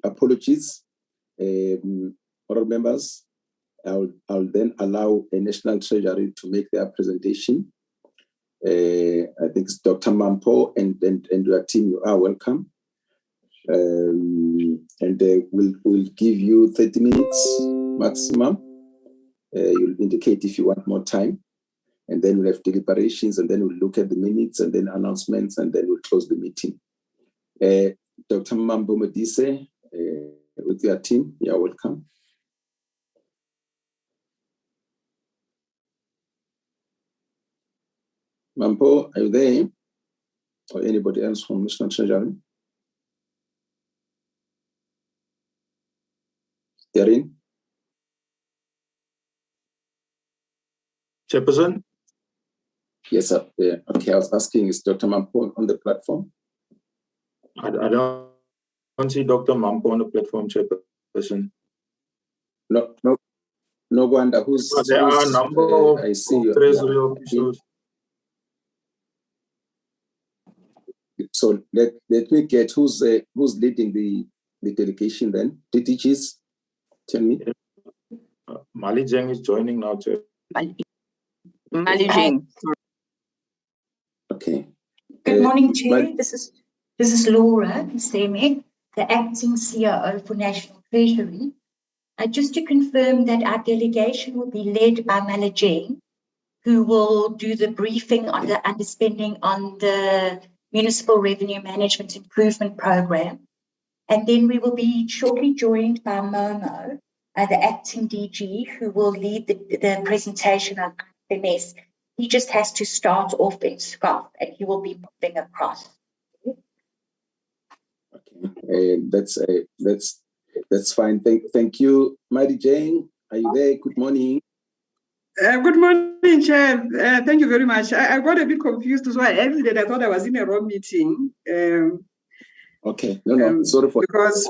Apologies, honourable members. I'll then allow a National Treasury to make their presentation. I think it's Dr. Mampo and your team, you are welcome. We'll give you 30 minutes maximum. You'll indicate if you want more time. And then we'll have deliberations, and then we'll look at the minutes, and then announcements, and then we'll close the meeting. Dr. Mambo Medise, with your team, you're welcome. Mampo, are you there? Or anybody else from National Treasury? Yarin? Chairperson? Yes, sir. Yeah. Okay, I was asking, is Dr. Mampo on the platform? I don't see Dr. Mampo on the platform, Chairperson. No wonder who's. There are a number of I see Treasury officials. So let me get who's leading the delegation then. DTGs, tell me. Mali Jeng is joining now, Chair. Mali Jeng. Okay. Good morning, Chair. This is Laura Seme, the acting CRO for National Treasury. Just to confirm that our delegation will be led by Mali Jeng, who will do the briefing on the underspending on the Municipal Revenue Management Improvement Program. And then we will be shortly joined by Momo, the acting DG, who will lead the presentation on IFMS. He just has to start off in SCOF, and he will be moving across. Okay, that's fine. Thank you, Mary Jane. Are you there? Good morning. Good morning, Chair. Thank you very much. I got a bit confused, so I exited. I thought I was in a wrong meeting. Okay, no, sorry for because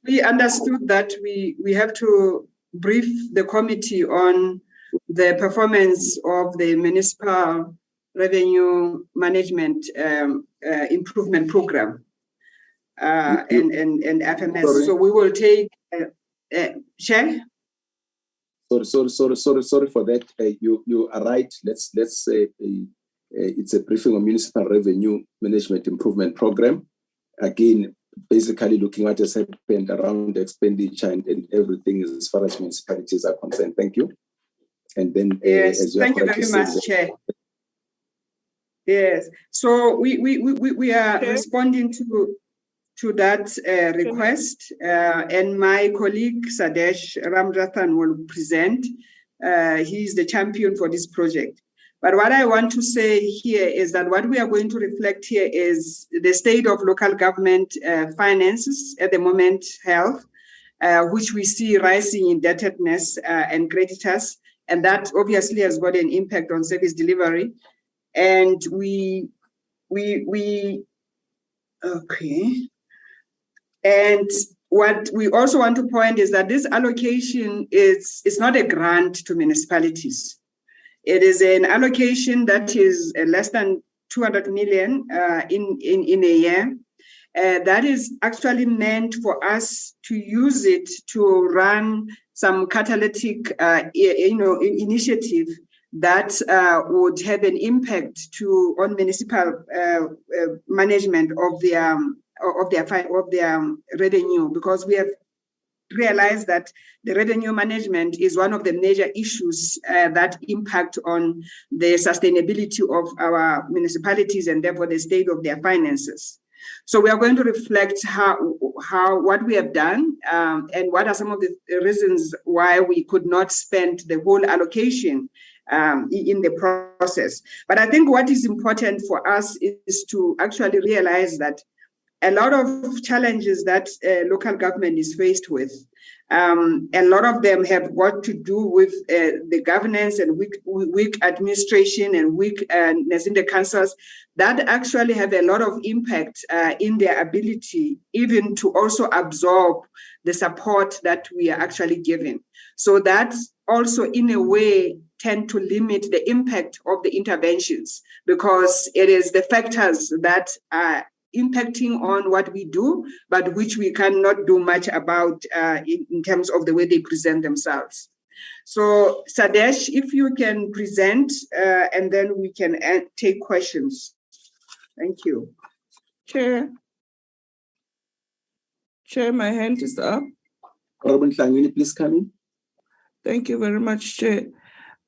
we understood that we have to brief the committee on the performance of the Municipal Revenue Management Improvement Program and FMS. Sorry. So we will take Chair. Sorry for that. You are right. Let's say it's a briefing on Municipal Revenue Management Improvement Program. Again, basically looking at what has happened around expenditure and everything as far as municipalities are concerned. Thank you. And then yes, thank you very much, Chair. Yes. So we are responding to that request, and my colleague Sadesh Ramrathan will present. He is the champion for this project. But what I want to say here is that what we are going to reflect here is the state of local government finances at the moment, health, which we see rising indebtedness and creditors, and that obviously has got an impact on service delivery. And okay. And what we also want to point is that this allocation is not a grant to municipalities. It is an allocation that is less than 200 million in a year. That is actually meant for us to use it to run some catalytic, initiative that would have an impact on municipal management of their revenue, because we have realized that the revenue management is one of the major issues that impact on the sustainability of our municipalities and therefore the state of their finances. So we are going to reflect what we have done and what are some of the reasons why we could not spend the whole allocation in the process. But I think what is important for us is to actually realize that a lot of challenges that local government is faced with, a lot of them have got to do with the governance and weak administration and weakness in the councils that actually have a lot of impact in their ability even to also absorb the support that we are actually giving. So that also in a way tend to limit the impact of the interventions, because it is the factors that impacting on what we do, but which we cannot do much about in terms of the way they present themselves. So Sadesh, if you can present and then we can take questions. Thank you. Chair, my hand is up. Honorable Hlangwini, please come in. Thank you very much, Chair.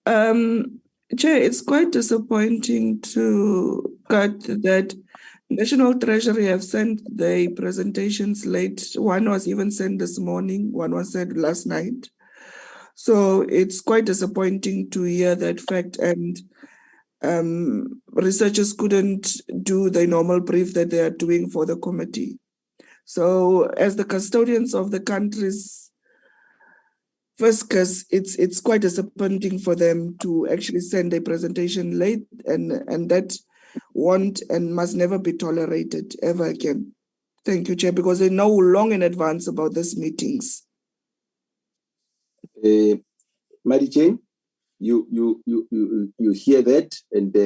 Chair, it's quite disappointing to cut that National Treasury have sent the presentations late. One was even sent this morning, one was sent last night. So it's quite disappointing to hear that fact, and researchers couldn't do the normal brief that they are doing for the committee. So as the custodians of the country's fiscus, it's quite disappointing for them to actually send a presentation late, and that won't and must never be tolerated ever again. Thank you, Chair, because they know long in advance about these meetings. Mary Jane, you hear that, and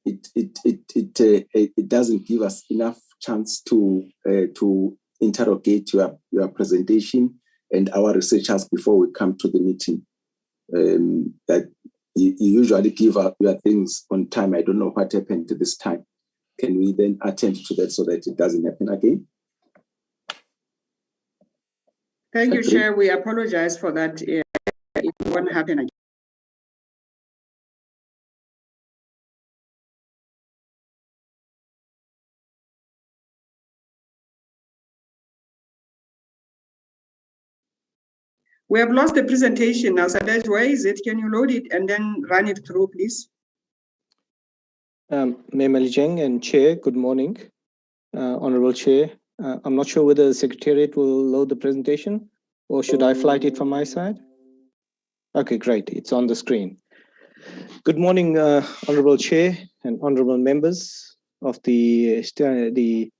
it doesn't give us enough chance to interrogate your presentation and our researchers before we come to the meeting. That you usually give up your things on time. I don't know what happened this time. Can we then attend to that so that it doesn't happen again? Thank you, Chair. We apologize for that. It won't happen again. We have lost the presentation now. Sadesh, where is it? Can you load it and then run it through, please? Mayor Malijeng and Chair, good morning. Honorable Chair, I'm not sure whether the Secretariat will load the presentation or should I flight it from my side? Okay, great. It's on the screen. Good morning, Honorable Chair and Honorable members of the Standing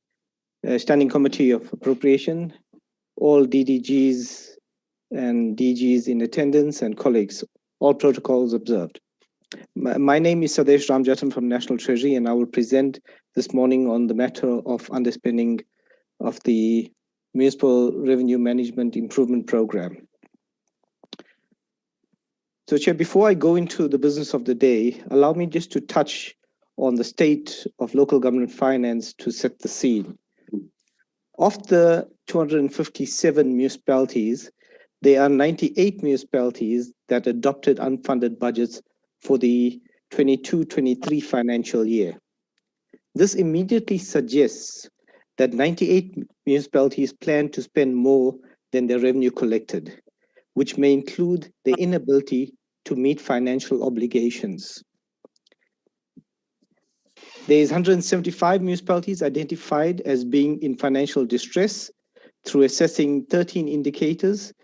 Committee of Appropriation, all DDGs and DGs in attendance and colleagues, all protocols observed. My name is Sadesh Ramjatan from National Treasury, and I will present this morning on the matter of underspending of the Municipal Revenue Management Improvement Program. So, Chair, before I go into the business of the day, allow me just to touch on the state of local government finance to set the scene. Of the 257 municipalities, there are 98 municipalities that adopted unfunded budgets for the 22-23 financial year. This immediately suggests that 98 municipalities plan to spend more than their revenue collected, which may include the inability to meet financial obligations. There is 175 municipalities identified as being in financial distress through assessing 13 indicators,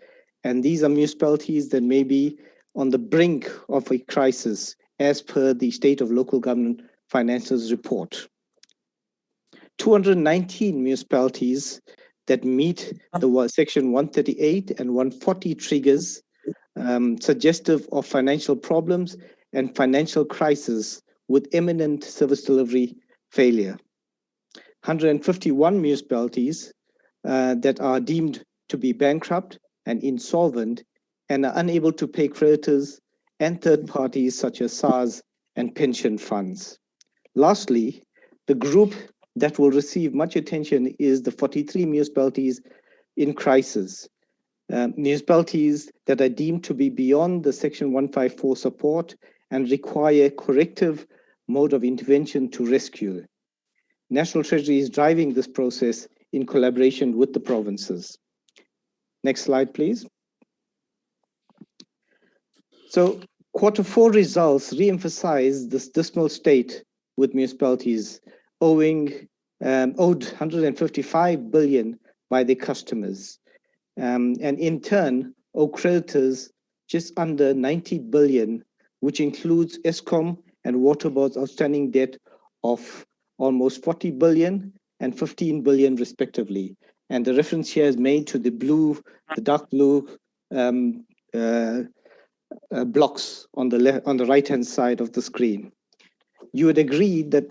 and these are municipalities that may be on the brink of a crisis as per the State of Local Government Finances report. 219 municipalities that meet the section 138 and 140 triggers suggestive of financial problems and financial crisis with imminent service delivery failure. 151 municipalities that are deemed to be bankrupt and insolvent and are unable to pay creditors and third parties such as SARS and pension funds. Lastly, the group that will receive much attention is the 43 municipalities in crisis. Municipalities that are deemed to be beyond the Section 154 support and require corrective mode of intervention to rescue. National Treasury is driving this process in collaboration with the provinces. Next slide, please. So Q4 results re-emphasize this dismal state with municipalities owed 155 billion by their customers, and in turn owe creditors just under 90 billion, which includes Eskom and Waterboard's outstanding debt of almost 40 billion and 15 billion respectively. And the reference here is made to the dark blue blocks on the right-hand side of the screen. you would agree that,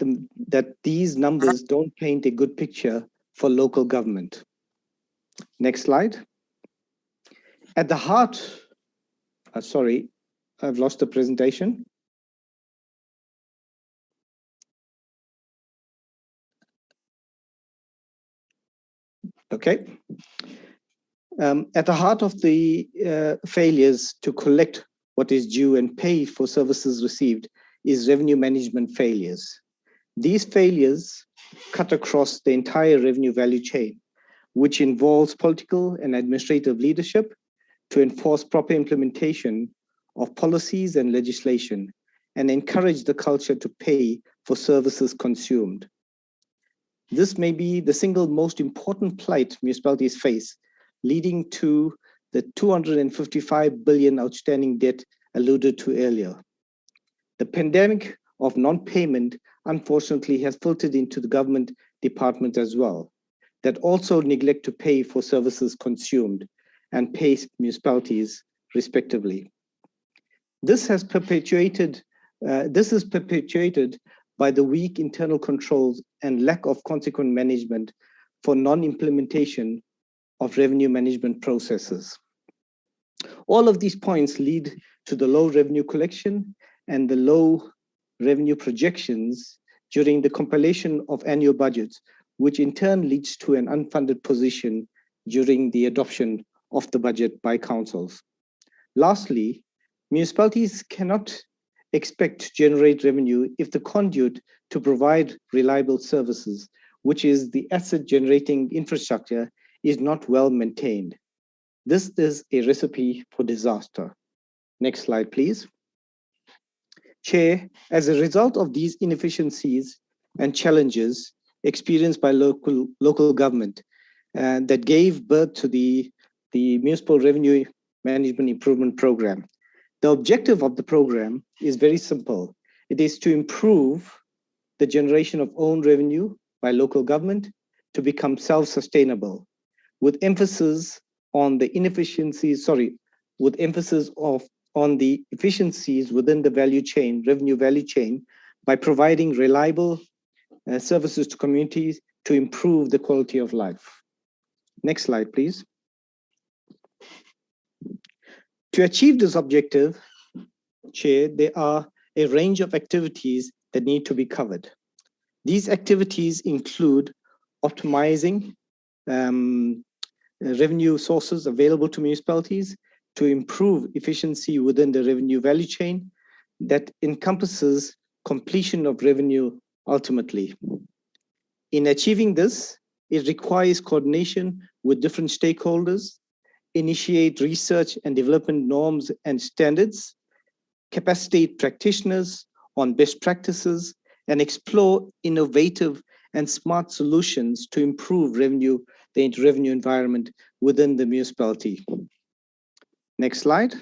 that these numbers don't paint a good picture for local government. Next slide. At the heart, sorry, I've lost the presentation. Okay. At the heart of the failures to collect what is due and pay for services received is revenue management failures. These failures cut across the entire revenue value chain, which involves political and administrative leadership to enforce proper implementation of policies and legislation and encourage the culture to pay for services consumed. This may be the single most important plight municipalities face, leading to the 255 billion outstanding debt alluded to earlier. The pandemic of non-payment unfortunately has filtered into the government department as well, that also neglect to pay for services consumed and pay municipalities respectively. This is perpetuated by the weak internal controls and lack of consequent management for non-implementation of revenue management processes. All of these points lead to the low revenue collection and the low revenue projections during the compilation of annual budgets, which in turn leads to an unfunded position during the adoption of the budget by councils. Lastly, municipalities cannot expect to generate revenue if the conduit to provide reliable services, which is the asset generating infrastructure, is not well maintained. This is a recipe for disaster. Next slide, please. Chair, as a result of these inefficiencies and challenges experienced by local government that gave birth to the Municipal Revenue Management Improvement Program. The objective of the program is very simple. It is to improve the generation of own revenue by local government to become self-sustainable, with emphasis on the on the efficiencies within the value chain, revenue value chain, by providing reliable services to communities to improve the quality of life. Next slide, please. To achieve this objective, Chair, there are a range of activities that need to be covered. These activities include optimizing revenue sources available to municipalities to improve efficiency within the revenue value chain that encompasses completion of revenue ultimately. In achieving this, it requires coordination with different stakeholders, initiate research and development norms and standards, capacitate practitioners on best practices, and explore innovative and smart solutions to improve the revenue environment within the municipality. Next slide.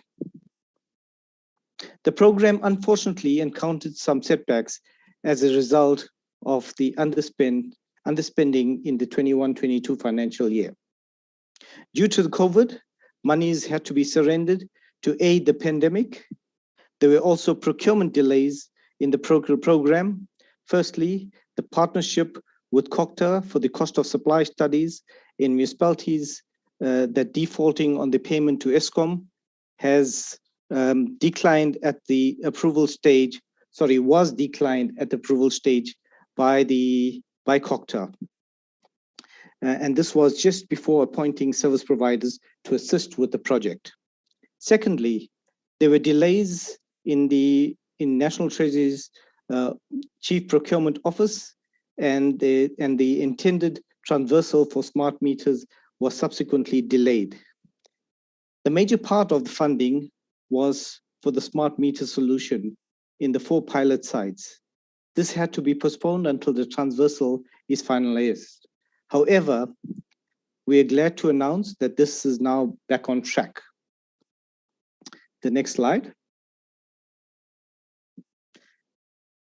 The program unfortunately encountered some setbacks as a result of the underspending in the 21-22 financial year. Due to the COVID, monies had to be surrendered to aid the pandemic. There were also procurement delays in the program. Firstly, the partnership with COCTA for the cost of supply studies in municipalities that defaulting on the payment to ESCOM has declined at the approval stage, was declined at the approval stage by COCTA. And this was just before appointing service providers to assist with the project. Secondly, there were delays in National Treasury's Chief Procurement Office, and the intended transversal for smart meters was subsequently delayed. The major part of the funding was for the smart meter solution in the 4 pilot sites. This had to be postponed until the transversal is finalized. However, we are glad to announce that this is now back on track. The next slide.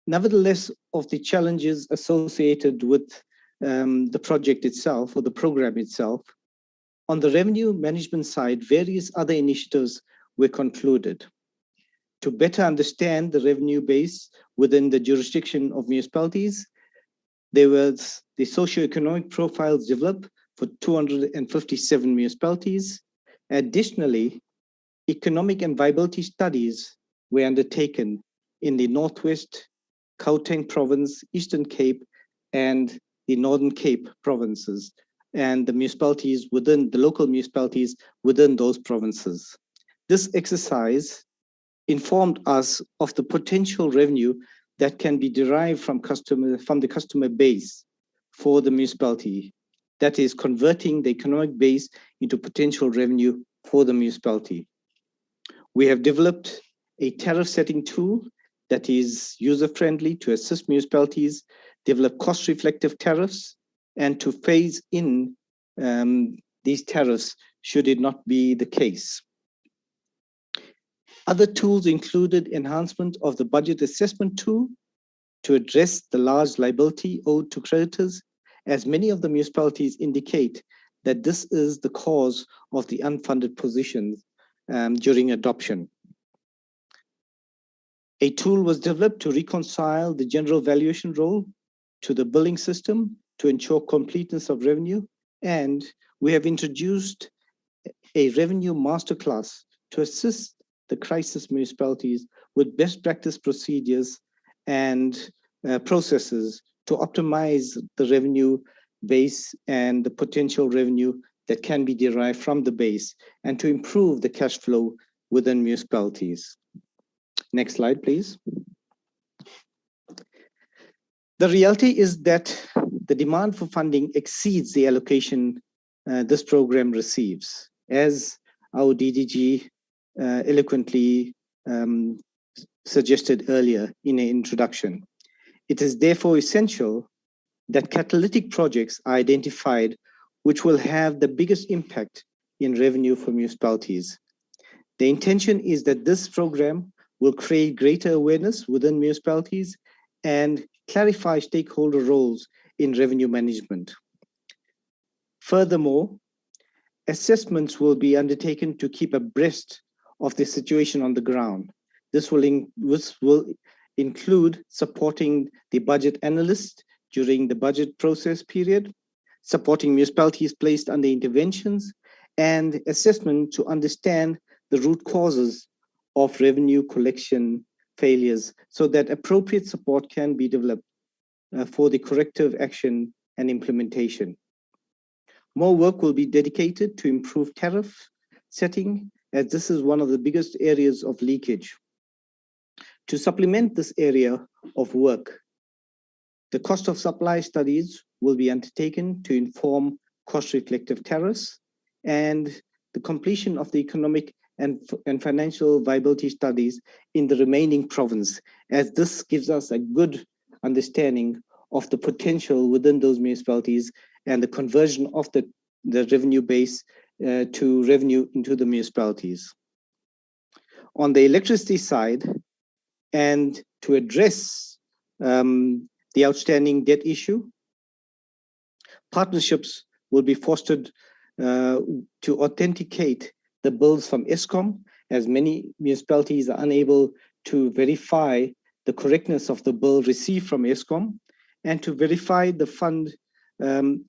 Nevertheless, of the challenges associated with the project itself or the program itself, on the revenue management side, various other initiatives were concluded. To better understand the revenue base within the jurisdiction of municipalities, there was the socioeconomic profiles developed for 257 municipalities. Additionally, economic and viability studies were undertaken in the Northwest, Gauteng province, Eastern Cape, and the Northern Cape provinces, and the municipalities within the local municipalities within those provinces. This exercise informed us of the potential revenue that can be derived from the customer base for the municipality. That is converting the economic base into potential revenue for the municipality. We have developed a tariff setting tool that is user-friendly to assist municipalities develop cost-reflective tariffs and to phase in these tariffs should it not be the case. Other tools included enhancement of the budget assessment tool to address the large liability owed to creditors, as many of the municipalities indicate that this is the cause of the unfunded positions during adoption. A tool was developed to reconcile the general valuation role to the billing system to ensure completeness of revenue, and we have introduced a revenue masterclass to assist the crisis municipalities with best practice procedures and processes to optimize the revenue base and the potential revenue that can be derived from the base and to improve the cash flow within municipalities. Next slide, please. The reality is that the demand for funding exceeds the allocation this program receives, as our DDG eloquently suggested earlier in an introduction. It is therefore essential that catalytic projects are identified which will have the biggest impact in revenue for municipalities. The intention is that this program will create greater awareness within municipalities and clarify stakeholder roles in revenue management. Furthermore, assessments will be undertaken to keep abreast of the situation on the ground. This will include supporting the budget analyst during the budget process period, supporting municipalities placed under interventions, and assessment to understand the root causes of revenue collection failures so that appropriate support can be developed for the corrective action and implementation. More work will be dedicated to improve tariff setting, as this is one of the biggest areas of leakage. To supplement this area of work, the cost of supply studies will be undertaken to inform cost-reflective tariffs, and the completion of the economic and financial viability studies in the remaining province, as this gives us a good understanding of the potential within those municipalities and the conversion of the revenue base to revenue into the municipalities. On the electricity side, and to address the outstanding debt issue, partnerships will be fostered to authenticate the bills from Eskom, as many municipalities are unable to verify the correctness of the bill received from Eskom, and to verify the fund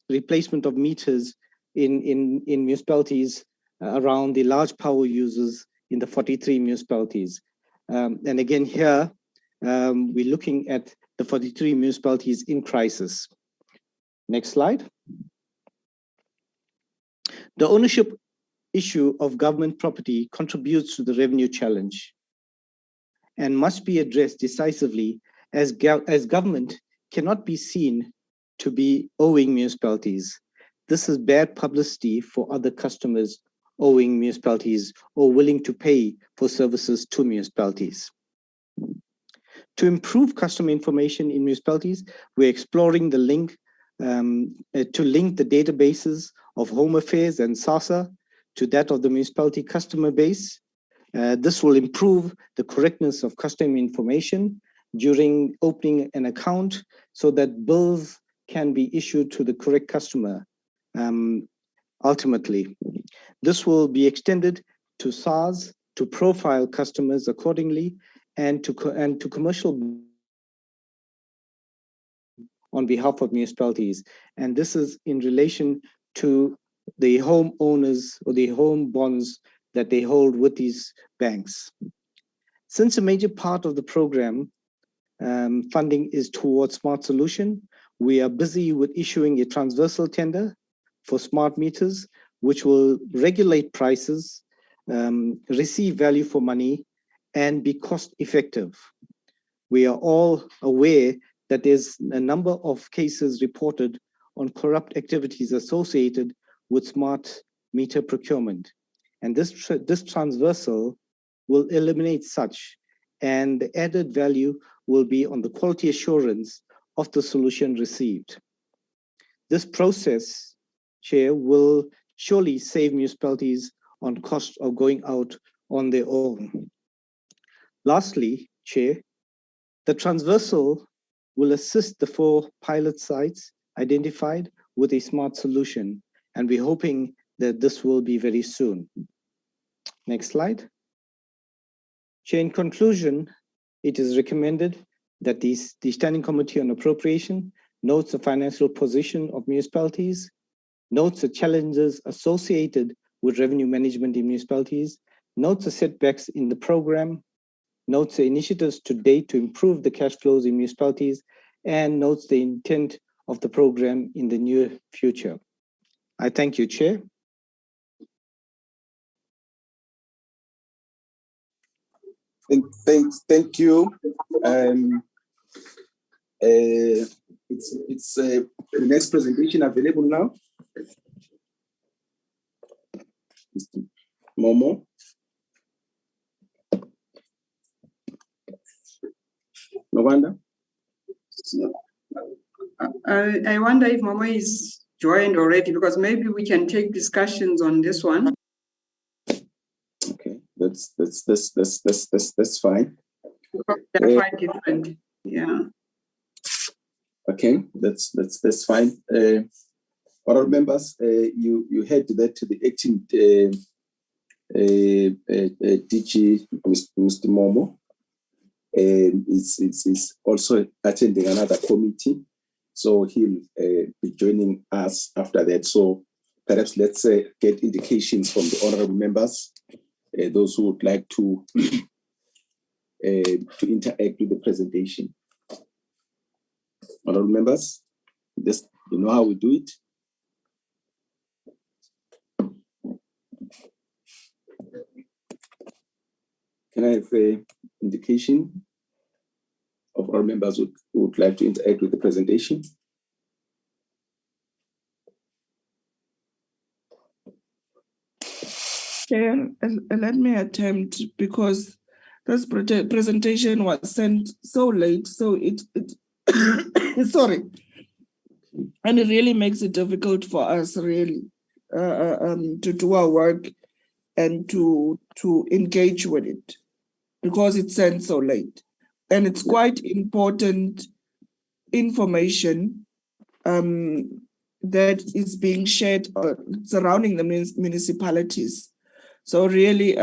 replacement of meters in municipalities around the large power users in the 43 municipalities. And again here, we're looking at the 43 municipalities in crisis. Next slide. The ownership issue of government property contributes to the revenue challenge and must be addressed decisively, as government cannot be seen to be owing municipalities. This is bad publicity for other customers owing municipalities or willing to pay for services to municipalities. To improve customer information in municipalities, we're exploring the link to link the databases of Home Affairs and SASSA to that of the municipality customer base. This will improve the correctness of customer information during opening an account so that bills can be issued to the correct customer ultimately. This will be extended to SARS to profile customers accordingly, and to commercial on behalf of municipalities. And this is in relation to the homeowners or the home bonds that they hold with these banks. Since a major part of the program funding is towards smart solution, we are busy with issuing a transversal tender for smart meters, which will regulate prices, receive value for money, and be cost effective. We are all aware that there's a number of cases reported on corrupt activities associated with smart meter procurement. And this transversal will eliminate such, and the added value will be on the quality assurance of the solution received. This process, Chair, will surely save municipalities on cost of going out on their own. Lastly, Chair, the transversal will assist the 4 pilot sites identified with a smart solution, and we're hoping that this will be very soon. Next slide. Chair, in conclusion, it is recommended that the Standing Committee on Appropriation notes the financial position of municipalities, notes the challenges associated with revenue management in municipalities, notes the setbacks in the program, notes the initiatives to date to improve the cash flows in municipalities, and notes the intent of the program in the near future. I thank you, Chair. Thank you. It's the next presentation available now. Mr. Momo. No wonder. I wonder if Momo is joined already, because maybe we can take discussions on this one. Okay, that's fine. They're quite different. Yeah. Okay, that's fine. Honourable members, you heard that the acting DG, Mr. Momo, is also attending another committee, so he'll be joining us after that. So perhaps let's get indications from the honourable members, those who would like to interact with the presentation. Honourable members, just you know how we do it. Can I have an indication of our members who would like to interact with the presentation? Yeah, let me attempt, because this presentation was sent so late, so it sorry, and it really makes it difficult for us really to do our work and to engage with it, because it's sent so late, and it's quite important information that is being shared surrounding the municipalities. So really,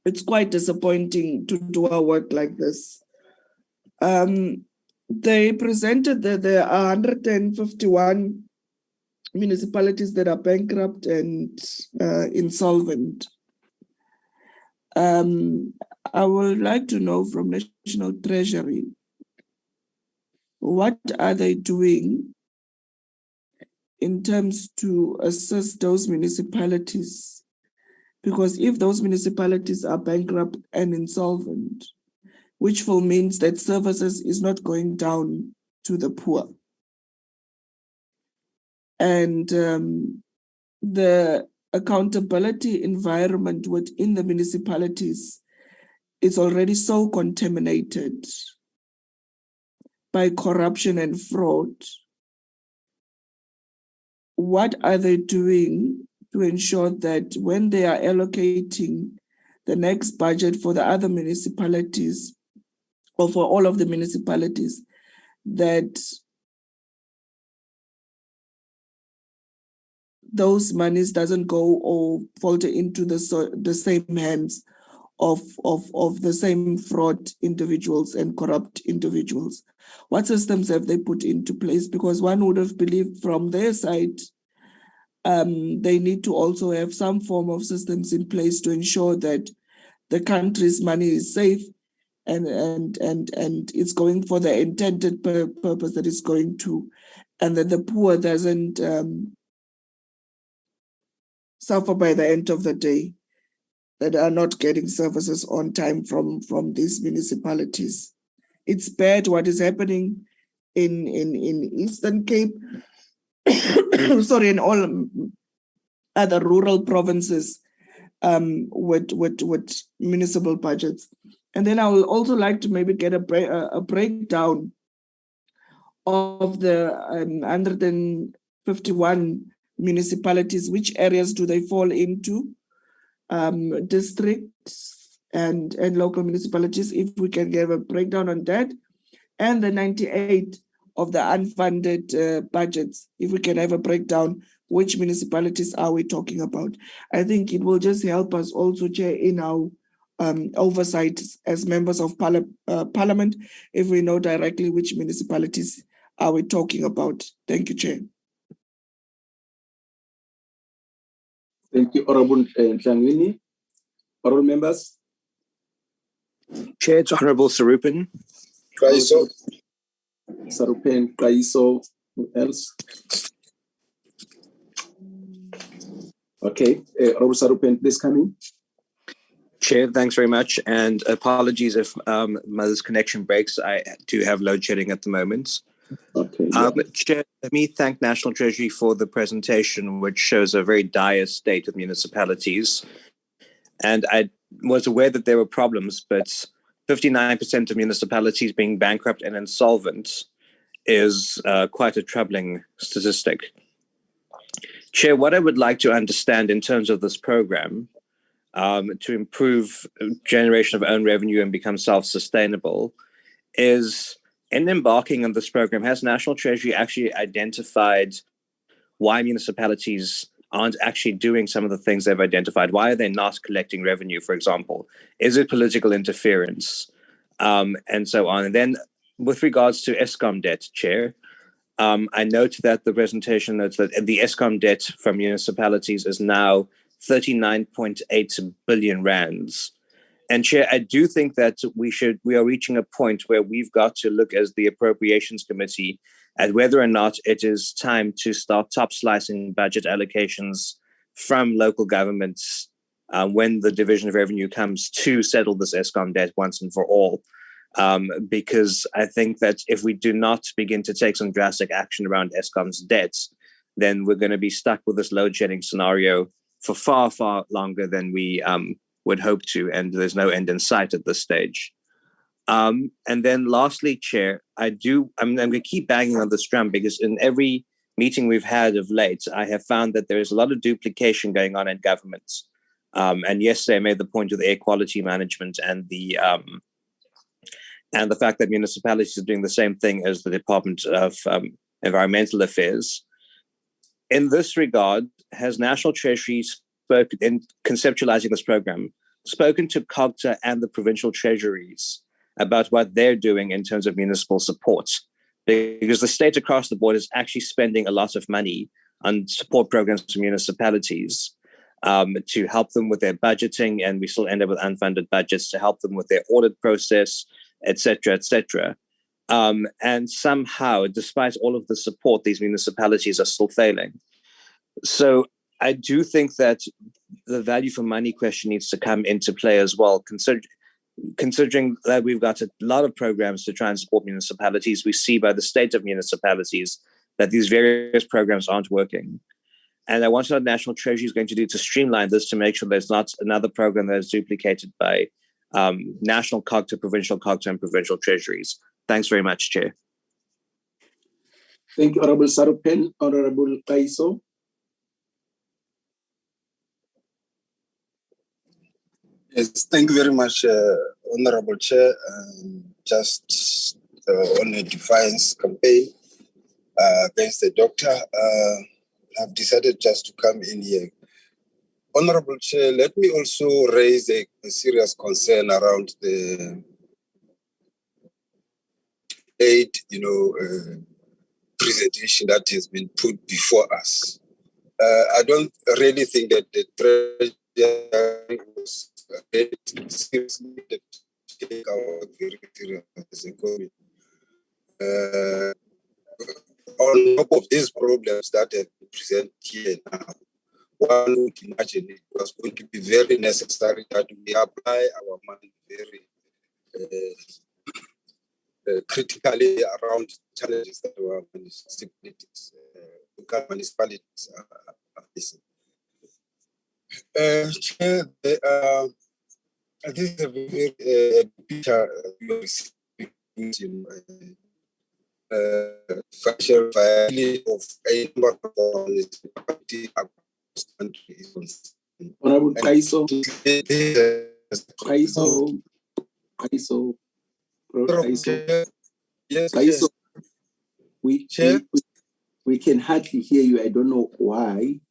it's quite disappointing to do our work like this. They presented that there are 151 municipalities that are bankrupt and insolvent. I would like to know from National Treasury, what are they doing in terms to assist those municipalities? Because if those municipalities are bankrupt and insolvent, which will mean that services is not going down to the poor. And the accountability environment within the municipalities is already so contaminated by corruption and fraud. What are they doing to ensure that when they are allocating the next budget for the other municipalities, or for all of the municipalities, that those monies doesn't go or falter into the same hands of the same fraud individuals and corrupt individuals? What systems have they put into place? Because one would have believed from their side, they need to also have some form of systems in place to ensure that the country's money is safe and it's going for the intended purpose that it's going to, and that the poor doesn't suffer by the end of the day, that are not getting services on time from these municipalities. It's bad what is happening in Eastern Cape, sorry, in all other rural provinces with municipal budgets. And then I would also like to maybe get a breakdown of the 151 municipalities. Which areas do they fall into? Districts and local municipalities, if we can give a breakdown on that. And the 98 of the unfunded budgets, if we can have a breakdown, which municipalities are we talking about? I think it will just help us also, Chair, in our oversight as members of Parliament, if we know directly which municipalities are we talking about. Thank you, Chair. Thank you, Honorable Nhlangwini. Honorable members. Chair, it's Honorable Sarupan. Sarupan, Kaiso, who else? Okay, Honorable Sarupan, please come in. Chair, thanks very much. And apologies if Mother's connection breaks. I do have load shedding at the moment. Okay. Chair, let me thank National Treasury for the presentation, which shows a very dire state of municipalities. And I was aware that there were problems, but 59% of municipalities being bankrupt and insolvent is quite a troubling statistic. Chair, what I would like to understand in terms of this program to improve generation of own revenue and become self-sustainable is, in embarking on this program, has National Treasury actually identified why municipalities aren't actually doing some of the things they've identified? Why are they not collecting revenue, for example? Is it political interference? And so on. And then with regards to Eskom debt, Chair, I note that the presentation notes that the Eskom debt from municipalities is now 39.8 billion rands. And Chair, I do think that we are reaching a point where we've got to look as the Appropriations Committee at whether or not it is time to start top slicing budget allocations from local governments when the division of revenue comes to settle this Eskom debt once and for all. Because I think that if we do not begin to take some drastic action around Eskom's debts, then we're going to be stuck with this load shedding scenario for far, far longer than we would hope to, and there's no end in sight at this stage. And then lastly, Chair, I'm going to keep banging on this drum because in every meeting we've had of late, I have found that there is a lot of duplication going on in governments. And yesterday I made the point of the air quality management and the fact that municipalities are doing the same thing as the Department of Environmental Affairs. In this regard, has National Treasury spoken, in conceptualizing this program, spoken to COGTA and the provincial treasuries about what they're doing in terms of municipal support? Because the state across the board is actually spending a lot of money on support programs for municipalities to help them with their budgeting, and we still end up with unfunded budgets to help them with their audit process, et cetera, et cetera. And somehow, despite all of the support, these municipalities are still failing. So I do think that the value for money question needs to come into play as well. Considering that we've got a lot of programs to try and support municipalities, we see by the state of municipalities that these various programs aren't working. And I wonder what National Treasury is going to do to streamline this to make sure there's not another program that is duplicated by national COGTA, provincial COGTA, and provincial treasuries. Thanks very much, Chair. Thank you, Honorable Sarupen. Honorable Kaiso. Yes, thank you very much, Honorable Chair. Just on a defiance campaign against the doctor. have decided just to come in here. Honorable Chair, let me also raise a serious concern around the aid, presentation that has been put before us. I don't really think that the Treasury was seriously take our very serious as a committee. On top of these problems that have been presented here now, one would imagine it was going to be very necessary that we apply our money very critically around challenges that our municipalities are facing. Chair, this is a very picture you receiving, financial viability of a number of municipalities across the country. Honorable Kaiso. Kaiso. Yes, Kaiso. We can hardly hear you. I don't know why.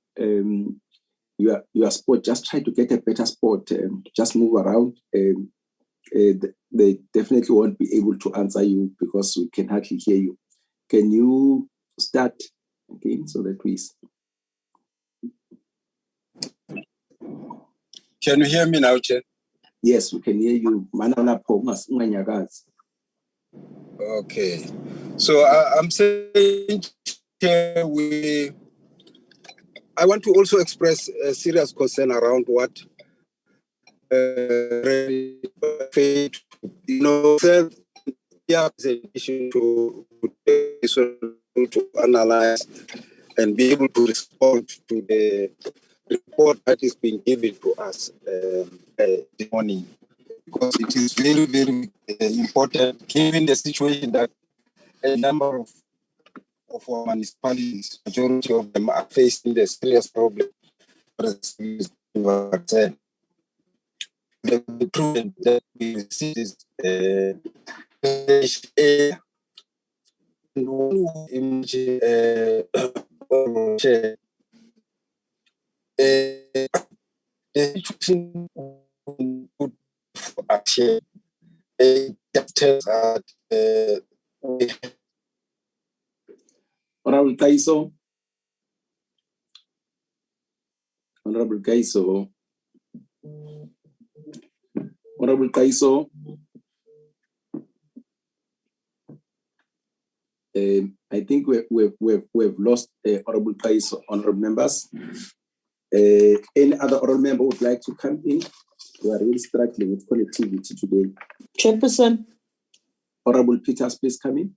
Your spot, just try to get a better spot. Just move around. They definitely won't be able to answer you because we can hardly hear you. Can you start again so that we... Can you hear me now, Chair? Yes, we can hear you. Okay. So I'm saying, Chair, I want to also express a serious concern around what presentation to analyze and be able to respond to the report that is being given to us this morning, because it is very, very important given the situation that a number of our municipalities, majority of them are facing the serious problem. The prudent that we receive is the situation put for action tells that Honorable Kaiso. Honorable Kaiso. Honorable Kaiso. I think we've lost Honorable Kaiso. Honorable members. Any other honorable member would like to come in? We are really struggling with connectivity today. Chairperson. Honorable Peters, please come in.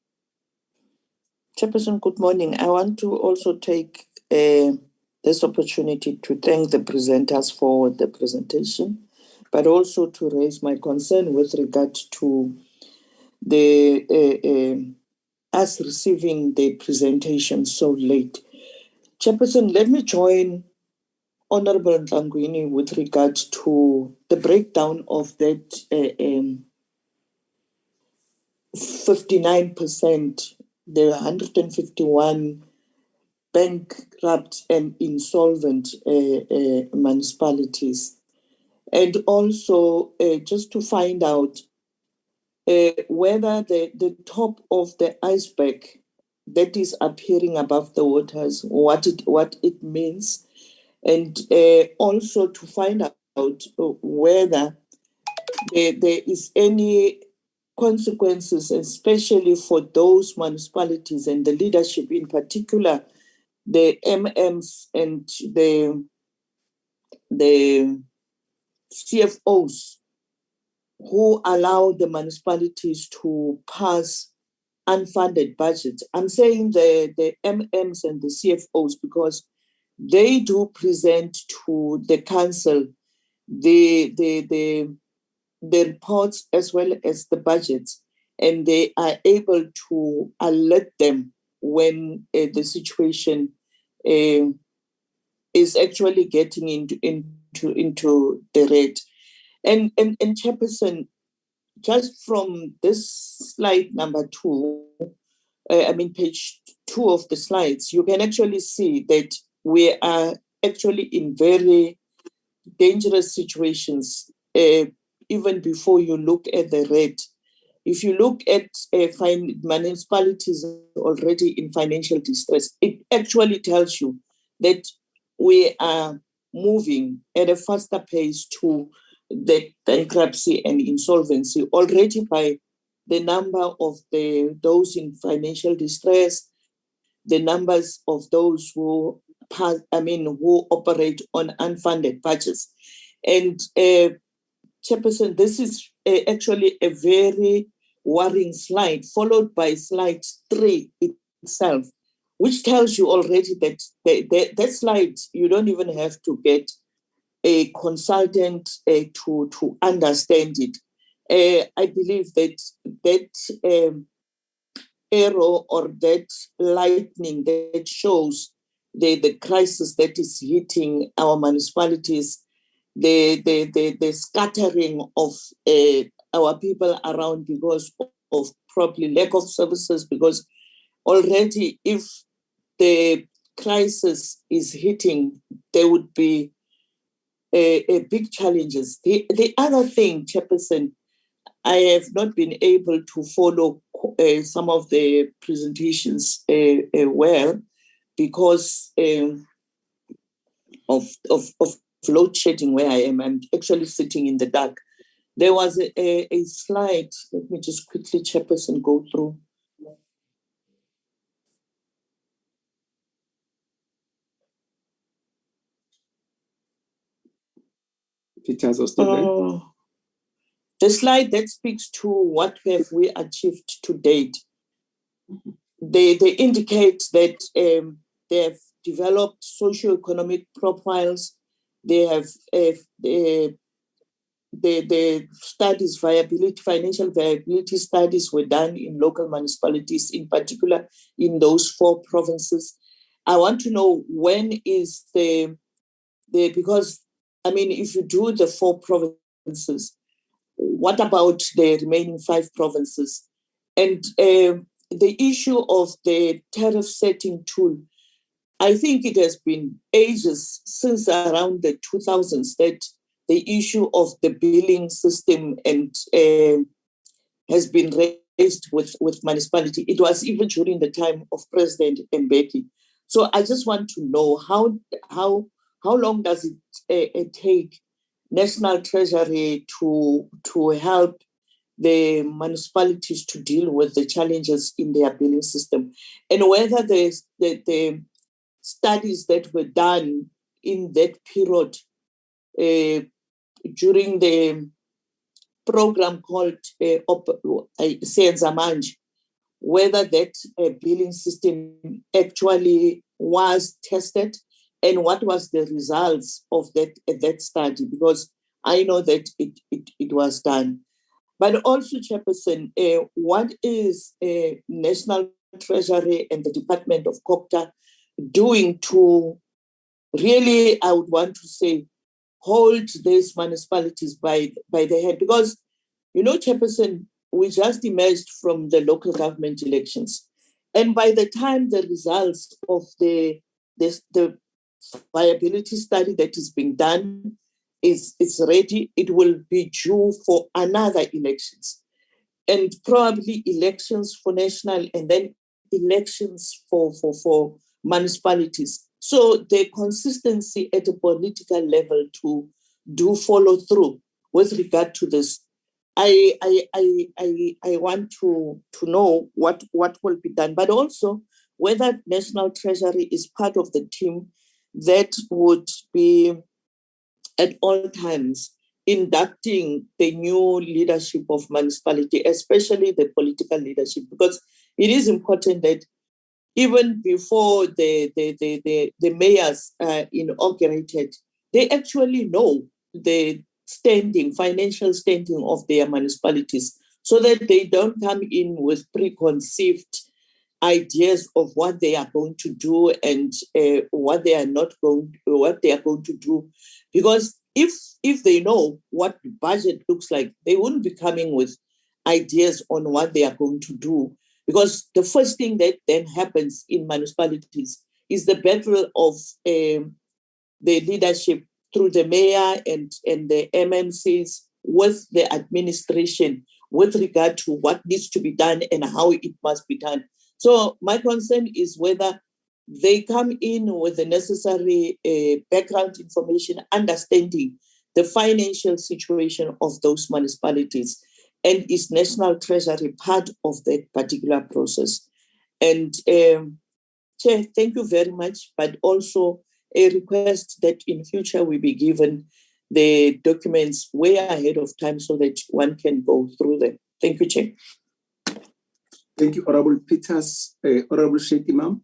Chairperson, good morning. I want to also take this opportunity to thank the presenters for the presentation, but also to raise my concern with regard to the us receiving the presentation so late. Chairperson, let me join Honorable Ntlangwini with regard to the breakdown of that 59%, the 151 bankrupt and insolvent municipalities. And also just to find out whether the top of the iceberg that is appearing above the waters, what it means, and also to find out whether there is any consequences, especially for those municipalities and the leadership, in particular, the MMs and the CFOs, who allow the municipalities to pass unfunded budgets. I'm saying the MMs and the CFOs because they do present to the council the reports as well as the budgets, and they are able to alert them when the situation is actually getting into the red. And Chairperson, just from this slide number 2, page 2 of the slides, you can actually see that we are actually in very dangerous situations, even before you look at the red. If you look at municipalities already in financial distress, it actually tells you that we are moving at a faster pace to the bankruptcy and insolvency already by the number of those in financial distress, the numbers of those who operate on unfunded budgets. And Chairperson, this is actually a very worrying slide, followed by slide 3 itself, which tells you already that that slide, you don't even have to get a consultant to understand it. I believe that arrow or that lightning that shows the crisis that is hitting our municipalities, the scattering of our people around because of probably lack of services, because already if the crisis is hitting, there would be big challenges. The other thing, Chairperson, I have not been able to follow some of the presentations well because of load shedding where I am. I'm actually sitting in the dark. There was a slide. Let me just quickly, Chairperson, go through. The slide that speaks to what have we achieved to date. They indicate that they have developed socioeconomic profiles. They have the studies, financial viability studies were done in local municipalities, in particular in those 4 provinces. I want to know when is because, I mean, if you do the 4 provinces, what about the remaining 5 provinces? And the issue of the tariff setting tool, I think it has been ages, since around the 2000s, that the issue of the billing system and has been raised with municipality. It was even during the time of President Mbeki. So I just want to know how long does it take National Treasury to help the municipalities to deal with the challenges in their billing system, and whether the studies that were done in that period during the program called Senzamanj, whether that billing system actually was tested and what was the results of that study, because I know that it was done. But also, Chairperson, what is National Treasury and the Department of COPTA doing to really, I would want to say, hold these municipalities by the hand? Because, you know, Chairperson, we just emerged from the local government elections. And by the time the results of the viability study that is being done is ready, it will be due for another elections. And probably elections for national and then elections for municipalities. So the consistency at a political level to do follow through with regard to this, I want to know what will be done, but also whether National Treasury is part of the team that would be at all times inducting the new leadership of municipality, especially the political leadership, because it is important that even before the mayors are inaugurated, they actually know the financial standing of their municipalities, so that they don't come in with preconceived ideas of what they are going to do and what they are going to do. Because if they know what the budget looks like, they wouldn't be coming with ideas on what they are going to do. Because the first thing that then happens in municipalities is the battle of the leadership through the mayor and the MMCs with the administration with regard to what needs to be done and how it must be done. So my concern is whether they come in with the necessary background information, understanding the financial situation of those municipalities, and is National Treasury part of that particular process? And Chair, thank you very much, but also a request that in future we be given the documents way ahead of time so that one can go through them. Thank you, Chair. Thank you, Honorable Peters. Honorable Sheikh Imam.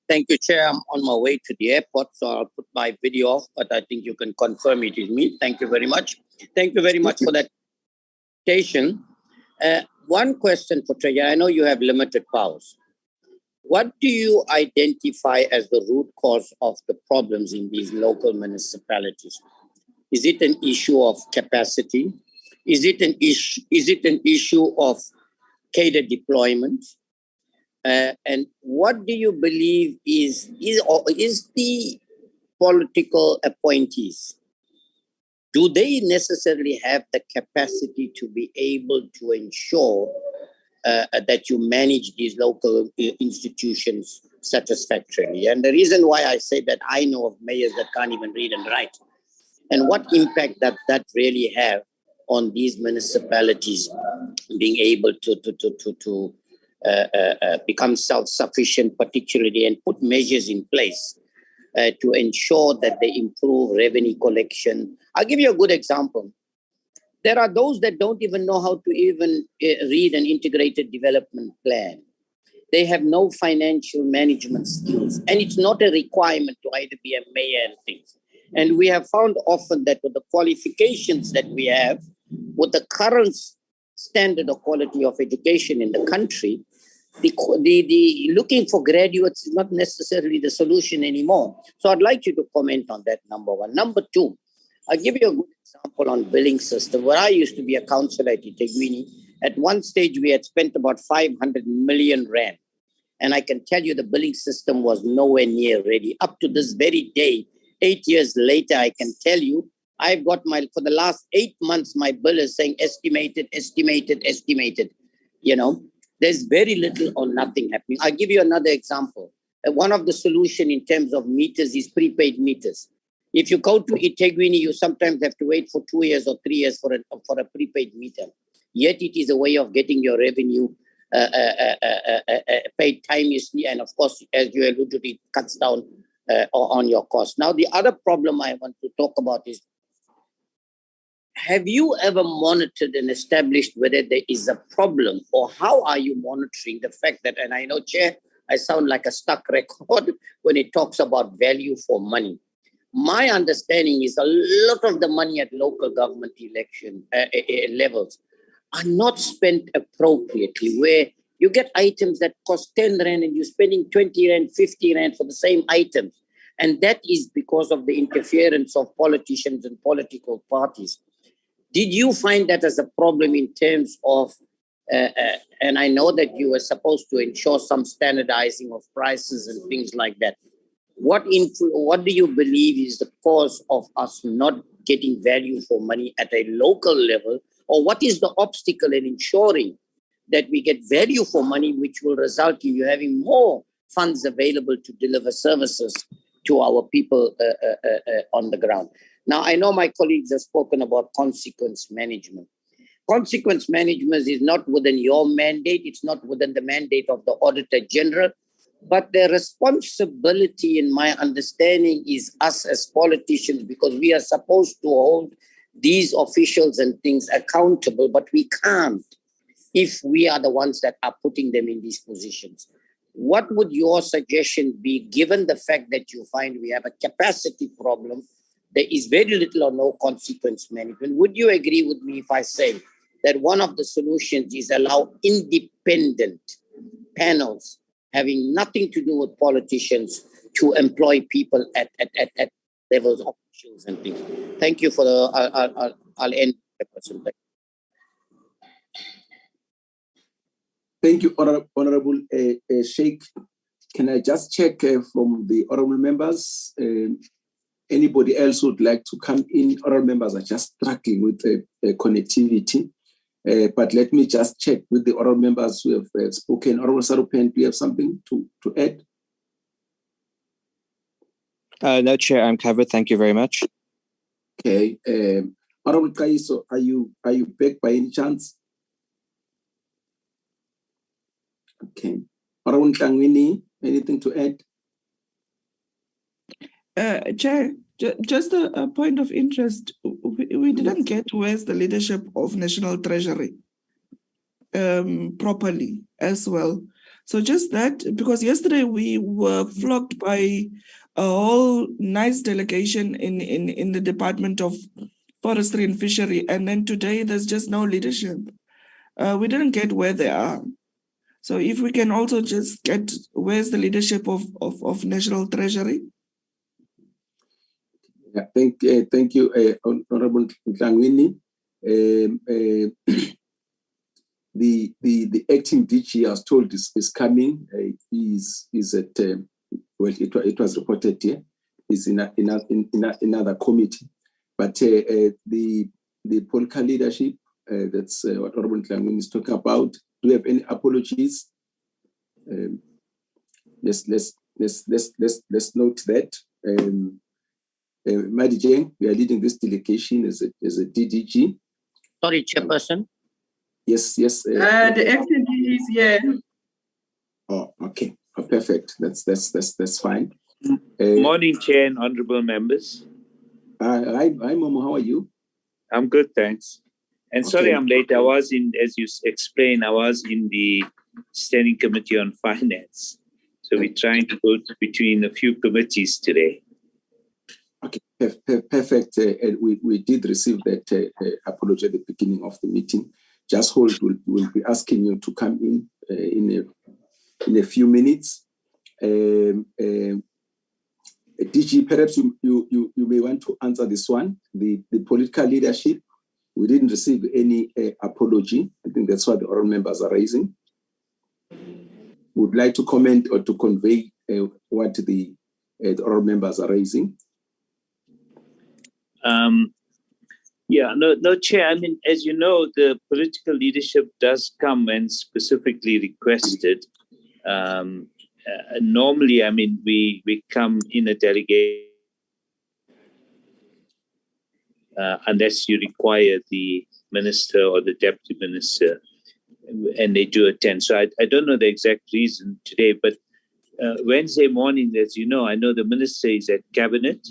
Thank you, Chair. I'm on my way to the airport, so I'll put my video off, but I think you can confirm it is me. Thank you very much. Thank you very much for that presentation. One question for Treasurer. I know you have limited powers. What do you identify as the root cause of the problems in these local municipalities? Is it an issue of capacity? Is it an issue of cadre deployment? And what do you believe is the political appointees? Do they necessarily have the capacity to be able to ensure that you manage these local institutions satisfactorily? And the reason why I say that, I know of mayors that can't even read and write. And what impact that really have on these municipalities being able to become self-sufficient, particularly, and put measures in place to ensure that they improve revenue collection. I'll give you a good example. There are those that don't even know how to even read an integrated development plan. They have no financial management skills, and it's not a requirement to either be a mayor and things. And we have found often that with the qualifications that we have, with the current standard of quality of education in the country, the looking for graduates is not necessarily the solution anymore. So I'd like you to comment on that, number one. Number two, I'll give you a good example on billing system. Where I used to be a councillor at eThekwini, at one stage we had spent about 500 million rand. And I can tell you the billing system was nowhere near ready. Up to this very day, 8 years later, I can tell you, I've got for the last 8 months, my bill is saying estimated. You know, there's very little or nothing happening. I'll give you another example. One of the solutions in terms of meters is prepaid meters. If you go to eThekwini, you sometimes have to wait for 2 years or 3 years for a prepaid meter. Yet it is a way of getting your revenue paid timeously, and of course, as you alluded to, it cuts down on your costs. Now, the other problem I want to talk about is, have you ever monitored and established whether there is a problem, or how are you monitoring the fact that, and I know, Chair, I sound like a stuck record when it talks about value for money. My understanding is a lot of the money at local government election levels are not spent appropriately, where you get items that cost 10 rand and you're spending 20 rand, 50 rand for the same items. And that is because of the interference of politicians and political parties. Did you find that as a problem in terms of, and I know that you were supposed to ensure some standardizing of prices and things like that. What do you believe is the cause of us not getting value for money at a local level? Or what is the obstacle in ensuring that we get value for money, which will result in you having more funds available to deliver services to our people on the ground? Now, I know my colleagues have spoken about consequence management. Consequence management is not within your mandate. It's not within the mandate of the Auditor General. But the responsibility, in my understanding, is us as politicians, because we are supposed to hold these officials and things accountable, but we can't if we are the ones that are putting them in these positions. What would your suggestion be, given the fact that you find we have a capacity problem? There is very little or no consequence management. Would you agree with me if I say that one of the solutions is allow independent panels having nothing to do with politicians to employ people at levels of officials and things? Thank you for the, I'll end the question. Thank you, Honorable Sheikh. Can I just check from the honorable members? Anybody else would like to come in? Honorable members are just struggling with connectivity. But let me just check with the honorable members who have spoken. Honorable Sarupen, do you have something to add? No, Chair, I'm covered. Thank you very much. Okay. Honorable Kaiso, are you back by any chance? Okay. Honorable Tlangwini, anything to add? Chair, just a point of interest. We didn't get where's the leadership of National Treasury properly as well. So just that, because yesterday we were flogged by a whole nice delegation in the Department of Forestry and Fishery, and then today there's just no leadership. We didn't get where they are. So if we can also just get where's the leadership of National Treasury. Yeah, thank you, Honorable Tlangwini. The acting DG, I was told, is coming. Is at well, it was reported here. Is in another committee, but the political leadership. That's what Honorable Tlangwini is talking about. Do you have any apologies? Let's note that. Madi Jane, we are leading this delegation as a DDG. Sorry, Chairperson. Yes. The acting DG is here. Oh, okay. Oh, perfect. That's fine. Morning, Chair and honorable members. Hi, Momo. How are you? I'm good, thanks. And Okay. sorry I'm late. I was in, as you explained, I was in the Standing Committee on Finance. So we're trying to go between a few committees today. Okay, perfect. We did receive that apology at the beginning of the meeting. Just hold. We'll be asking you to come in a few minutes. DG, perhaps you may want to answer this one. The political leadership, we didn't receive any apology. I think that's what the oral members are raising. Would like to comment or to convey what the oral members are raising. No, Chair. I mean, as you know, the political leadership does come when specifically requested. Normally, I mean, we come in a delegation unless you require the minister or the deputy minister, and they do attend. So I don't know the exact reason today, but Wednesday morning, as you know, I know the minister is at cabinet.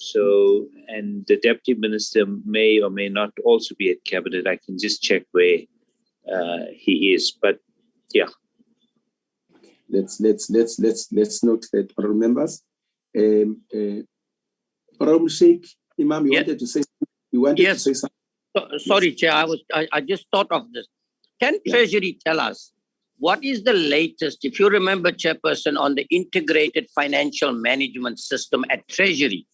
So, and the deputy minister may or may not also be at cabinet. I can just check where he is, but yeah. Let's note that, honorable members. Honorable Sheikh Imam, you wanted to say something. Sorry, Chair. I just thought of this. Can Treasury tell us what is the latest, if you remember, Chairperson, on the integrated financial management system at Treasury?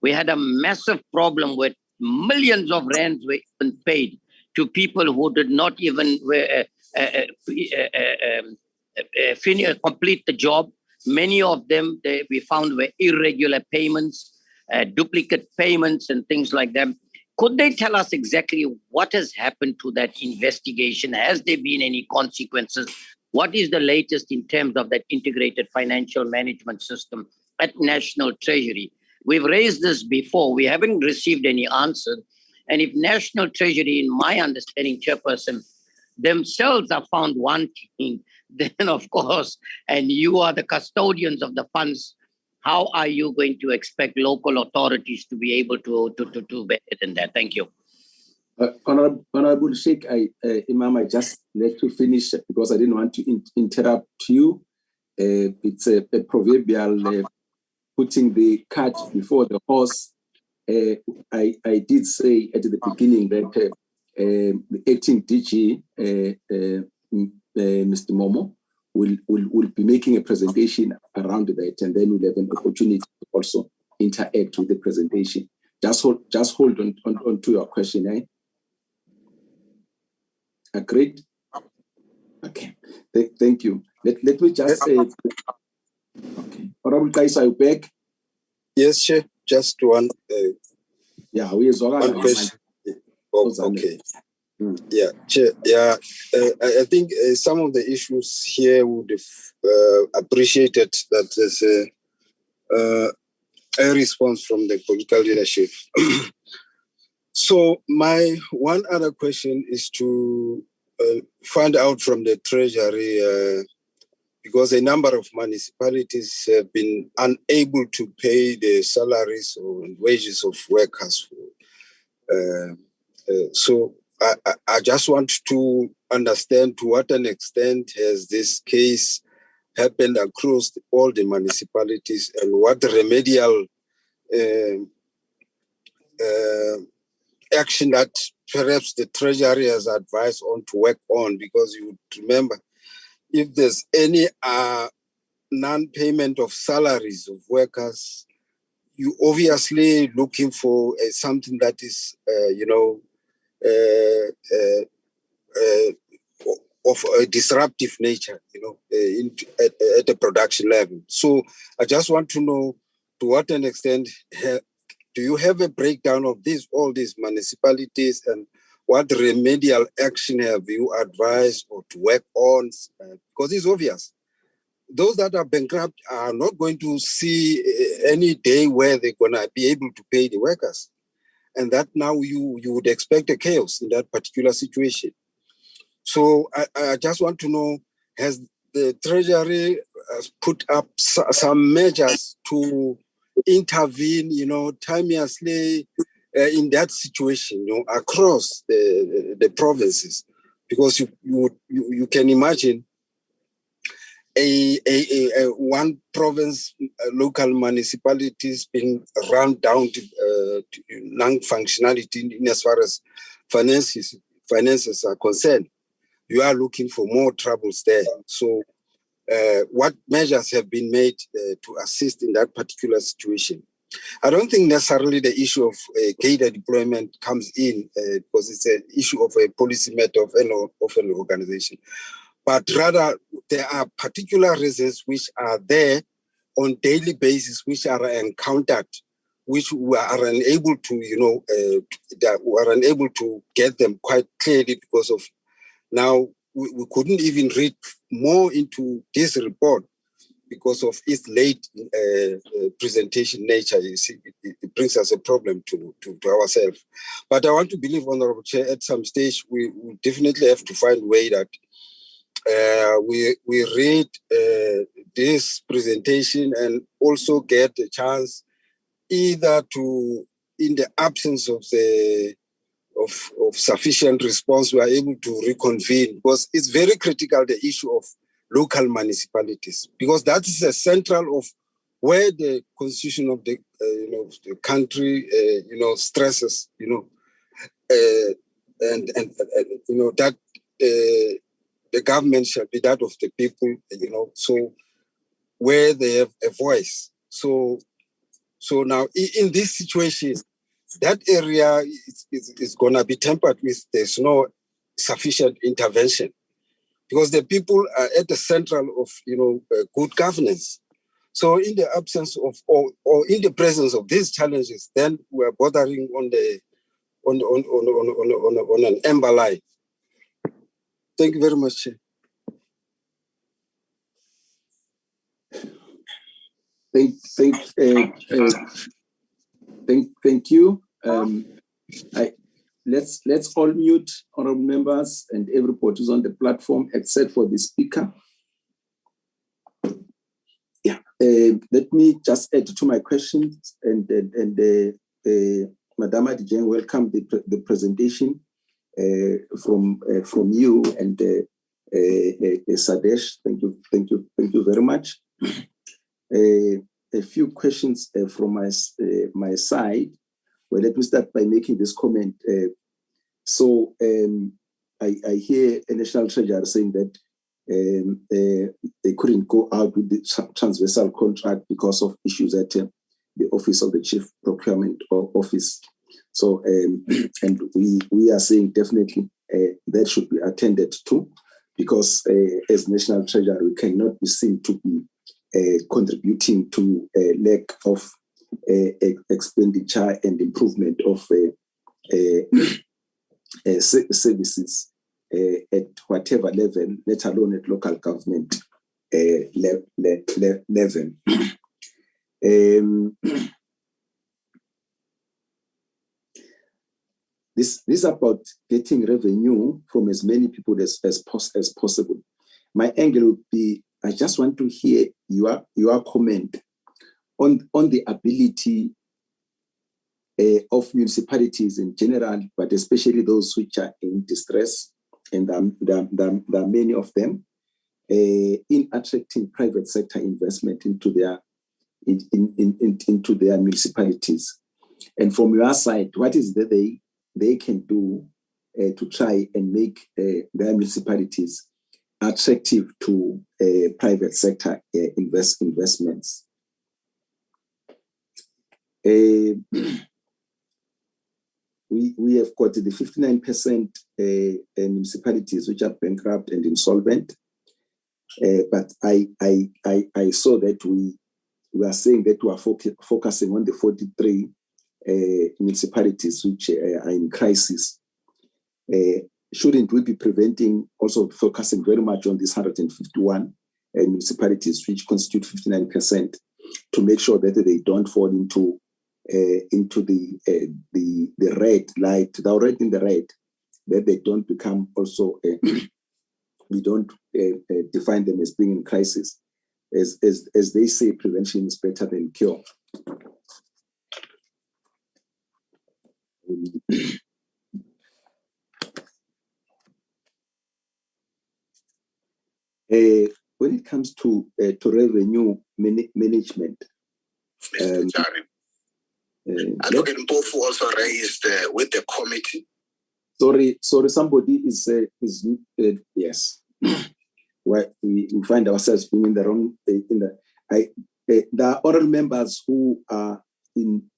We had a massive problem with millions of rands were even paid to people who did not even complete the job. Many of them we found were irregular payments, duplicate payments and things like that. Could they tell us exactly what has happened to that investigation? Has there been any consequences? What is the latest in terms of that integrated financial management system at National Treasury? We've raised this before. We haven't received any answer. And if National Treasury, in my understanding, Chairperson, themselves are found wanting, then of course, and you are the custodians of the funds, how are you going to expect local authorities to be able to do better than that? Thank you. Honorable Sheikh, Imam, I just let you finish because I didn't want to interrupt you. It's a proverbial putting the cart before the horse. I did say at the beginning that the acting DG, Mr. Momo, will be making a presentation around that, and then we'll have an opportunity to also interact with the presentation. Just hold on to your question, eh? Agreed? Okay. Thank you. Let me just say, okay. Honorable Kaisa, are you back? Yes, Chair. Just one. Yeah, we is one question. Oh, okay. Yeah, Chair. Yeah, I think some of the issues here would have appreciated that there's a response from the political leadership. So my one other question is to find out from the Treasury, because a number of municipalities have been unable to pay the salaries or wages of workers. So I just want to understand to what an extent has this case happened across all the municipalities, and what remedial action that perhaps the Treasury has advised on to work on, because you would remember, if there's any non-payment of salaries of workers, you obviously looking for something that is, of a disruptive nature, at the production level. So I just want to know to what an extent do you have a breakdown of all these municipalities, and what remedial action have you advised or to work on? Because it's obvious. Those that are bankrupt are not going to see any day where they're going to be able to pay the workers. And that now you would expect a chaos in that particular situation. So I just want to know, has the Treasury put up some measures to intervene, timeously in that situation, across the provinces? Because you can imagine a one province local municipalities being run down to non-functionality in as far as finances are concerned. You are looking for more troubles there. So what measures have been made to assist in that particular situation? I don't think necessarily the issue of cadre deployment comes in because it's an issue of a policy matter of an organization. But rather, there are particular reasons which are there on daily basis, which are encountered, which we are unable to, that we are unable to get them quite clearly because of now we couldn't even read more into this report because of its late presentation nature. You see, it brings us a problem to ourselves. But I want to believe, Honorable Chair, at some stage we definitely have to find a way that we read this presentation and also get a chance either to, in the absence of sufficient response, we are able to reconvene, because it's very critical, the issue of local municipalities, because that is a central of where the constitution of the the country stresses and that the government shall be that of the people, so where they have a voice. So now in this situation, that area is going to be tempered with there's no sufficient intervention, because the people are at the central of good governance. So in the absence of or in the presence of these challenges, then we are bordering on an amber line. Thank you very much, Chair. Thank you. Let's all mute honorable members and everybody who's on the platform except for the speaker. Yeah. Let me just add to my questions and Madam Adijang, welcome the presentation from you and Sadesh. Thank you very much. A few questions from my side. Well, let me start by making this comment. I hear a National Treasury saying that they couldn't go out with the transversal contract because of issues at the Office of the Chief Procurement Office. So, and we are saying definitely that should be attended to. because as National Treasury, we cannot be seen to be contributing to a lack of expenditure and improvement of services at whatever level, let alone at local government level. This is about getting revenue from as many people as possible. My angle would be, I just want to hear your comment on the ability of municipalities in general, but especially those which are in distress, and there are many of them, in attracting private sector investment into their municipalities. And from your side, what is that they can do to try and make their municipalities attractive to private sector investments? We have got the 59% municipalities which are bankrupt and insolvent, but I saw that we are saying that we are focusing on the 43 municipalities which are in crisis. Shouldn't we be also focusing very much on these 151 municipalities which constitute 59% to make sure that they don't fall into the red light? They're already in the red, that they don't become also we don't define them as being in crisis. As they say, prevention is better than cure. When it comes to revenue management, Advocate Mpofu also raised with the committee. Sorry, somebody is yes. Well, we find ourselves being in the wrong. There are oral members who are in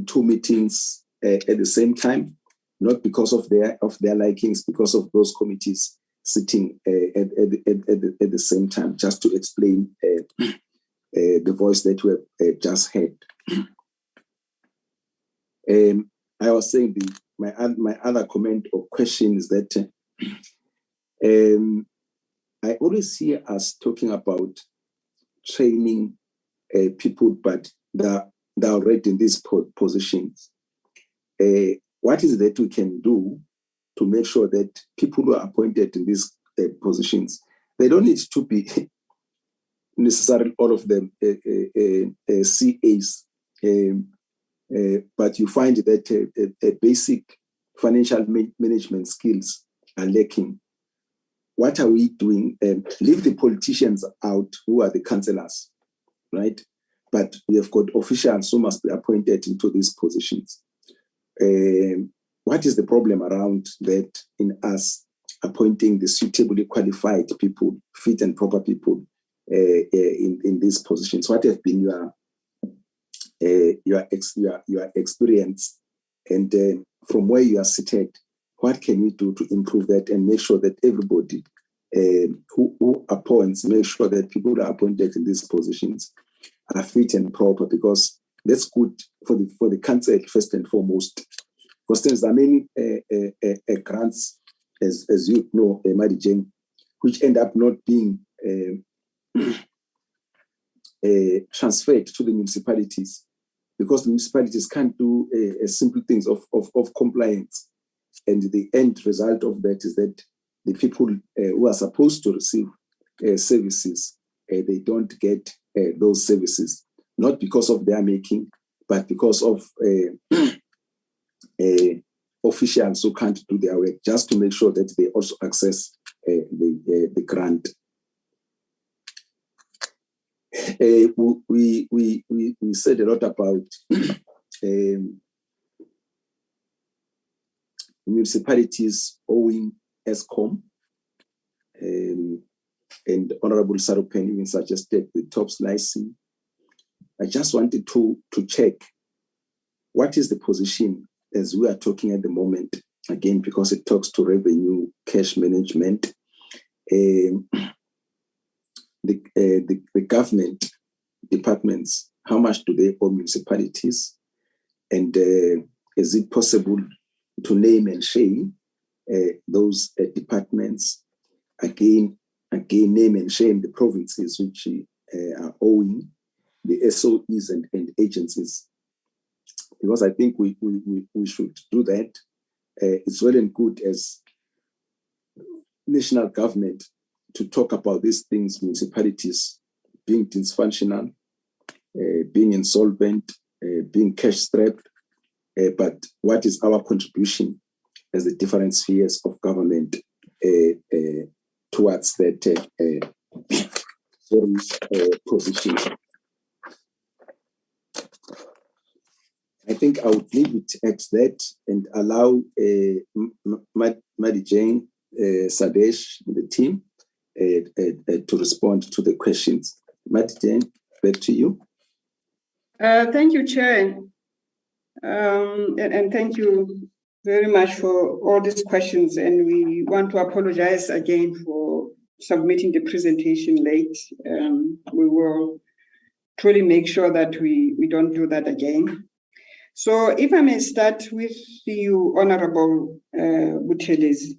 two meetings at the same time, not because of their likings, because of those committees sitting at the same time, just to explain the voice that we have just heard. I was saying my other comment or question is that I always hear us talking about training people, but they're already in these positions. What is that we can do to make sure that people who are appointed in these positions, they don't need to be necessarily all of them CAs, but you find that basic financial management skills are lacking. What are we doing? Leave the politicians out, who are the councillors, right? But we have got officials who must be appointed into these positions. What is the problem around that in us appointing the suitably qualified people, fit and proper people in these positions? What have been your experience, and from where you are seated, what can we do to improve that and make sure that everybody who appoints, make sure that people who are appointed in these positions are fit and proper, because that's good for the council first and foremost. For instance, there are many grants, as you know, Madi Jane, which end up not being transferred to the municipalities, because the municipalities can't do simple things of compliance. And the end result of that is that the people who are supposed to receive services, they don't get those services, not because of their making, but because of officials who can't do their work, just to make sure that they also access the grant. We said a lot about municipalities owing ESCOM, and Honorable Sarupen even suggested the top slicing. I just wanted to check what is the position as we are talking at the moment, again, because it talks to revenue, cash management, the government departments, how much do they owe municipalities? And is it possible to name and shame those departments? Again, name and shame the provinces which are owing the SOEs and agencies. Because I think we should do that. It's well and good as national government to talk about these things, municipalities being dysfunctional, being insolvent, being cash-strapped, but what is our contribution as the different spheres of government towards that position? I think I would leave it at that and allow Madi Jane, Sadesh, the team, to respond to the questions. Madi Jane, back to you. Thank you, Chair. And thank you very much for all these questions. And we want to apologize again for submitting the presentation late. We will truly make sure that we don't do that again. So if I may start with you, Honorable Buthelezi,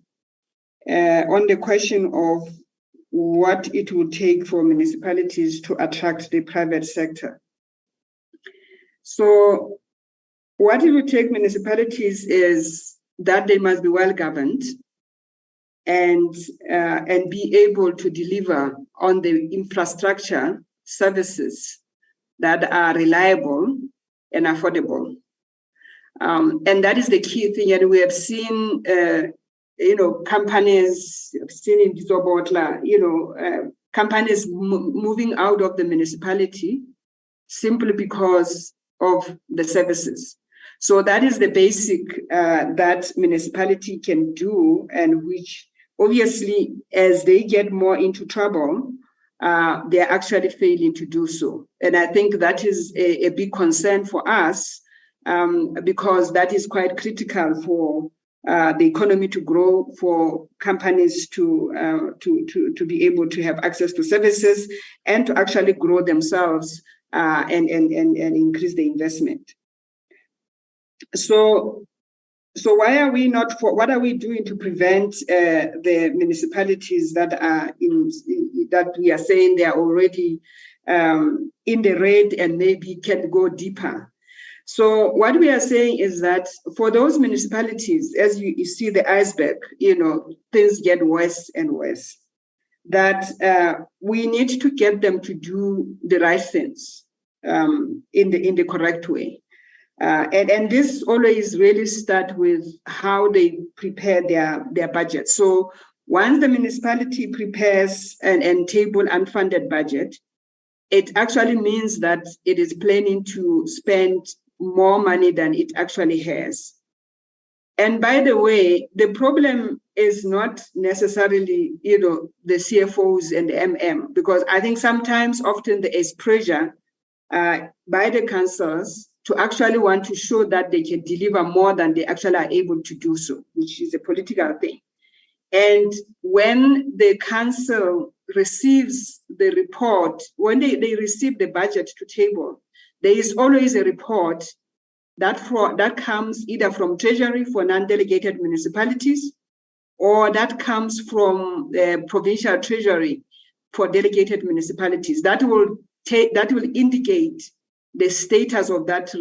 on the question of what it would take for municipalities to attract the private sector. So what it would take municipalities is that they must be well governed and be able to deliver on the infrastructure services that are reliable and affordable. And that is the key thing. And we have seen, companies, I've seen in Zobotla, companies moving out of the municipality simply because of the services. So that is the basic that municipality can do, and which obviously, as they get more into trouble, they're actually failing to do so. And I think that is a big concern for us, because that is quite critical for the economy to grow, for companies to be able to have access to services and to actually grow themselves and increase the investment. So why are we not for? What are we doing to prevent the municipalities that are that we are saying they are already in the red and maybe can go deeper? So what we are saying is that for those municipalities, as you see the iceberg, things get worse and worse. That we need to get them to do the right things in the correct way. And this always really start with how they prepare their budget. So once the municipality prepares and table unfunded budget, it actually means that it is planning to spend more money than it actually has. And by the way, the problem is not necessarily, the CFOs and the MM, because I think often there is pressure by the councils to actually want to show that they can deliver more than they actually are able to do so, which is a political thing. And when the council receives the report, when they receive the budget to table, there is always a report that comes either from Treasury for non-delegated municipalities, or that comes from the provincial Treasury for delegated municipalities. That will indicate the status of that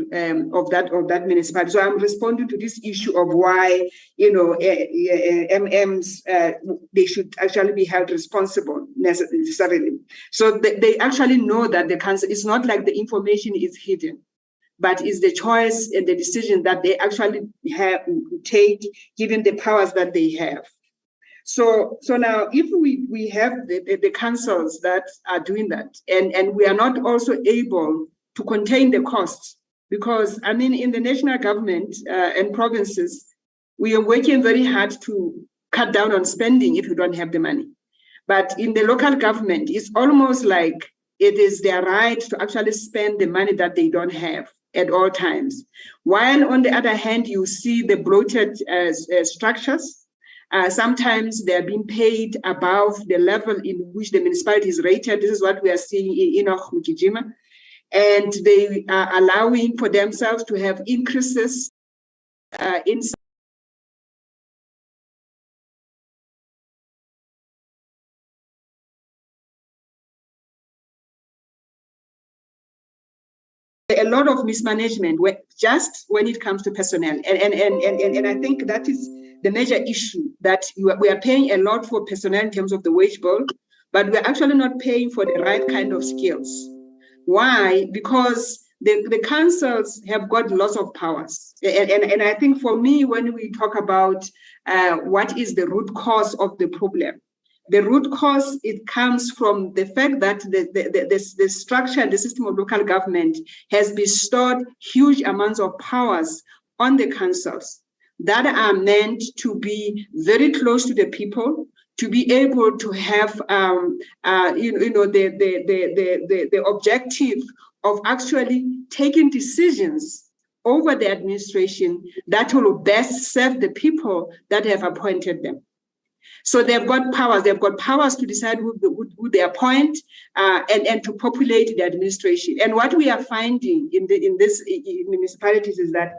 municipality. So I'm responding to this issue of why MMs they should actually be held responsible necessarily. So they actually know that the council, it's not like the information is hidden, but it's the choice and the decision that they actually have take given the powers that they have. So now, if we have the councils that are doing that, and we are not also able to contain the costs, because in the national government and provinces, we are working very hard to cut down on spending if you don't have the money. But in the local government, it's almost like it is their right to actually spend the money that they don't have at all times. While on the other hand, you see the bloated structures Sometimes they're being paid above the level in which the municipality is rated. This is what we are seeing in Enoch Mukijima. And they are allowing for themselves to have increases in a lot of mismanagement just when it comes to personnel. And I think that is the major issue, that we are paying a lot for personnel in terms of the wage bill, but we're actually not paying for the right kind of skills. Why? Because the councils have got lots of powers. And I think for me, when we talk about what is the root cause of the problem, the root cause, it comes from the fact that the structure and the system of local government has bestowed huge amounts of powers on the councils that are meant to be very close to the people, to be able to have the objective of actually taking decisions over the administration that will best serve the people that have appointed them. So they've got powers. They've got powers to decide who they appoint and to populate the administration. And what we are finding in municipalities is that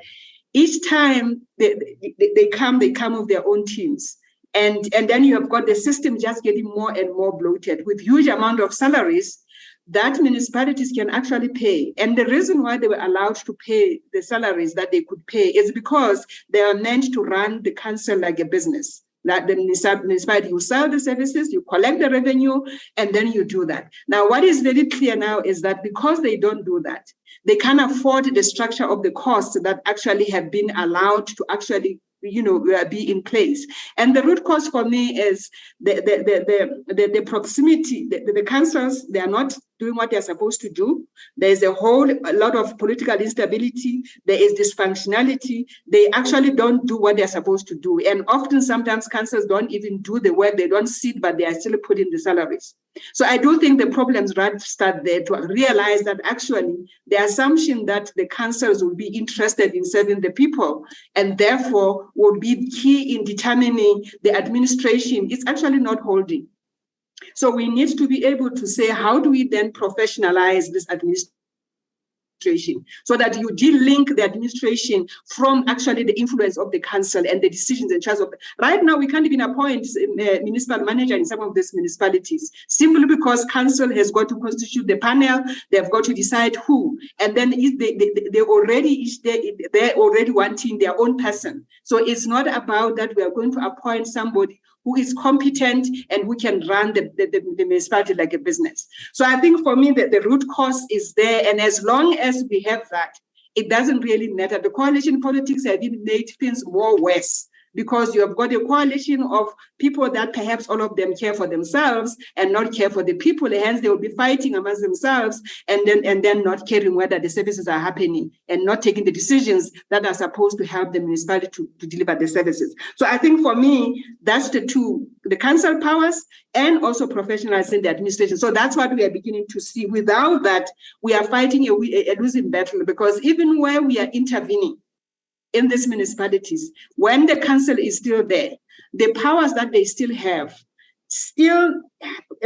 each time they come with their own teams. And then you have got the system just getting more and more bloated with huge amount of salaries that municipalities can actually pay. And the reason why they were allowed to pay the salaries that they could pay is because they are meant to run the council like a business. That the municipality, you sell the services, you collect the revenue, and then you do that. Now, what is very clear now is that because they don't do that, they can't afford the structure of the costs that actually have been allowed to actually be in place. And the root cause for me is the proximity. The councils, they are not doing what they're supposed to do. There's a lot of political instability. There is dysfunctionality. They actually don't do what they're supposed to do. And often, sometimes councils don't even do the work. They don't sit, but they are still putting the salaries. So I do think the problems start there, to realize that actually the assumption that the councils will be interested in serving the people and therefore will be key in determining the administration is actually not holding. So we need to be able to say, how do we then professionalize this administration so that you de-link the administration from actually the influence of the council and the decisions in charge of it. Right now, we can't even appoint a municipal manager in some of these municipalities, simply because council has got to constitute the panel, they've got to decide who, and then they're already wanting their own person. So it's not about that we are going to appoint somebody who is competent and who can run the municipality like a business. So I think for me that the root cause is there, and as long as we have that, it doesn't really matter. The coalition politics have even made things more worse, because you have got a coalition of people that perhaps all of them care for themselves and not care for the people. Hence, they will be fighting amongst themselves and then not caring whether the services are happening and not taking the decisions that are supposed to help the municipality to deliver the services. So I think for me, that's the two, the council powers and also professionalizing the administration. So that's what we are beginning to see. Without that, we are fighting a losing battle, because even where we are intervening in these municipalities, when the council is still there, the powers that they still have still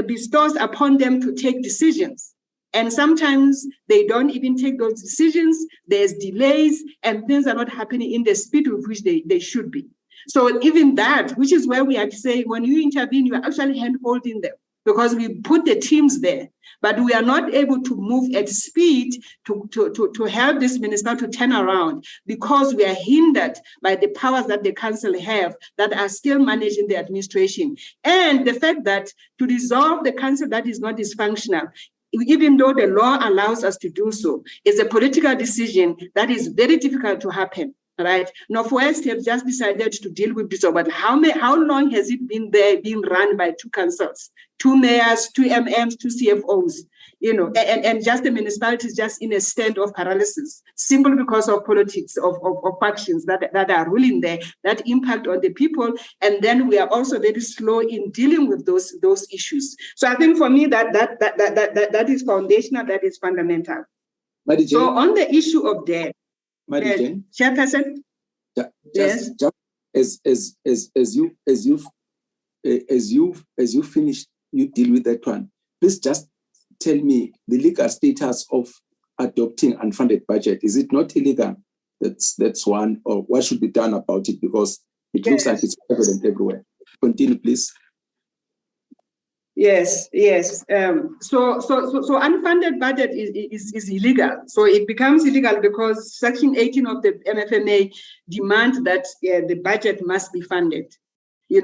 bestows upon them to take decisions. And sometimes they don't even take those decisions. There's delays and things are not happening in the speed with which they should be. So even that, which is where we are saying, when you intervene, you are actually hand-holding them, because we put the teams there, but we are not able to move at speed to help this municipality to turn around, because we are hindered by the powers that the council have that are still managing the administration. And the fact that to dissolve the council that is not dysfunctional, even though the law allows us to do so, is a political decision that is very difficult to happen. Right? Northwest have just decided to deal with this, but how long has it been there, being run by two councils, two mayors, two MMs, two CFOs, and just the municipalities just in a state of paralysis, simply because of politics, of factions that are ruling there, that impact on the people. And then we are also very slow in dealing with those issues. So I think for me that is foundational, that is fundamental. So on the issue of debt, Chairperson? Just as you finish, you deal with that one. Please just tell me the legal status of adopting unfunded budget. Is it not illegal? That's one, or what should be done about it, because it looks like it's evident everywhere. Continue, please. Yes. So unfunded budget is illegal. So it becomes illegal because Section 18 of the MFMA demands that the budget must be funded.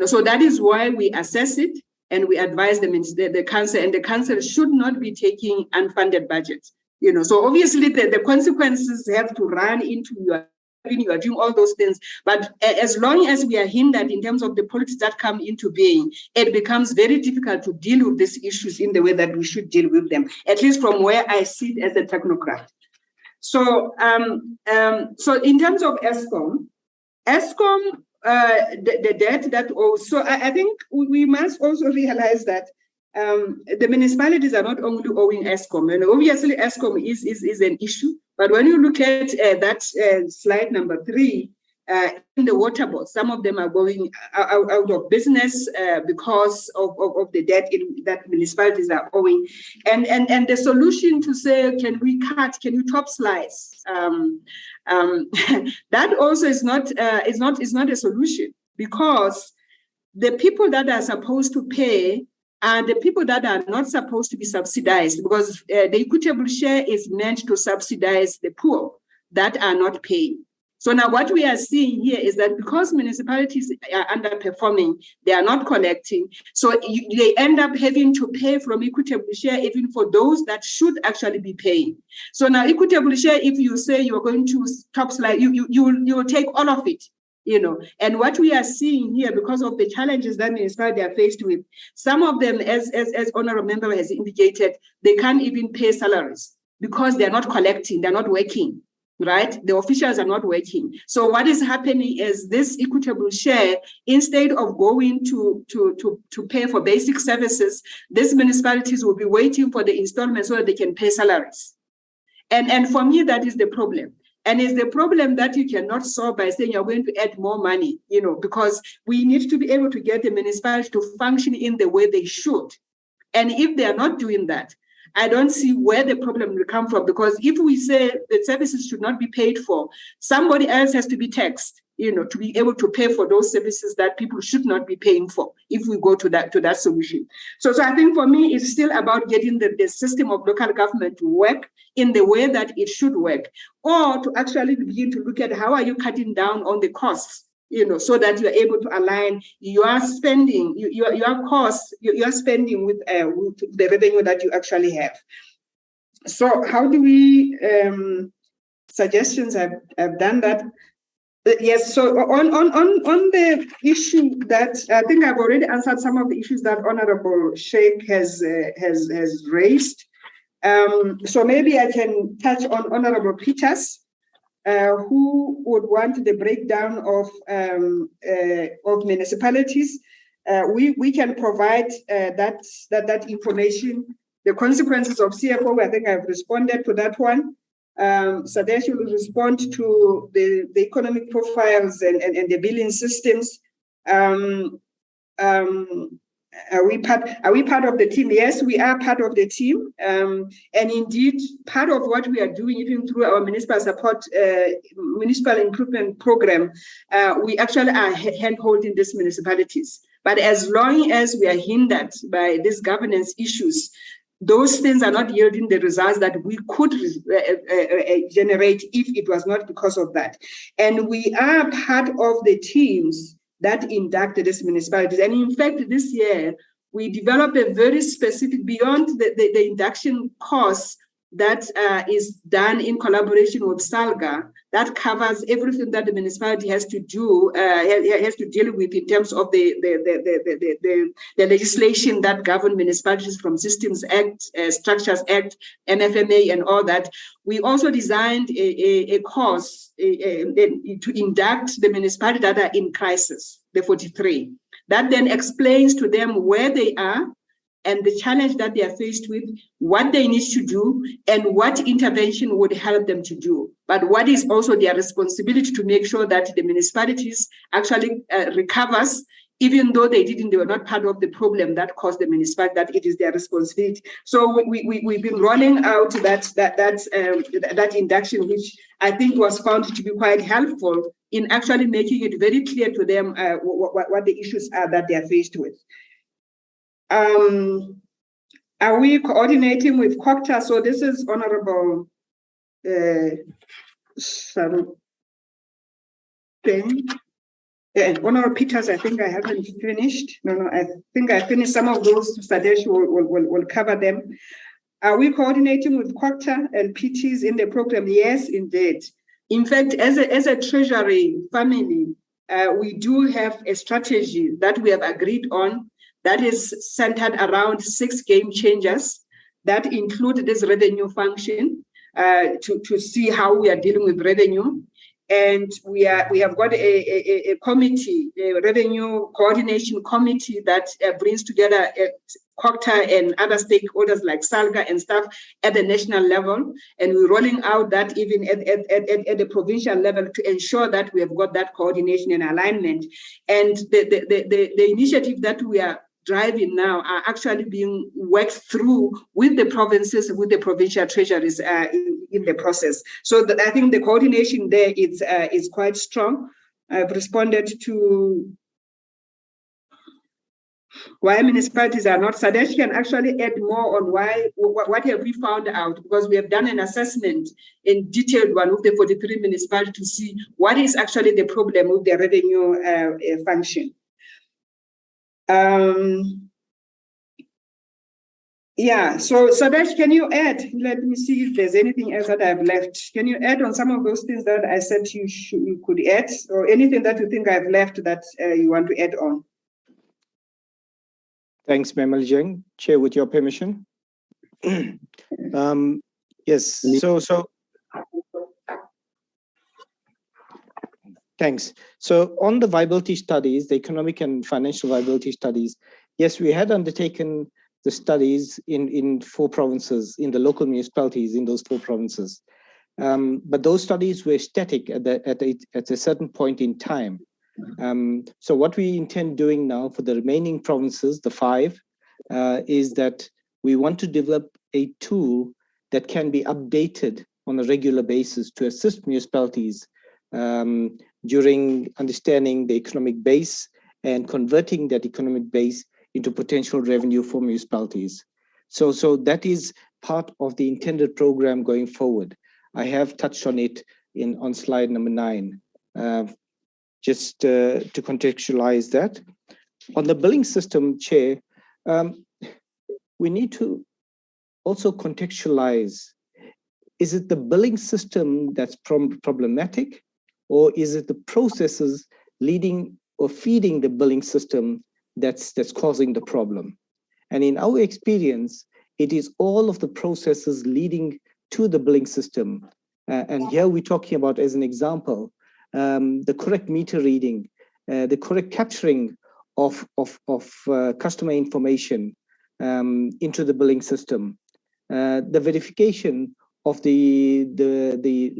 So that is why we assess it and we advise the council, and the council should not be taking unfunded budget. So obviously the consequences have to run into you are doing all those things. But as long as we are hindered in terms of the politics that come into being, it becomes very difficult to deal with these issues in the way that we should deal with them, at least from where I sit as a technocrat. So, so in terms of ESCOM, the debt that owes, so I think we must also realize that the municipalities are not only owing ESCOM, and obviously ESCOM is an issue. But when you look at that slide number 3, in the water board, some of them are going out of business because of the debt that municipalities are owing, and the solution to say, can you top slice? That also is not a solution, because the people that are supposed to pay are the people that are not supposed to be subsidized, because the equitable share is meant to subsidize the poor that are not paying. So now what we are seeing here is that because municipalities are underperforming, they are not collecting, so they end up having to pay from equitable share even for those that should actually be paying. So now equitable share, if you say you're going to top slide, you will take all of it. And what we are seeing here, because of the challenges that municipalities are faced with, some of them, as Honorable Member has indicated, they can't even pay salaries because they're not collecting, they're not working, right? The officials are not working. So what is happening is this equitable share, instead of going to pay for basic services, these municipalities will be waiting for the installment so that they can pay salaries. And for me, that is the problem. And it's the problem that you cannot solve by saying you're going to add more money, because we need to be able to get the municipalities to function in the way they should. And if they are not doing that, I don't see where the problem will come from, because if we say the services should not be paid for, somebody else has to be taxed, to be able to pay for those services that people should not be paying for, if we go to that solution. So I think for me, it's still about getting the system of local government to work in the way that it should work, or to actually begin to look at how are you cutting down on the costs, so that you're able to align your spending, your costs, your spending with the revenue that you actually have. So how do we, suggestions, I've done that. Yes, so on the issue that I think I've already answered some of the issues that Honorable Sheikh has raised. So maybe I can touch on Honorable Peters, who would want the breakdown of municipalities. We can provide that information. The consequences of CFO, I think I've responded to that one. Sadesh will respond to the economic profiles and the billing systems. Are we part of the team? Yes, we are part of the team. And indeed, part of what we are doing, even through our municipal support, municipal improvement program, we actually are hand-holding these municipalities. But as long as we are hindered by these governance issues, those things are not yielding the results that we could generate if it was not because of that. And we are part of the teams that inducted these municipalities. And in fact, this year, we developed a very specific, beyond the induction course that is done in collaboration with SALGA, that covers everything that the municipality has to do, has to deal with in terms of the legislation that govern municipalities, from Systems Act, Structures Act, MFMA, and all that. We also designed a course to induct the municipalities that are in crisis, the 43. That then explains to them where they are, and the challenge that they are faced with, what they need to do, and what intervention would help them to do. But what is also their responsibility to make sure that the municipalities actually recovers, even though they were not part of the problem that caused the municipality, that it is their responsibility. So we've been rolling out that induction, which I think was found to be quite helpful in actually making it very clear to them what the issues are that they are faced with. Are we coordinating with COCTA? So this is Honorable Honorable Peters, I think I haven't finished. No, I think I finished some of those. Sadesh will cover them. Are we coordinating with COCTA and PTs in the program? Yes, indeed. In fact, as a Treasury family, we do have a strategy that we have agreed on that is centered around 6 game changers that include this revenue function to see how we are dealing with revenue. And we have got a committee, a revenue coordination committee that brings together COCTA and other stakeholders like SALGA and stuff at the national level. And we're rolling out that even at the provincial level to ensure that we have got that coordination and alignment. And the initiative that we are driving now are actually being worked through with the provinces, with the provincial treasuries in the process. So I think the coordination there is quite strong. I've responded to why municipalities are not. Sadesh can actually add more on what have we found out, because we have done an assessment in detailed one of the 43 municipalities to see what is actually the problem with the revenue function. Yeah, so Sadesh, can you add? Let me see if there's anything else that I've left. Can you add on some of those things that I said you could add, or anything that you think I've left that you want to add on? Thanks, Memal Jeng. Chair, with your permission. Yes, so thanks. So on the viability studies, the economic and financial viability studies, yes, we had undertaken the studies in 4 provinces, in the local municipalities in those 4 provinces. But those studies were static at a certain point in time. So what we intend doing now for the remaining provinces, the 5, is that we want to develop a tool that can be updated on a regular basis to assist municipalities during understanding the economic base and converting that economic base into potential revenue for municipalities. So that is part of the intended program going forward. I have touched on it on slide number 9, just to contextualize that. On the billing system, Chair, we need to also contextualize, is it the billing system that's problematic, or is it the processes leading or feeding the billing system that's causing the problem? And in our experience, it is all of the processes leading to the billing system. And here we're talking about, as an example, the correct meter reading, the correct capturing of customer information into the billing system, the verification of the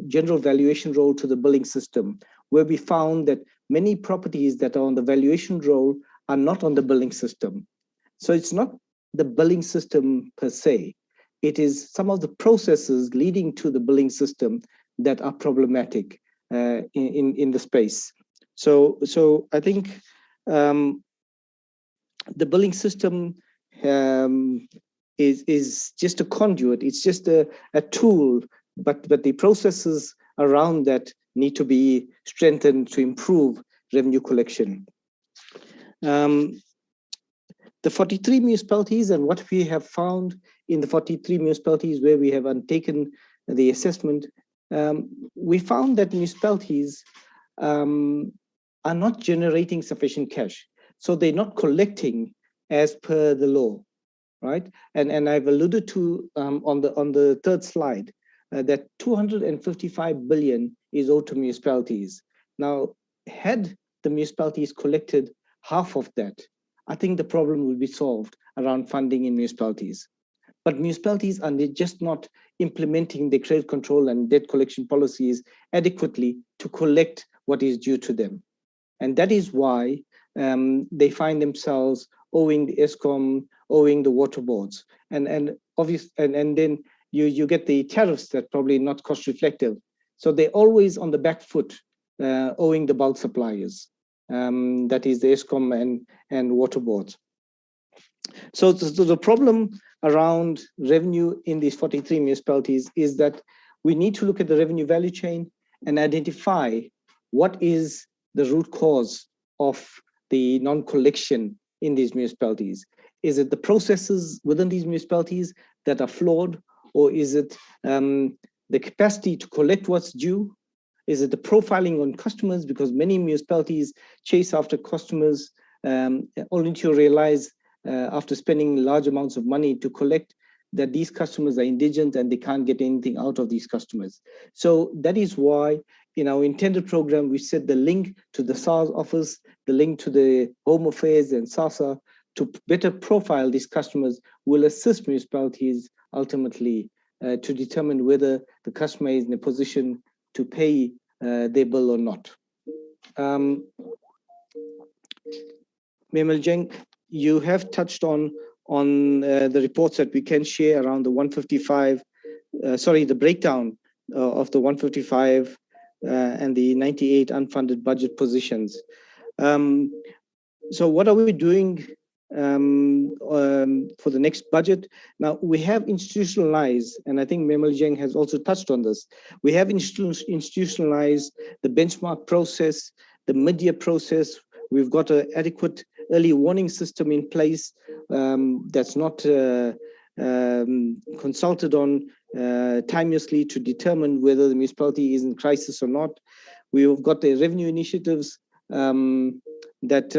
general valuation roll to the billing system, where we found that many properties that are on the valuation roll are not on the billing system. So it's not the billing system per se, it is some of the processes leading to the billing system that are problematic in the space. So I think the billing system is just a conduit, it's just a tool, but the processes around that need to be strengthened to improve revenue collection. The 43 municipalities, and what we have found in the 43 municipalities where we have undertaken the assessment, we found that municipalities are not generating sufficient cash. So they're not collecting as per the law, right? And I've alluded to on the 3rd slide that 255 billion is owed to municipalities. Now, had the municipalities collected half of that, I think the problem will be solved. around funding in municipalities. But municipalities are just not implementing the credit control and debt collection policies adequately to collect what is due to them. And that is why they find themselves owing the ESCOM, owing the water boards. And then you get the tariffs that probably not cost reflective. So they're always on the back foot, owing the bulk suppliers, that is the ESCOM and water boards. So the problem around revenue in these 43 municipalities is that we need to look at the revenue value chain and identify what is the root cause of the non-collection in these municipalities. Is it the processes within these municipalities that are flawed, or is it the capacity to collect what's due? Is it the profiling on customers? Because many municipalities chase after customers only to realize after spending large amounts of money to collect that these customers are indigent and they can't get anything out of these customers. So that is why in our intended program, we set the link to the SARS office, the link to the Home Affairs and SASA to better profile these customers will assist municipalities ultimately to determine whether the customer is in a position to pay their bill or not. Memel Jeng, you have touched on the reports that we can share around the 155, the breakdown of the 155 and the 98 unfunded budget positions. So what are we doing for the next budget? Now, we have institutionalized, and I think Memel Jeng has also touched on this, we have institutionalized the benchmark process, the mid-year process. We've got an adequate early warning system in place that's not consulted on timeously to determine whether the municipality is in crisis or not. We've got the revenue initiatives that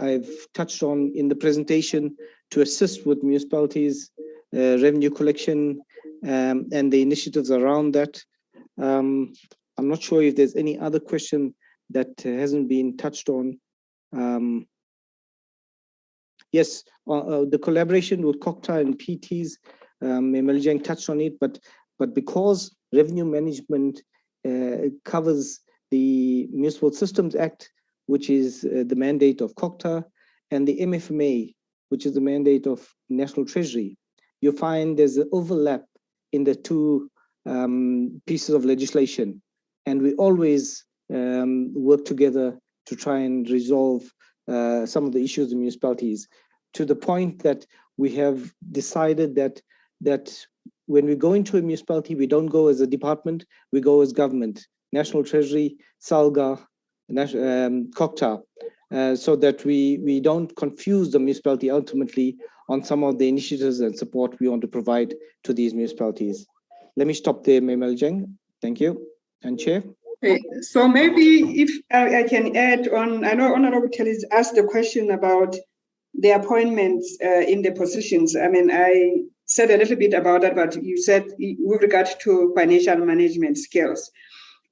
I've touched on in the presentation to assist with municipalities' revenue collection and the initiatives around that. I'm not sure if there's any other question that hasn't been touched on. Yes, the collaboration with COCTA and PTs, Memel Jeng touched on it, but because revenue management covers the Municipal Systems Act, which is the mandate of COCTA, and the MFMA, which is the mandate of National Treasury, you find there's an overlap in the two pieces of legislation. And we always work together to try and resolve some of the issues in municipalities, to the point that we have decided that when we go into a municipality, we don't go as a department, we go as government, National Treasury, SALGA, COCTA, so that we don't confuse the municipality ultimately on some of the initiatives and support we want to provide to these municipalities. Let me stop there, Memel Jeng. Thank you. And Chair. Okay. So maybe if I can add on, I know Honorable Tellis asked the question about the appointments in the positions. I mean, I said a little bit about that, but you said with regard to financial management skills.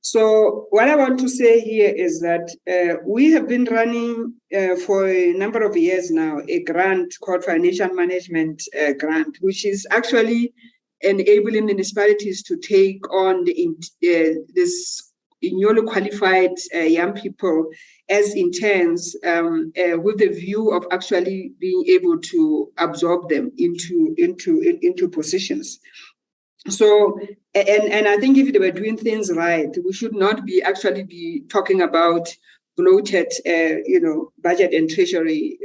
So what I want to say here is that we have been running for a number of years now a grant called Financial Management Grant, which is actually enabling municipalities to take on this newly qualified young people as interns with the view of actually being able to absorb them into positions. So, and I think if they were doing things right, we should not be actually be talking about bloated, budget and treasury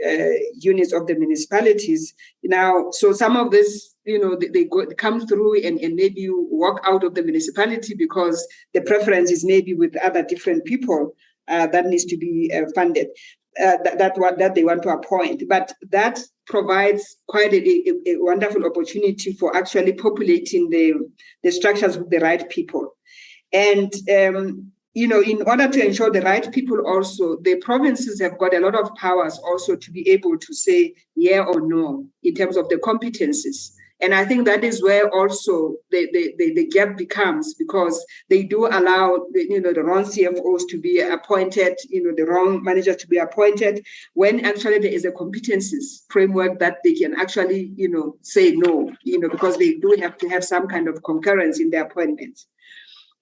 units of the municipalities. Now, so some of this, they come through and maybe you walk out of the municipality because the preference is maybe with other different people that needs to be funded. That they want to appoint, but that provides quite a wonderful opportunity for actually populating the structures with the right people. And in order to ensure the right people also, the provinces have got a lot of powers also to be able to say yeah or no in terms of the competencies. And I think that is where also the gap becomes, because they do allow the wrong CFOs to be appointed, the wrong managers to be appointed, when actually there is a competencies framework that they can actually say no, because they do have to have some kind of concurrence in their appointments.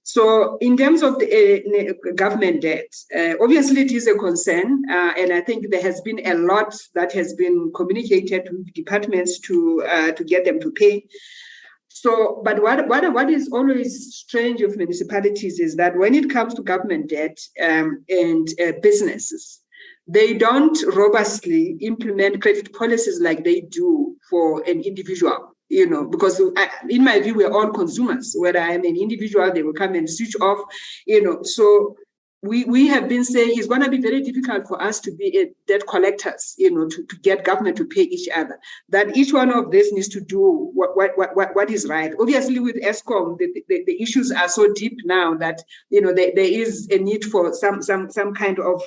So in terms of the government debt, obviously it is a concern, and I think there has been a lot that has been communicated with departments to get them to pay. So, but what is always strange of municipalities is that when it comes to government debt and businesses, they don't robustly implement credit policies like they do for an individual. Because in my view, we're all consumers. Whether I'm an individual, they will come and switch off, So we have been saying it's going to be very difficult for us to be debt collectors, to get government to pay each other. That each one of this needs to do what is right. Obviously, with ESCOM, the issues are so deep now that there is a need for some kind of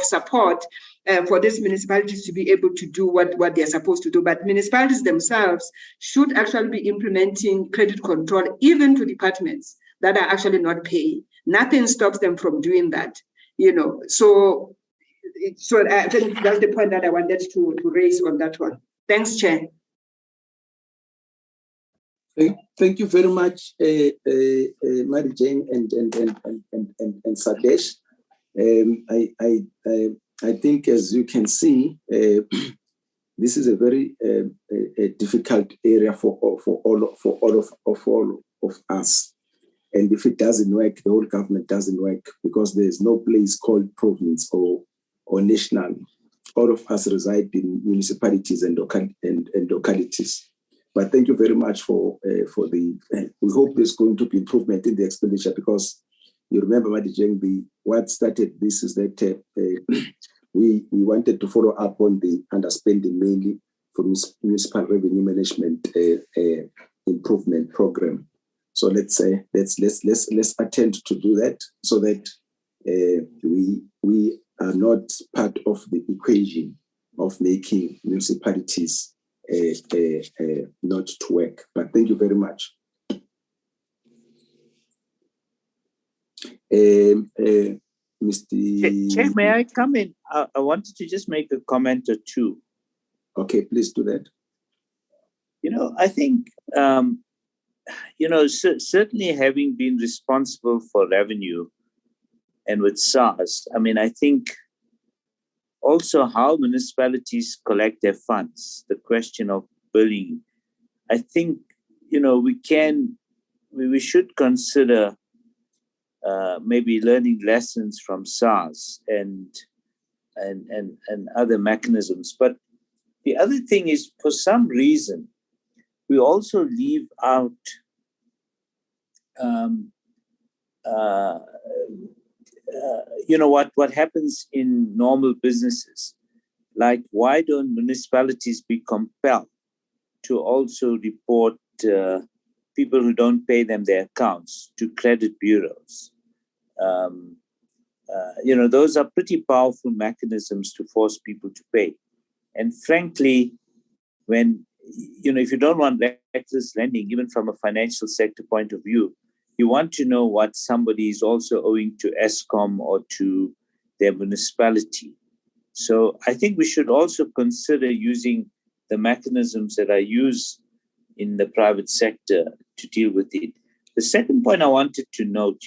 support for these municipalities to be able to do what they're supposed to do. But municipalities themselves should actually be implementing credit control, even to departments that are actually not paying. Nothing stops them from doing that, So I think that's the point that I wanted to raise on that one. Thanks, Chair. Thank you very much, Mary Jane and Sadesh. I think, as you can see, this is a very difficult area for all of us. And if it doesn't work, the whole government doesn't work, because there's no place called province or national. All of us reside in municipalities and localities. But thank you very much for the. We hope there's going to be improvement in the expenditure, because you remember, Madijeng, what started this is that we wanted to follow up on the underspending, mainly for municipal revenue management improvement program. So let's attempt to do that, so that we are not part of the equation of making municipalities not to work. But thank you very much. Mr. Chair, may I come in? I wanted to just make a comment or two. Okay, please do that. I think, certainly having been responsible for revenue and with SARS, I think also how municipalities collect their funds, the question of billing, I think, we should consider maybe learning lessons from SARS and other mechanisms. But the other thing is, for some reason, we also leave out what happens in normal businesses. Like, why don't municipalities be compelled to also report people who don't pay them their accounts to credit bureaus? Those are pretty powerful mechanisms to force people to pay. And frankly, when if you don't want reckless lending, even from a financial sector point of view, you want to know what somebody is also owing to ESCOM or to their municipality. So I think we should also consider using the mechanisms that are used in the private sector to deal with it. The second point I wanted to note,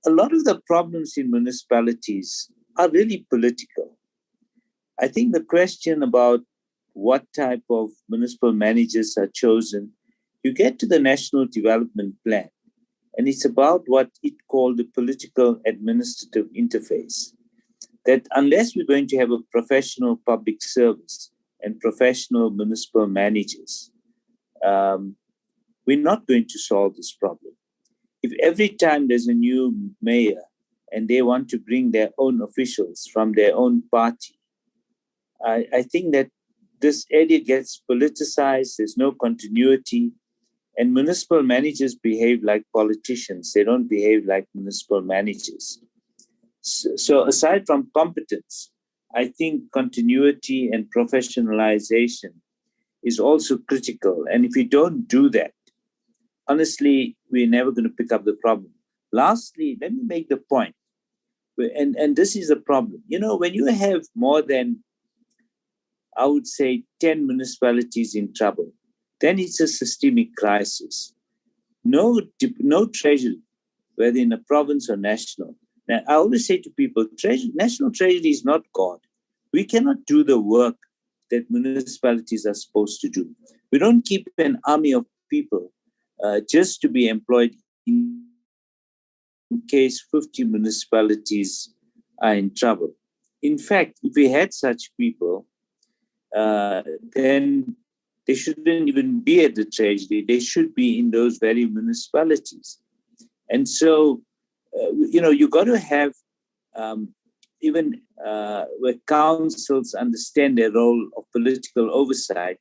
a lot of the problems in municipalities are really political. I think the question about what type of municipal managers are chosen, you get to the National Development Plan, and it's about what it called the political administrative interface. That unless we're going to have a professional public service and professional municipal managers, we're not going to solve this problem. If every time there's a new mayor and they want to bring their own officials from their own party, I think that this area gets politicized, there's no continuity, and municipal managers behave like politicians. They don't behave like municipal managers. So aside from competence, I think continuity and professionalization is also critical. And if we don't do that, honestly, we're never going to pick up the problem. Lastly, let me make the point, and this is the problem. You know, when you have more than, I would say, 10 municipalities in trouble, then it's a systemic crisis. No treasury, whether in a province or national. Now, I always say to people, National Treasury is not God. We cannot do the work that municipalities are supposed to do. We don't keep an army of people just to be employed in case 50 municipalities are in trouble. In fact, if we had such people, then they shouldn't even be at the Treasury. They should be in those very municipalities. And so, you got to have even where councils understand their role of political oversight,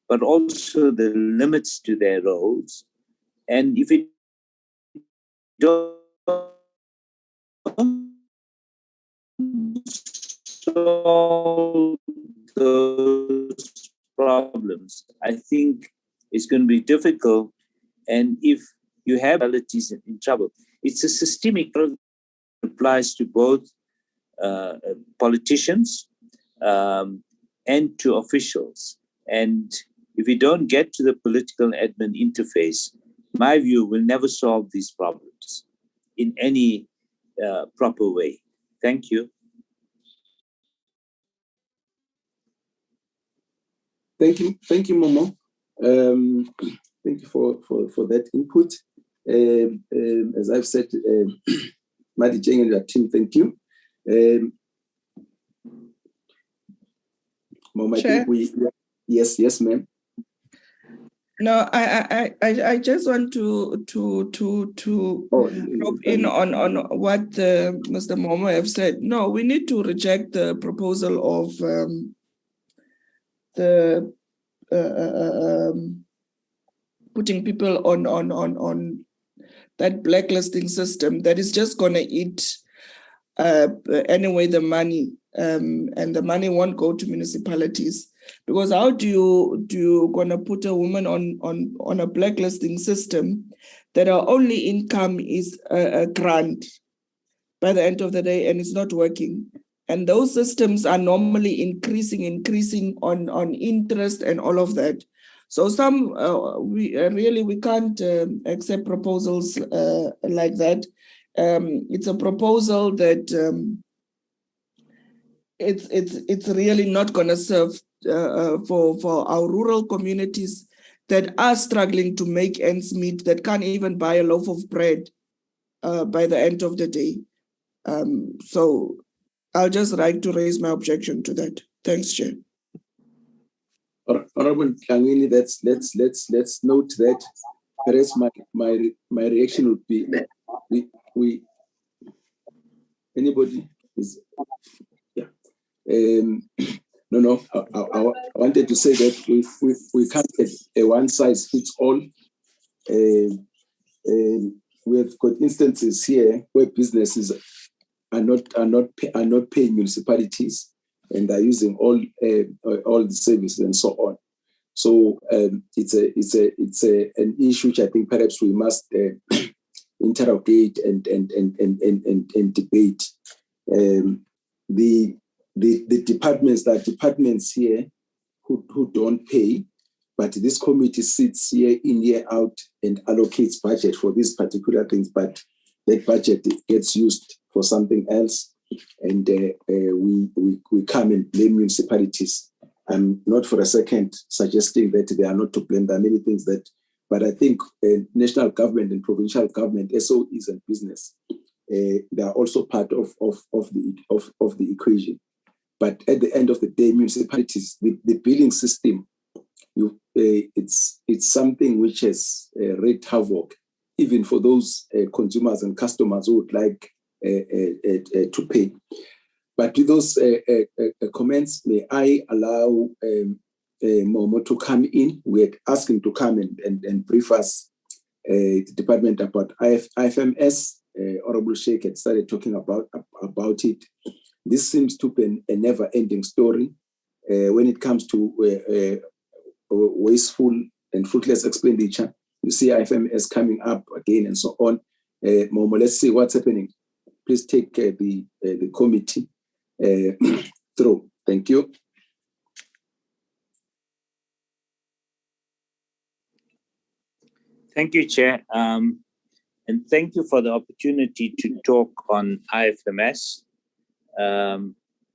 but also the limits to their roles. And if it don't solve those problems, I think it's going to be difficult. And if you have municipalities in trouble, it's a systemic problem that applies to both politicians and to officials. And if we don't get to the political admin interface, my view will never solve these problems in any proper way. Thank you. Thank you, Momo. Thank you for that input. As I've said, Madi Jeng and your team, thank you. Mom, I think yes, ma'am. No, I just want to drop in on what Mr. Momo have said. No, we need to reject the proposal of the putting people on that blacklisting system that is just going to eat anyway the money, and the money won't go to municipalities. Because how do you gonna put a woman on a blacklisting system that her only income is a grant by the end of the day, and it's not working? And those systems are normally increasing on interest and all of that. So we can't accept proposals like that. It's a proposal that it's really not going to serve for our rural communities that are struggling to make ends meet, that can't even buy a loaf of bread by the end of the day. So I'll just like to raise my objection to that. Thanks, Chair. Honorable Kangini, let's note that. Perhaps my reaction would be we anybody is No. I wanted to say that we can't have a one size fits all. We've got instances here where businesses are not paying municipalities, and are using all the services and so on. So it's an issue which I think perhaps we must interrogate and debate. The departments, there are departments here who don't pay, but this committee sits year in, year out and allocates budget for these particular things, but that budget gets used for something else, and we come and blame municipalities. I'm not for a second suggesting that they are not to blame. There are many things that, but I think national government and provincial government, SOEs and business, they are also part of the equation. But at the end of the day, municipalities, the billing system, it's something which has wreaked havoc, even for those consumers and customers who would like to pay. But with those comments, may I allow Momo to come in? We're asking to come and brief us, the department, about IFMS. Honorable Sheikh had started talking about it. This seems to be a never-ending story when it comes to wasteful and fruitless expenditure. You see IFMS coming up again and so on. Momo, let's see what's happening. Please take the committee through. Thank you. Thank you, Chair. And thank you for the opportunity to talk on IFMS.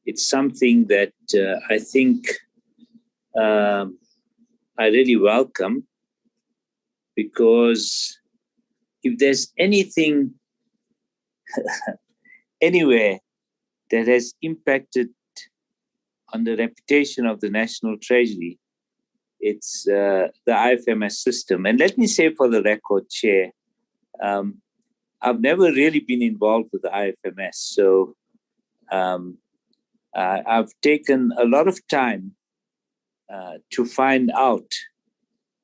It's something that I think I really welcome, because if there's anything anywhere that has impacted on the reputation of the National Treasury, it's the IFMS system. And let me say for the record, Chair, I've never really been involved with the IFMS. So I've taken a lot of time to find out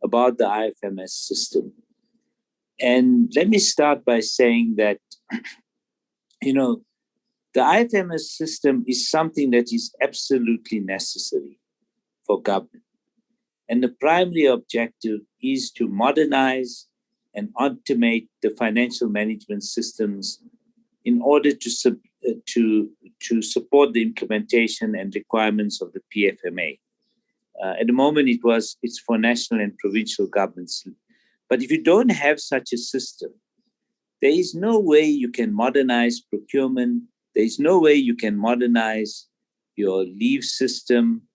about the IFMS system. And let me start by saying that, you know, the IFMS system is something that is absolutely necessary for government. And the primary objective is to modernize and automate the financial management systems in order to support the implementation and requirements of the PFMA. At the moment, it's for national and provincial governments. But if you don't have such a system, there is no way you can modernize procurement. There is no way you can modernize your leave system,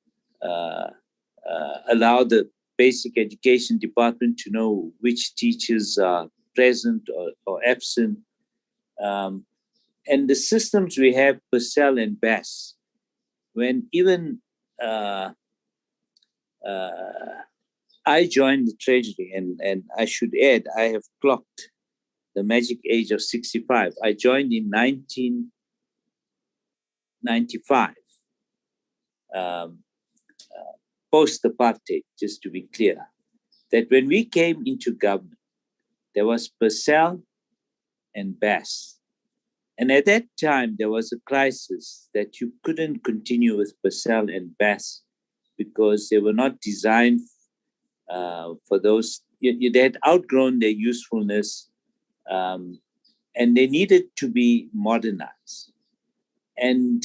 allow the basic education department to know which teachers are present or absent. And the systems we have, Purcell and BAS, when even I joined the Treasury, and I should add, I have clocked the magic age of 65. I joined in 1995, post-apartheid, just to be clear, that when we came into government, there was Purcell and BAS. And at that time, there was a crisis that you couldn't continue with Purcell and BAS because they were not designed for those. They had outgrown their usefulness, and they needed to be modernized. And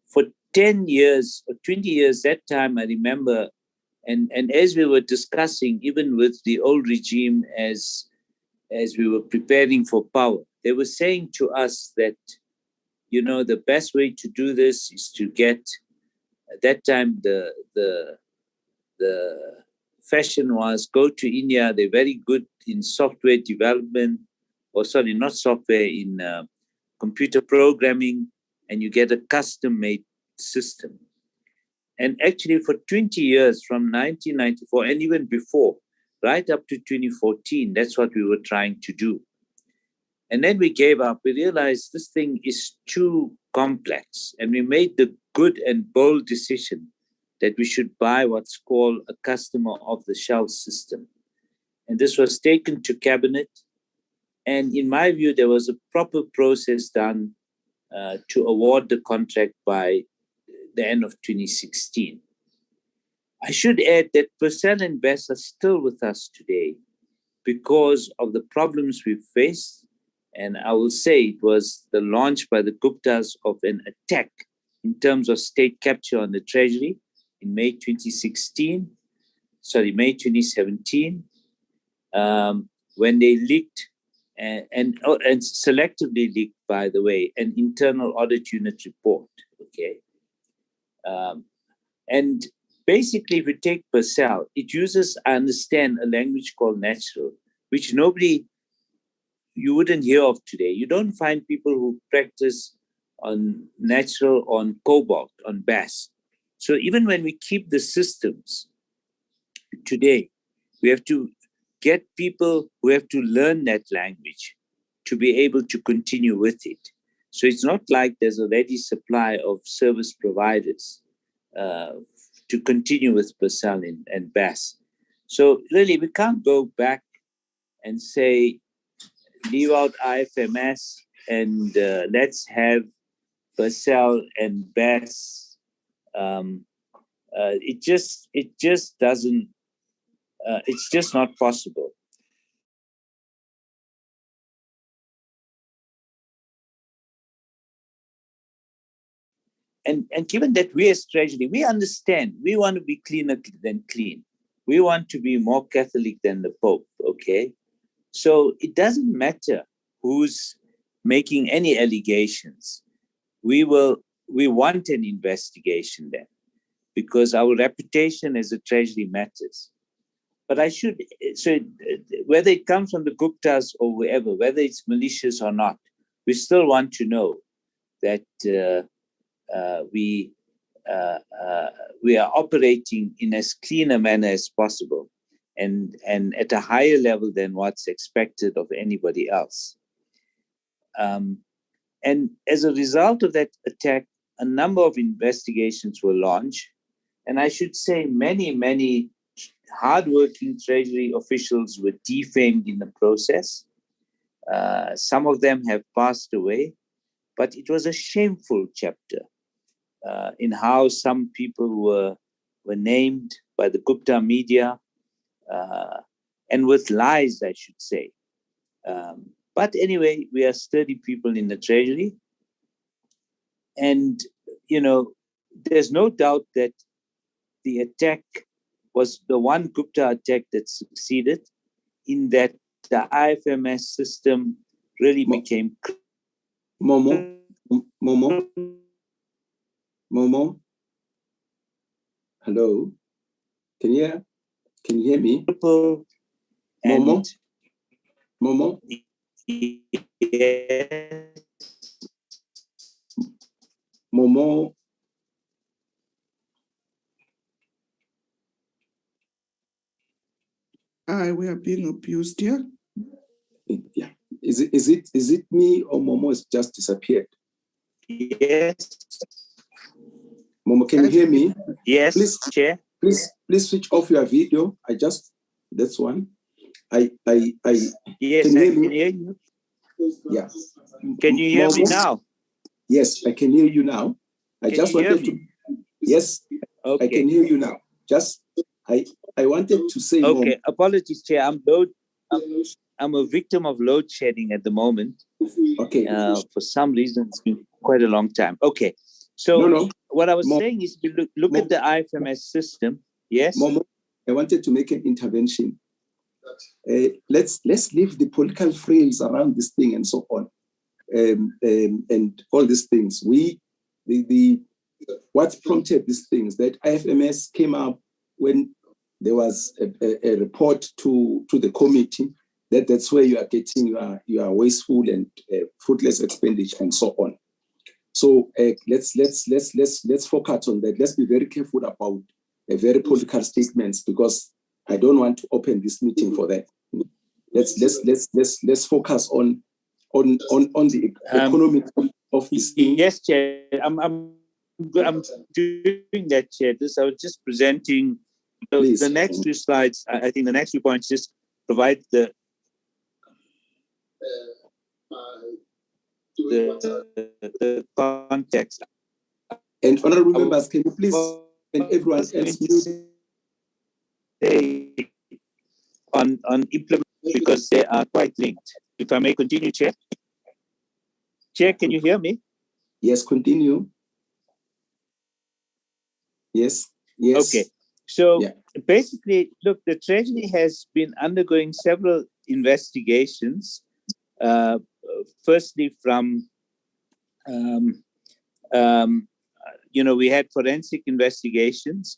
for 10 years or 20 years, that time, I remember, and as we were discussing, even with the old regime, as we were preparing for power, they were saying to us that, you know, the best way to do this is to get, at that time, the fashion was go to India. They're very good in software development, or sorry, not software, in computer programming, and you get a custom-made system. And actually for 20 years, from 1994 and even before, right up to 2014, that's what we were trying to do. And then we gave up. We realized this thing is too complex. And we made the good and bold decision that we should buy what's called a customer off-the-shelf system. And this was taken to cabinet. And in my view, there was a proper process done to award the contract by the end of 2016. I should add that Purcell and BAS are still with us today because of the problems we faced. And I will say it was the launch by the Guptas of an attack in terms of state capture on the Treasury in May 2017, when they leaked and selectively leaked, by the way, an internal audit unit report. Okay, and basically, if you take Purcell, it uses, I understand, a language called natural, which you wouldn't hear of today. You don't find people who practice on natural, on cobalt, on BAS. So even when we keep the systems today, we have to get people who have to learn that language to be able to continue with it. So it's not like there's a ready supply of service providers to continue with Purcell and BAS. So really, we can't go back and say, leave out IFMS and let's have Purcell and BAS. It just doesn't It's just not possible. And given that we as Treasury, we understand, we want to be cleaner than clean. We want to be more Catholic than the Pope, okay? So it doesn't matter who's making any allegations. We want an investigation then, because our reputation as a Treasury matters. But whether it comes from the Guptas or whoever, whether it's malicious or not, we still want to know that we are operating in as clean a manner as possible and at a higher level than what's expected of anybody else. And as a result of that attack, a number of investigations were launched. And I should say many hardworking Treasury officials were defamed in the process. Some of them have passed away, but it was a shameful chapter in how some people were named by the Gupta media and with lies, I should say. But anyway, we are sturdy people in the Treasury. And, there's no doubt that the attack was the one Gupta attack that succeeded, in that the IFMS system really became... Momo? Hello? Can you hear me? Momo? Yes. Momo? We are being abused here. Yeah. Is it me, or Momo has just disappeared? Yes. Momo, can you hear me? Yes, please, Chair. Please switch off your video. That's one. Yes, can you hear me? Can hear you. Yeah. Can you hear me now? Yes, I can hear you now. Yes, okay. I can hear you now. I wanted to say okay, more. Apologies, Chair. I'm a victim of load shedding at the moment. Okay. For some reason, it's been quite a long time. Okay. So what I was saying is, look at the IFMS system. Yes. Momo, I wanted to make an intervention. Let's leave the political frills around this thing and so on, and all these things. What prompted these things, that IFMS came up when there was a report to the committee that's where you are getting your wasteful and fruitless expenditure and so on. So let's focus on that. Let's be very careful about very political statements, because I don't want to open this meeting for that. Let's focus on the economic of this thing. Yes, Chair. I'm doing that, Chair. I was just presenting the next two slides. I think the next few points just provide the context. And honorable members, can you please, and everyone else, on implement, because they are quite linked. If I may continue, Chair. Chair, can you hear me? Yes, continue. Yes. Okay. So basically, look, the Treasury has been undergoing several investigations. Firstly, from we had forensic investigations.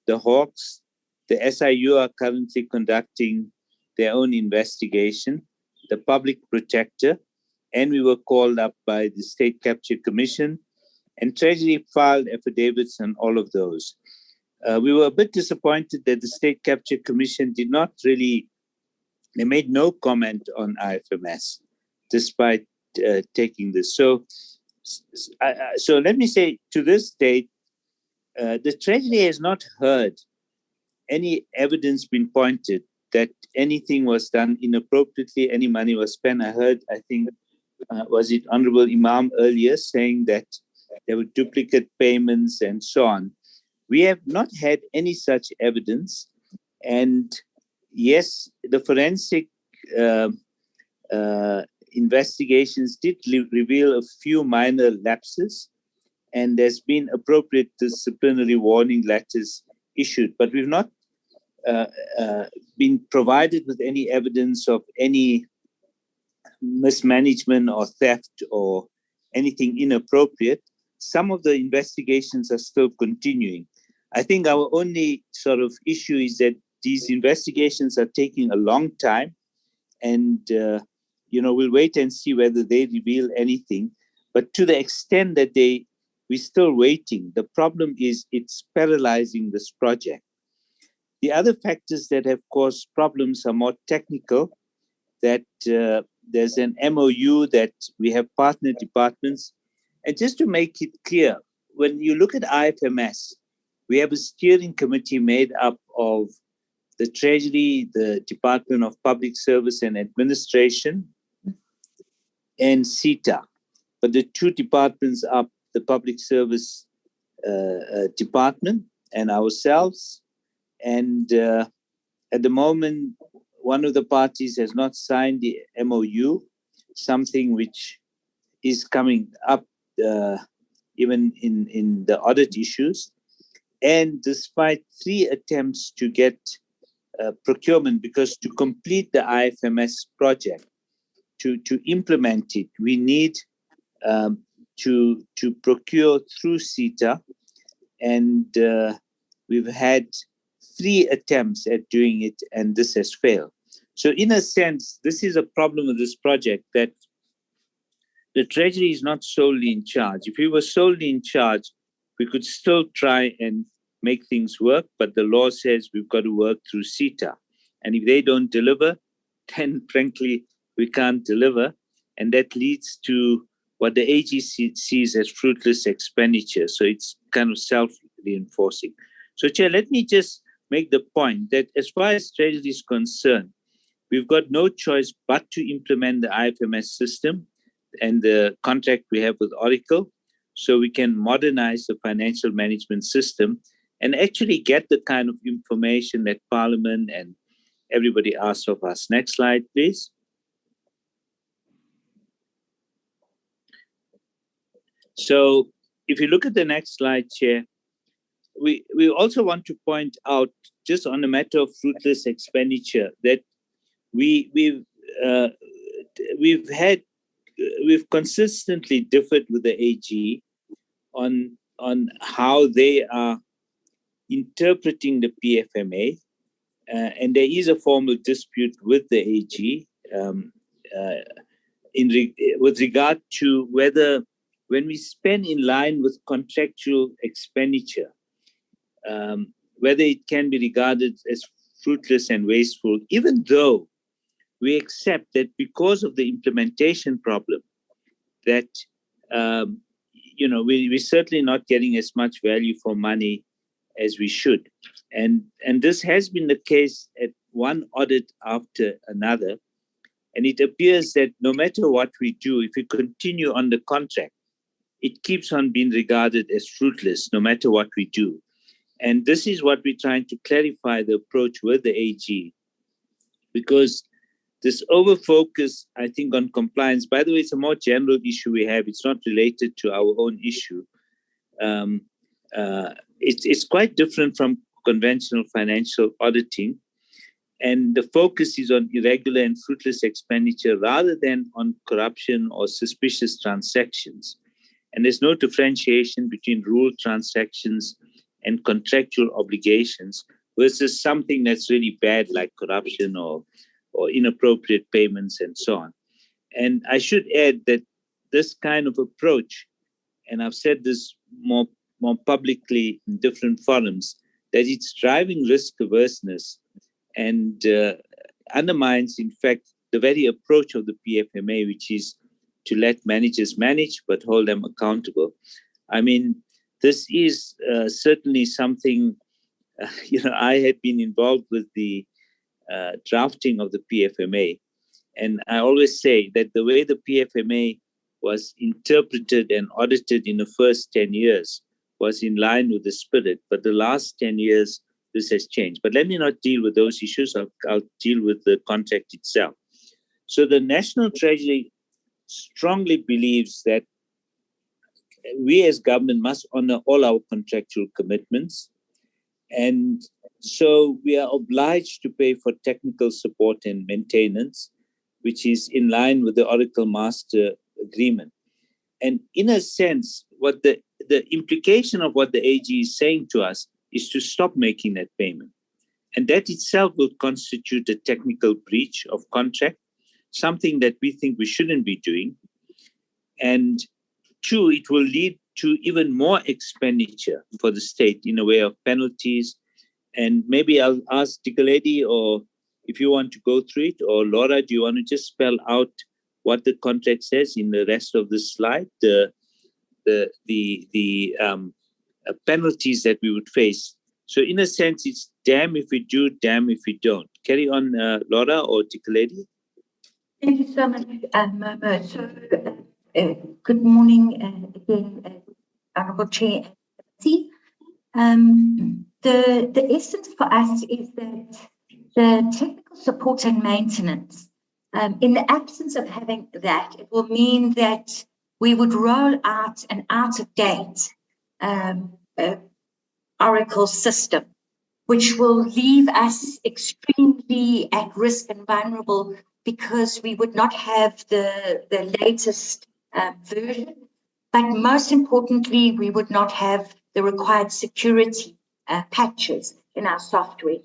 The Hawks, the SIU are currently conducting their own investigation, the Public Protector, and we were called up by the State Capture Commission, and Treasury filed affidavits on all of those. We were a bit disappointed that the State Capture Commission did not really, they made no comment on IFMS, despite taking this. So let me say, to this date, the Treasury has not heard any evidence been pointed that anything was done inappropriately, any money was spent. I heard, I think, was it Honorable Imam earlier saying that there were duplicate payments and so on. We have not had any such evidence. And yes, the forensic investigations did reveal a few minor lapses, and there's been appropriate disciplinary warning letters issued, but we've not been provided with any evidence of any mismanagement or theft or anything inappropriate. Some of the investigations are still continuing. I think our only sort of issue is that these investigations are taking a long time, and we'll wait and see whether they reveal anything. But to the extent that we're still waiting, the problem is it's paralyzing this project. The other factors that have caused problems are more technical, that there's an MOU that we have partner departments. And just to make it clear, when you look at IFMS, we have a steering committee made up of the Treasury, the Department of Public Service and Administration, and CETA. But the two departments are the Public Service Department and ourselves. And at the moment, one of the parties has not signed the MOU, something which is coming up even in the audit issues. And despite 3 attempts to get procurement, because to complete the IFMS project, to implement it, we need to procure through CETA, and we've had 3 attempts at doing it, and this has failed. So in a sense, this is a problem with this project, that the Treasury is not solely in charge. If we were solely in charge, we could still try and make things work, but the law says we've got to work through CETA. And if they don't deliver, then frankly, we can't deliver. And that leads to what the AG sees as fruitless expenditure. So it's kind of self-reinforcing. So Chair, let me just make the point that as far as Treasury is concerned, we've got no choice but to implement the IFMS system and the contract we have with Oracle, so we can modernize the financial management system and actually get the kind of information that Parliament and everybody asks of us. Next slide, please. So if you look at the next slide, Chair, we also want to point out, just on the matter of fruitless expenditure, that we've consistently differed with the AG on how they are interpreting the PFMA, and there is a formal dispute with the AG with regard to whether, when we spend in line with contractual expenditure, whether it can be regarded as fruitless and wasteful, even though we accept that because of the implementation problem, that we're certainly not getting as much value for money as we should. And this has been the case at one audit after another. And it appears that no matter what we do, if we continue on the contract, it keeps on being regarded as fruitless, no matter what we do. And this is what we're trying to clarify the approach with the AG, because this over-focus, I think, on compliance, by the way, it's a more general issue we have. It's not related to our own issue. It's quite different from conventional financial auditing. And the focus is on irregular and fruitless expenditure rather than on corruption or suspicious transactions. And there's no differentiation between rule transactions and contractual obligations versus something that's really bad, like corruption or inappropriate payments and so on. And I should add that this kind of approach, and I've said this more publicly in different forums, that it's driving risk averseness and undermines, in fact, the very approach of the PFMA, which is to let managers manage but hold them accountable. I mean, this is certainly something, I had been involved with the drafting of the PFMA. And I always say that the way the PFMA was interpreted and audited in the first 10 years was in line with the spirit. But the last 10 years, this has changed. But let me not deal with those issues. I'll deal with the contract itself. So the National Treasury strongly believes that we as government must honor all our contractual commitments. And so we are obliged to pay for technical support and maintenance, which is in line with the Oracle Master Agreement. And in a sense, what the implication of what the AG is saying to us is to stop making that payment. And that itself will constitute a technical breach of contract, something that we think we shouldn't be doing. And two, it will lead to even more expenditure for the state in a way of penalties. And maybe I'll ask Tikaledi, or if you want to go through it, or Laura, do you want to just spell out what the contract says in the rest of the slide, the penalties that we would face? So in a sense, it's damn if we do, damn if we don't. Carry on, Laura or Tikaledi. Thank you so much, Momo. So, good morning again, Honourable Chair and Committee. The essence for us is that the technical support and maintenance, in the absence of having that, it will mean that we would roll out an out-of-date Oracle system, which will leave us extremely at risk and vulnerable because we would not have the latest version. But most importantly, we would not have the required security patches in our software.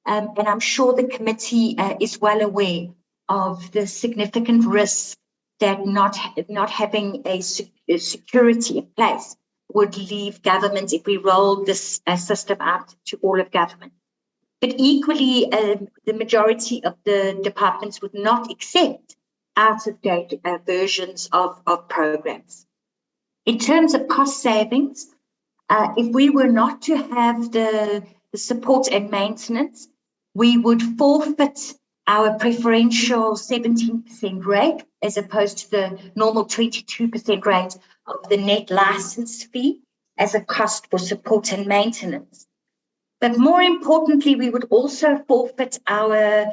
And I'm sure the committee is well aware of the significant risk that not having a security in place would leave government if we roll this system out to all of government. But equally, the majority of the departments would not accept out-of-date versions of programs. In terms of cost savings, if we were not to have the support and maintenance, we would forfeit our preferential 17% rate as opposed to the normal 22% rate of the net license fee as a cost for support and maintenance. But more importantly, we would also forfeit our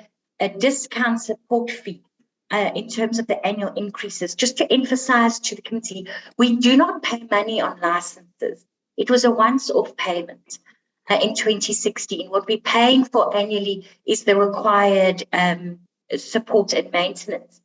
discount support fee in terms of the annual increases. Just to emphasize to the committee, we do not pay money on licenses. It was a once-off payment in 2016. What we're paying for annually is the required support and maintenance.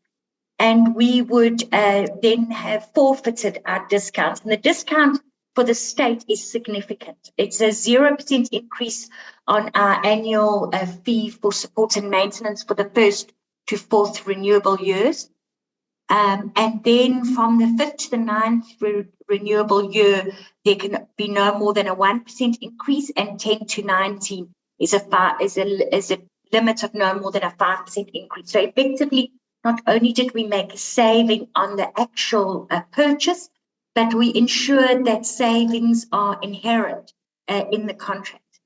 And we would then have forfeited our discount. And the discount for the state is significant. It's a 0% increase on our annual fee for support and maintenance for the first to fourth renewable years. And then from the fifth to the ninth renewable year, there can be no more than a 1% increase, and 10 to 19 is a limit of no more than a 5% increase. So effectively, not only did we make a saving on the actual purchase, but we ensured that savings are inherent in the contract.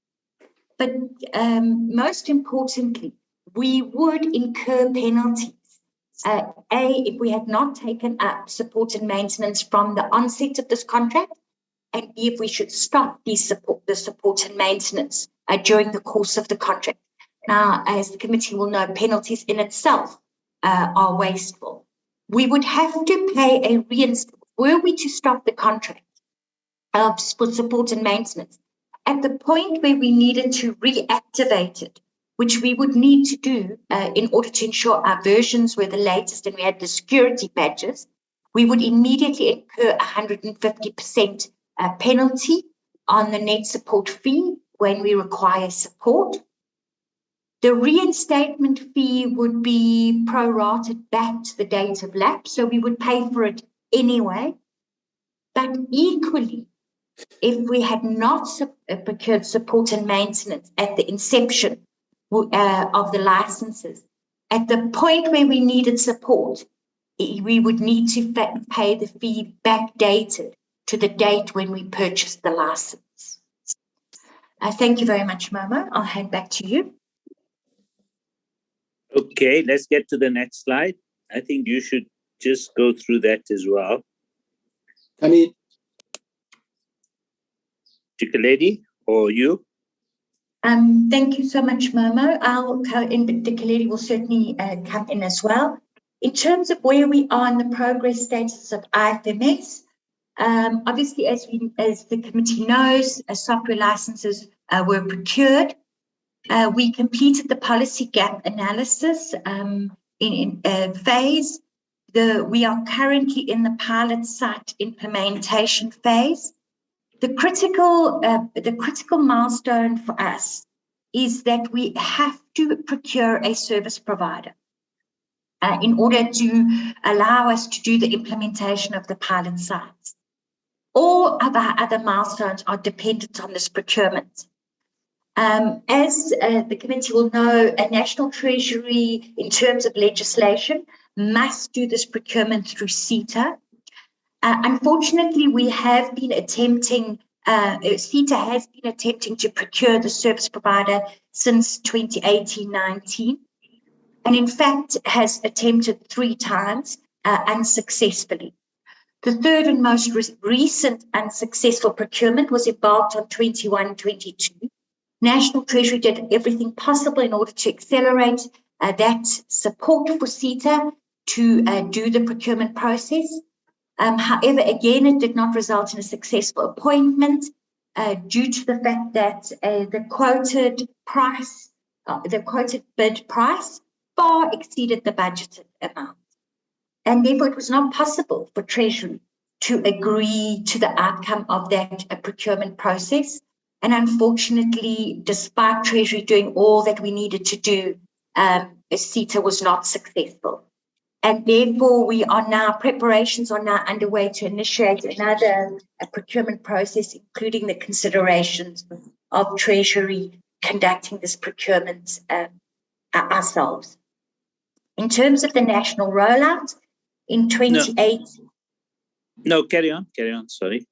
But most importantly, we would incur penalties. If we had not taken up support and maintenance from the onset of this contract, and if we should stop the support and maintenance during the course of the contract. Now, as the committee will know, penalties in itself are wasteful. We would have to pay a reinstatement. Were we to stop the contract for support and maintenance, at the point where we needed to reactivate it, which we would need to do in order to ensure our versions were the latest and we had the security patches, we would immediately incur 150% penalty on the net support fee when we require support. The reinstatement fee would be prorated back to the date of lapse, so we would pay for it anyway. But equally, if we had not procured support and maintenance at the inception of the licenses, at the point where we needed support, we would need to pay the fee backdated to the date when we purchased the license. Thank you very much, Momo. I'll hand back to you. Okay, let's get to the next slide. I think you should just go through that as well. Can it? Tikaledi, or you? Thank you so much, Momo. Dikeledi will certainly come in as well. In terms of where we are in the progress status of IFMS, obviously, as the committee knows, software licenses were procured. We completed the policy gap analysis in phase. We are currently in the pilot site implementation phase. The critical milestone for us is that we have to procure a service provider in order to allow us to do the implementation of the pilot sites. All of our other milestones are dependent on this procurement. As the committee will know, a National Treasury, in terms of legislation, must do this procurement through CETA. Unfortunately, we have been attempting, CETA has been attempting to procure the service provider since 2018-19, and in fact has attempted 3 times unsuccessfully. The third and most recent unsuccessful procurement was embarked on 21-22. National Treasury did everything possible in order to accelerate that support for CETA to do the procurement process. However, again, it did not result in a successful appointment due to the fact that the quoted bid price far exceeded the budgeted amount. And therefore, it was not possible for Treasury to agree to the outcome of that procurement process. And unfortunately, despite Treasury doing all that we needed to do, CETA was not successful. And therefore, preparations are now underway to initiate another procurement process, including the considerations of Treasury conducting this procurement ourselves. In terms of the national rollout, in 2018... No, carry on, sorry.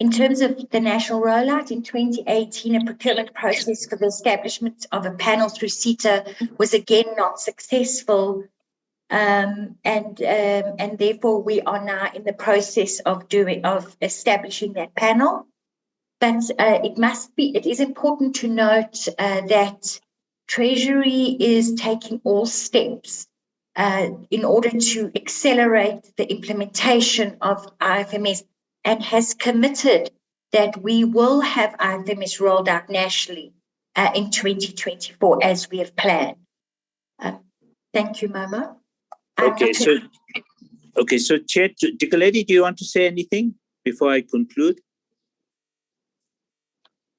In terms of the national rollout, in 2018, a procurement process for the establishment of a panel through CETA was again not successful. And therefore we are now in the process of establishing that panel. But it is important to note that Treasury is taking all steps in order to accelerate the implementation of IFMS and has committed that we will have IFMS rolled out nationally in 2024 as we have planned. Thank you, Momo. Okay, so Chair Dikeledi, do you want to say anything before I conclude?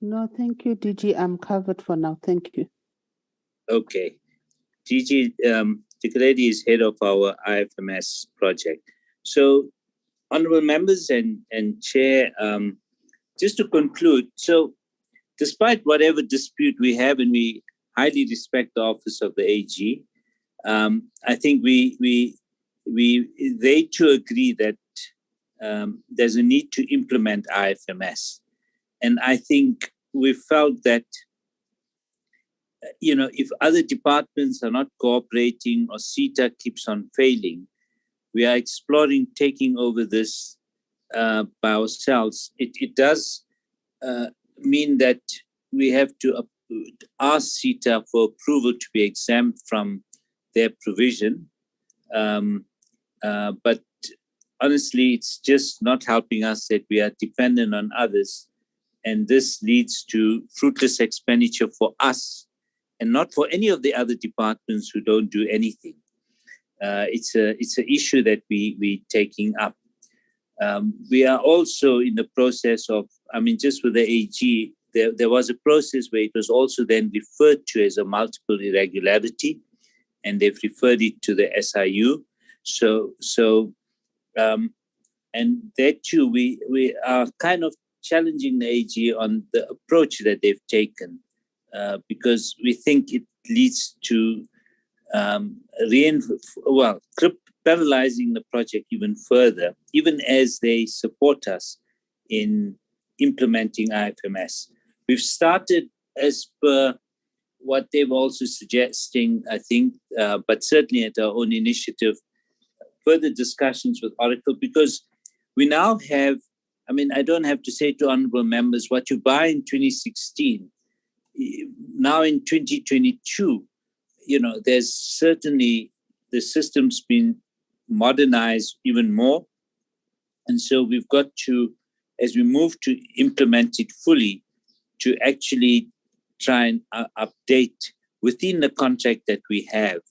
No, thank you, DG. I'm covered for now. Thank you. Okay. DG Dikeledi is head of our IFMS project. So, honorable members and Chair, just to conclude, so despite whatever dispute we have, and we highly respect the office of the AG, I think they too agree that there's a need to implement IFMS. And I think we felt that, if other departments are not cooperating or CETA keeps on failing, we are exploring taking over this by ourselves. It does mean that we have to ask CETA for approval to be exempt from their provision. But honestly, it's just not helping us that we are dependent on others. And this leads to fruitless expenditure for us and not for any of the other departments who don't do anything. It's an issue that we're taking up. We are also in the process of, just with the AG, there was a process where it was also then referred to as a multiple irregularity, and they've referred it to the SIU. And there too, we are kind of challenging the AG on the approach that they've taken, because we think it leads to paralyzing the project even further, even as they support us in implementing IFMS. We've started as per what they've also suggesting, I think, but certainly at our own initiative, further discussions with Oracle, because we now have, I don't have to say to honorable members, what you buy in 2016 now in 2022, there's certainly the system's been modernized even more. And so we've got to, as we move to implement it fully, to actually try and update within the contract that we have,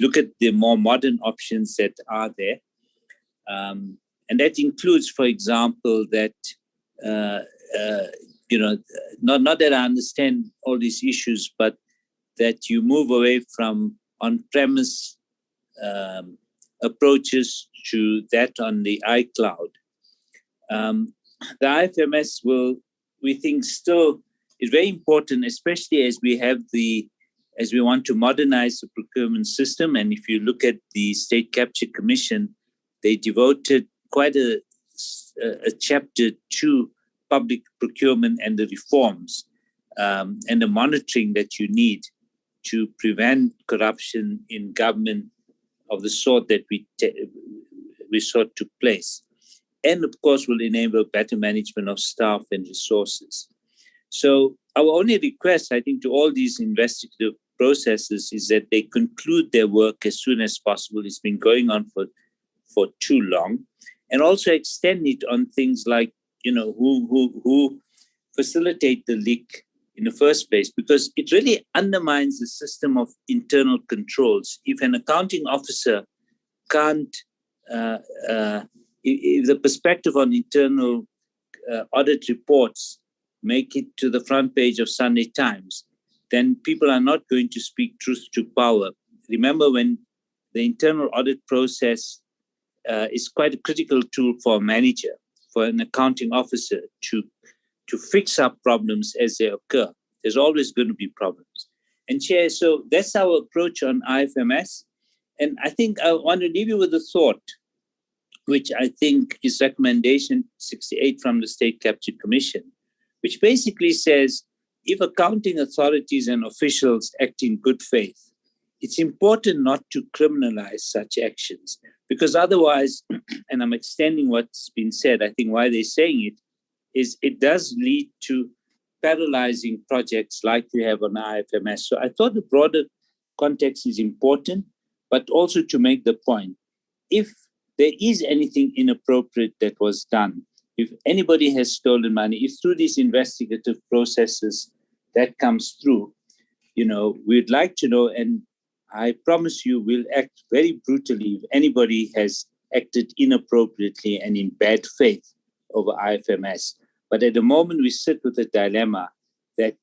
look at the more modern options that are there. And that includes, for example, that, not that I understand all these issues, but that you move away from on-premise approaches to that on the iCloud. The IFMS we think still is very important, especially as we want to modernize the procurement system. And if you look at the State Capture Commission, they devoted quite a chapter to public procurement and the reforms and the monitoring that you need to prevent corruption in government of the sort that we saw took place. And of course will enable better management of staff and resources. So our only request, I think, to all these investigative processes is that they conclude their work as soon as possible. It's been going on for too long. And also extend it on things like, who facilitate the leak in the first place, because it really undermines the system of internal controls. If an accounting officer can't, if the perspective on internal audit reports make it to the front page of Sunday Times, then people are not going to speak truth to power. Remember, when the internal audit process is quite a critical tool for a manager, for an accounting officer to fix up problems as they occur. There's always going to be problems. And Chair, so that's our approach on IFMS. And I think I want to leave you with a thought, which I think is recommendation 68 from the State Capture Commission, which basically says, if accounting authorities and officials act in good faith, it's important not to criminalize such actions, because otherwise, and I'm extending what's been said, I think why they're saying it, is it does lead to paralyzing projects like we have on IFMS. So I thought the broader context is important, but also to make the point, if there is anything inappropriate that was done, if anybody has stolen money, if through these investigative processes that comes through, we'd like to know, and I promise you we'll act very brutally if anybody has acted inappropriately and in bad faith over IFMS. But at the moment we sit with a dilemma that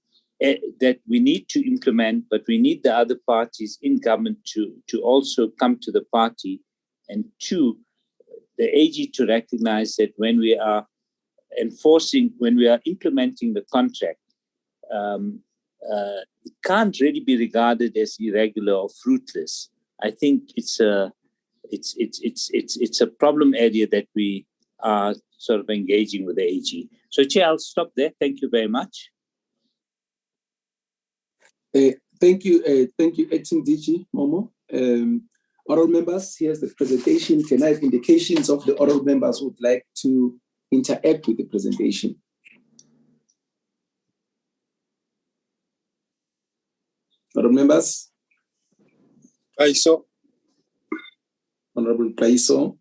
we need to implement, but we need the other parties in government to also come to the party, and two, the AG to recognize that when we are implementing the contract, it can't really be regarded as irregular or fruitless. I think it's a problem area that we are sort of engaging with the AG. So, Chair, I'll stop there. Thank you very much. Thank you, Acting DG Momo. Oral members, here's the presentation. Can I have indications of the oral members who would like to interact with the presentation? Oral members? Kaiso. Honorable Kaiso.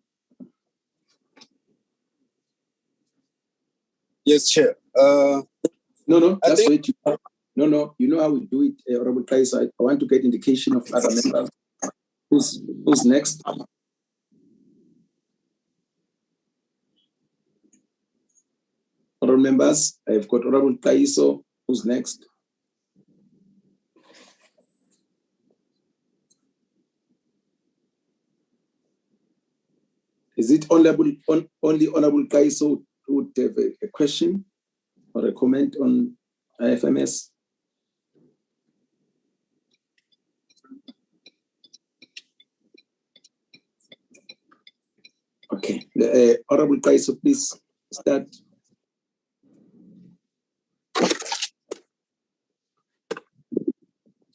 Yes, Chair. No, that's wait. No, you know how we do it, Honorable Kaiso. I want to get indication of other members. Who's next? Honorable members, I've got Honorable Kaiso. Who's next? Is it only Honorable Kaiso who would have a question or a comment on IFMS? Okay, Honorable Kaiso, please start.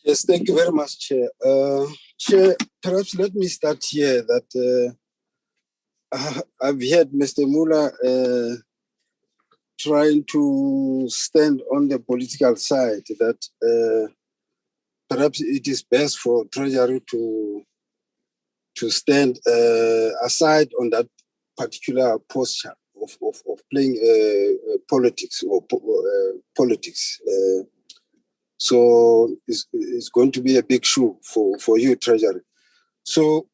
Yes, thank you very much, Chair. Chair, perhaps let me start here that I've heard Mr. Mula trying to stand on the political side that perhaps it is best for Treasury to stand aside on that particular posture of playing politics or politics. So it's going to be a big shoe for you, Treasury. So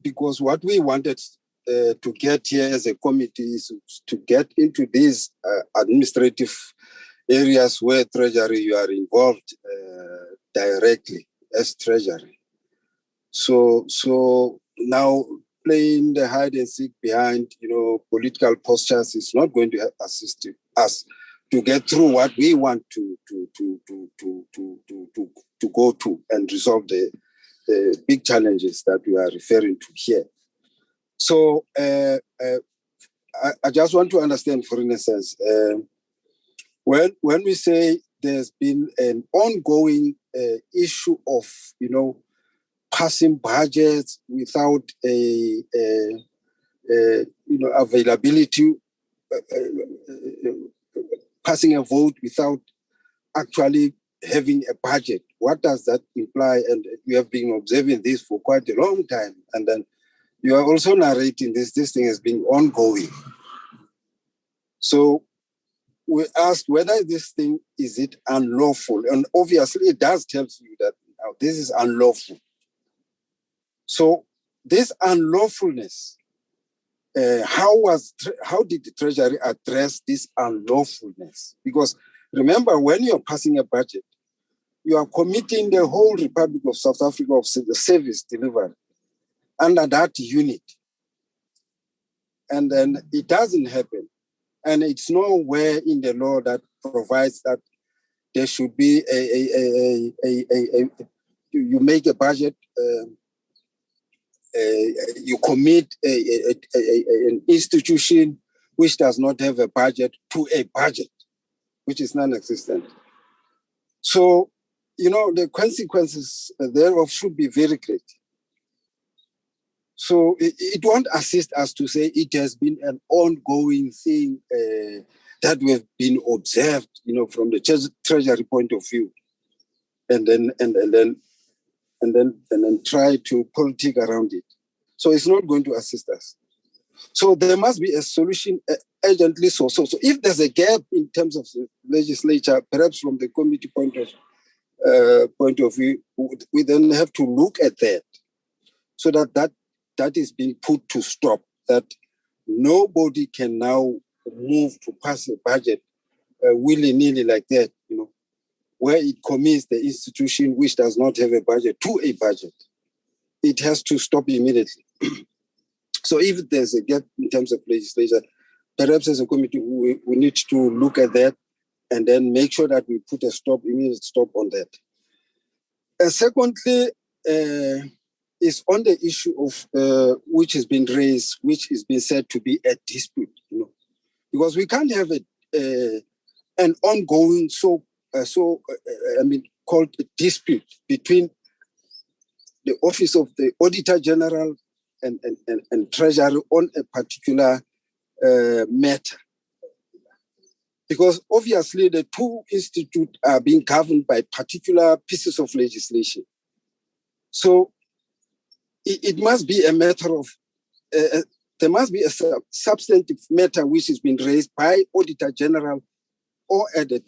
because what we wanted to get here as a committee is to get into these administrative areas where Treasury you are involved directly as Treasury. So now playing the hide and seek behind political postures is not going to assist us to get through what we want to go to and resolve the big challenges that we are referring to here. So I just want to understand, for instance, when we say there's been an ongoing issue of passing budgets without availability, passing a vote without actually having a budget. What does that imply? And you have been observing this for quite a long time. And then you are also narrating this thing has been ongoing. So we asked whether this thing, is it unlawful? And obviously it does tell you that this is unlawful. So this unlawfulness, how did the Treasury address this unlawfulness? Because remember, when you're passing a budget, you are committing the whole Republic of South Africa of the service delivery under that unit. And then it doesn't happen. And it's nowhere in the law that provides that there should be you make a budget, you commit an institution which does not have a budget to a budget, which is non-existent. So, the consequences thereof should be very great. So it won't assist us to say it has been an ongoing thing that we have been observed, from the Treasury point of view, and then try to politic around it. So it's not going to assist us. So there must be a solution urgently. So if there's a gap in terms of the legislature, perhaps from the committee point of view, we then have to look at that, so that is being put to stop. That nobody can now move to pass a budget willy-nilly like that, where it commits the institution which does not have a budget to a budget. It has to stop immediately. So if there's a gap in terms of legislation, perhaps as a committee, we need to look at that and then make sure that we put immediate stop on that. And secondly, is on the issue of which has been raised, which is being said to be a dispute, because we can't have an ongoing called a dispute between the Office of the Auditor General and Treasury on a particular matter. Because obviously the two institutes are being governed by particular pieces of legislation. So it must be a matter of, there must be a substantive matter which has been raised by Auditor General or at the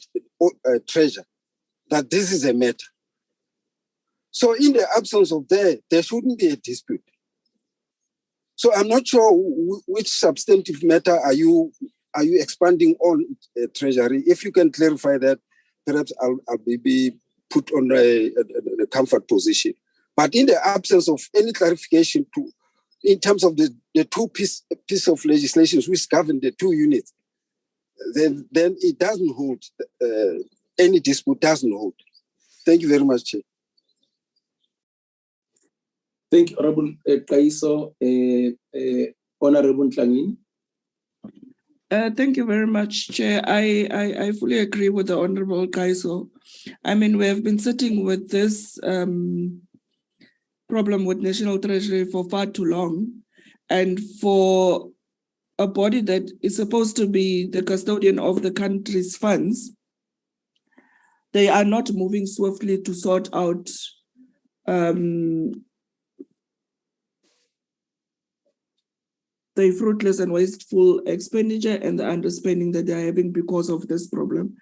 Treasury, that this is a matter. So in the absence of that, there shouldn't be a dispute. So I'm not sure which substantive matter are you expanding on, Treasury. If you can clarify that, perhaps I'll be put on a comfort position. But in the absence of any clarification in terms of the two piece of legislation which govern the two units, then it doesn't hold. Any dispute doesn't hold. Thank you very much, Chair. Thank you, Honorable Kaiso. Honorable Ntlangeni. Thank you very much, Chair. I fully agree with the Honorable Kaiso. I mean, we have been sitting with this problem with National Treasury for far too long. And for a body that is supposed to be the custodian of the country's funds, they are not moving swiftly to sort out the fruitless and wasteful expenditure and the underspending that they're having because of this problem.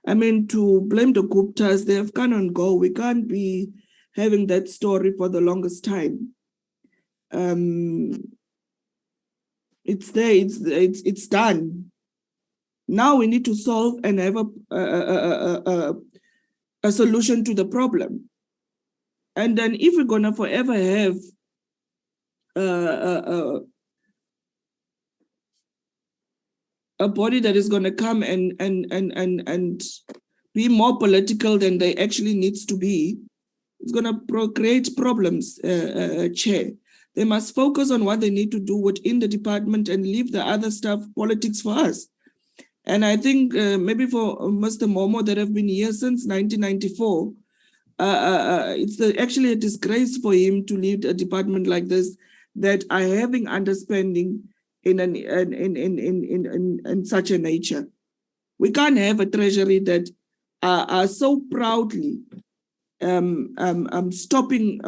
I mean, to blame the Guptas, they have come and go. We can't be having that story for the longest time. It's there, it's done. Now we need to solve and have a solution to the problem. And then if we're gonna forever have a body that is gonna come and be more political than they actually needs to be, it's gonna create problems, Chair. They must focus on what they need to do within the department and leave the other stuff, politics, for us. And I think maybe for Mr. Momo that have been here since 1994, it's actually a disgrace for him to lead a department like this that are having underspending in such a nature. We can't have a treasury that are so proudly stopping,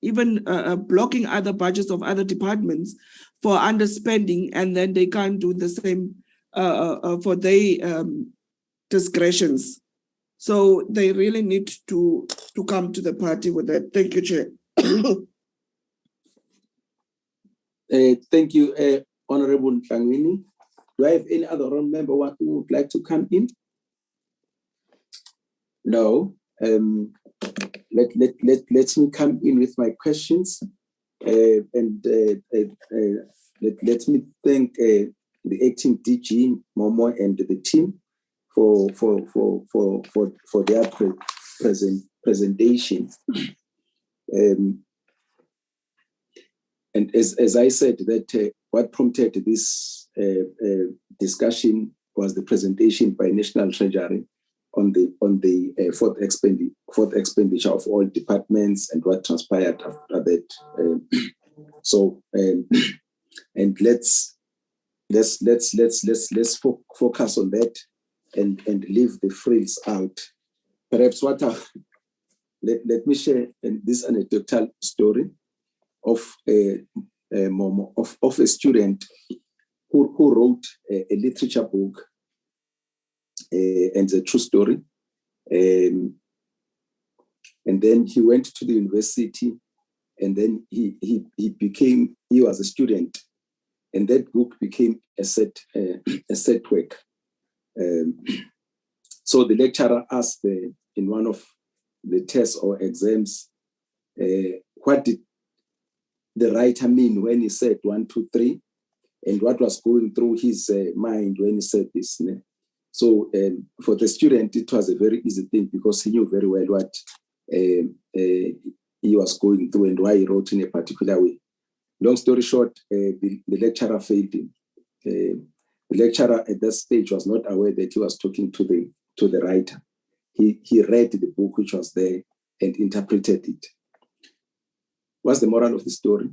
even blocking other budgets of other departments for underspending, and then they can't do the same for their discretions. So they really need to come to the party with that. Thank you, Chair. Thank you, Honorable Tlangwini. Do I have any other member who would like to come in? No. Let me come in with my questions, and let me thank the acting DG Momo and the team for their presentation. And as I said, that what prompted this discussion was the presentation by National Treasury on the fourth expenditure of all departments and what transpired after that. And let's focus on that and leave the frills out. Perhaps let me share this anecdotal story of a student who wrote a literature book. And the true story. And then he went to the university, and then he was a student, and that book became a set work. So the lecturer asked in one of the tests or exams, what did the writer mean when he said 1, 2, 3, and what was going through his mind when he said this. So for the student, it was a very easy thing because he knew very well what he was going through and why he wrote in a particular way. Long story short, the lecturer failed him. The lecturer at that stage was not aware that he was talking to the writer. He read the book which was there and interpreted it. What's the moral of the story?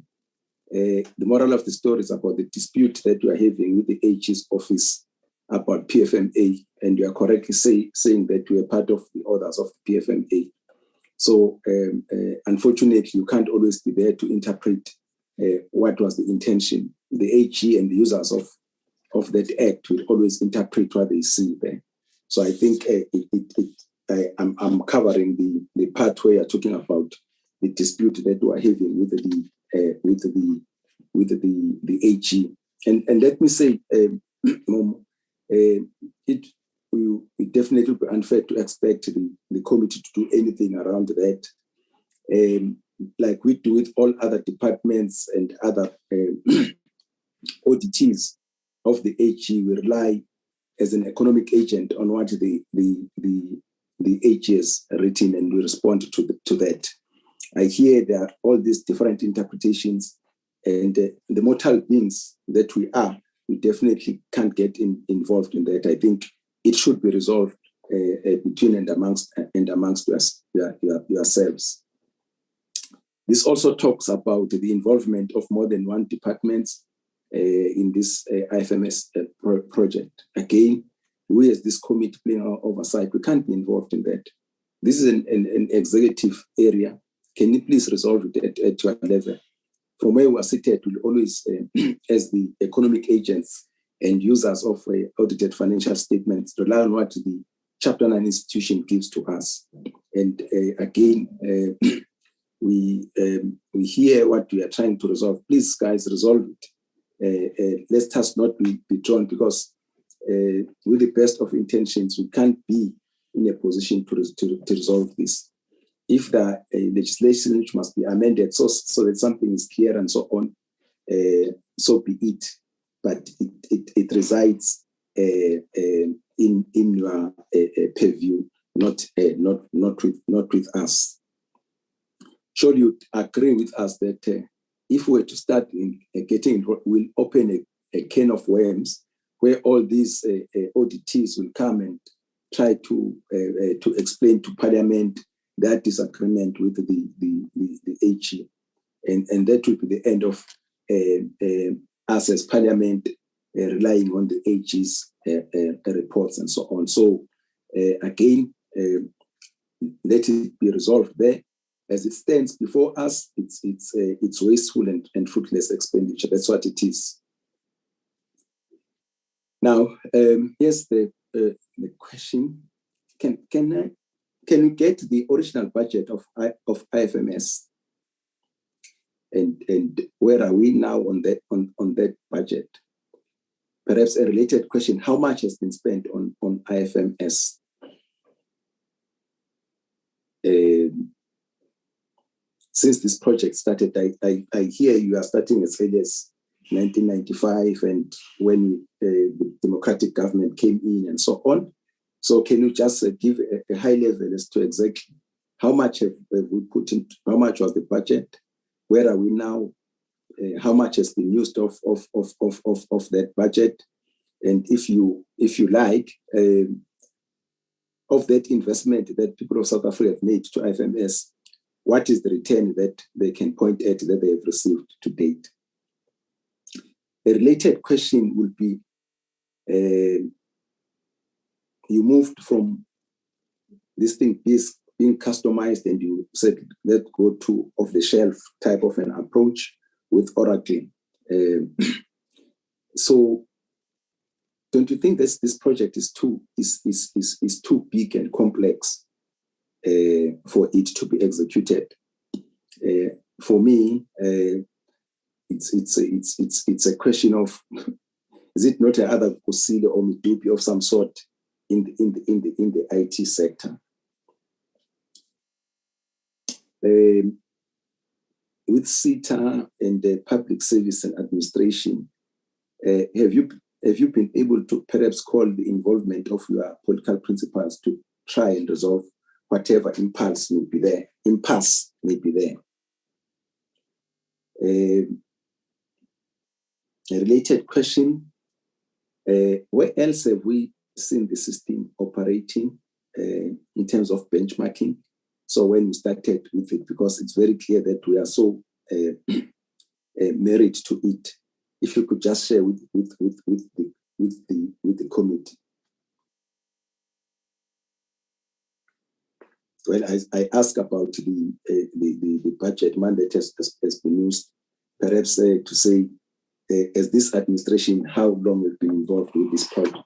The moral of the story is about the dispute that you are having with the AG's office about PFMA, and you are correctly saying that you are part of the orders of the PFMA. So unfortunately, you can't always be there to interpret what was the intention. The AG and the users of that act will always interpret what they see there. So I think I'm covering the part where you're talking about the dispute that we are having with the AG. And let me say, it will definitely be unfair to expect the committee to do anything around that. Like we do with all other departments and other auditees of the AG, we rely as an economic agent on what the AG has written, and we respond to that. I hear there are all these different interpretations, and the mortal beings that we are, we definitely can't get involved in that. I think it should be resolved between and amongst yourselves. This also talks about the involvement of more than one department in this IFMS project. Again, we as this committee playing our oversight, we can't be involved in that. This is an executive area. Can you please resolve it at your level? From where we are seated, we'll always, as the economic agents and users of audited financial statements, rely on what the Chapter 9 institution gives to us. And again, we hear what we are trying to resolve. Please, guys, resolve it. Let us not be drawn, because with the best of intentions, we can't be in a position to resolve this. If there are legislation which must be amended so that something is clear and so on, so be it. But it resides in your purview, not with us. Surely you agree with us that if we were to start getting, we'll open a can of worms where all these auditees will come and try to explain to Parliament their disagreement with the AG, and that will be the end of us as Parliament relying on the AG's reports and so on. So again, let it be resolved there. As it stands before us, it's wasteful and fruitless expenditure. That's what it is. Now, here's the question: Can we get the original budget of IFMS? And where are we now on that budget? Perhaps a related question: how much has been spent on IFMS? Since this project started, I hear you are starting as early as 1995, and when the democratic government came in and so on. So can you just give a high level as to exactly how much have we put in, how much was the budget? Where are we now? How much has been used of that budget? And if you like, of that investment that people of South Africa have made to IFMS, what is the return that they can point at that they have received to date? A related question would be, you moved from this thing being customized, and you said, let's go to off-the-shelf type of an approach with Oracle. So don't you think this project is too big and complex for it to be executed? For me, it's a question of, is it not another Kusile or Midupi of some sort in the IT sector? With SETA and the Public Service and Administration, have you been able to perhaps call the involvement of your political principals to try and resolve whatever impasse may be there? A related question: where else have we seen the system operating in terms of benchmarking? So when we started with it, because it's very clear that we are so married to it, if you could just share with the committee. Well, I ask about the budget mandate has been used, perhaps to say, as this administration, how long we've been involved with this project.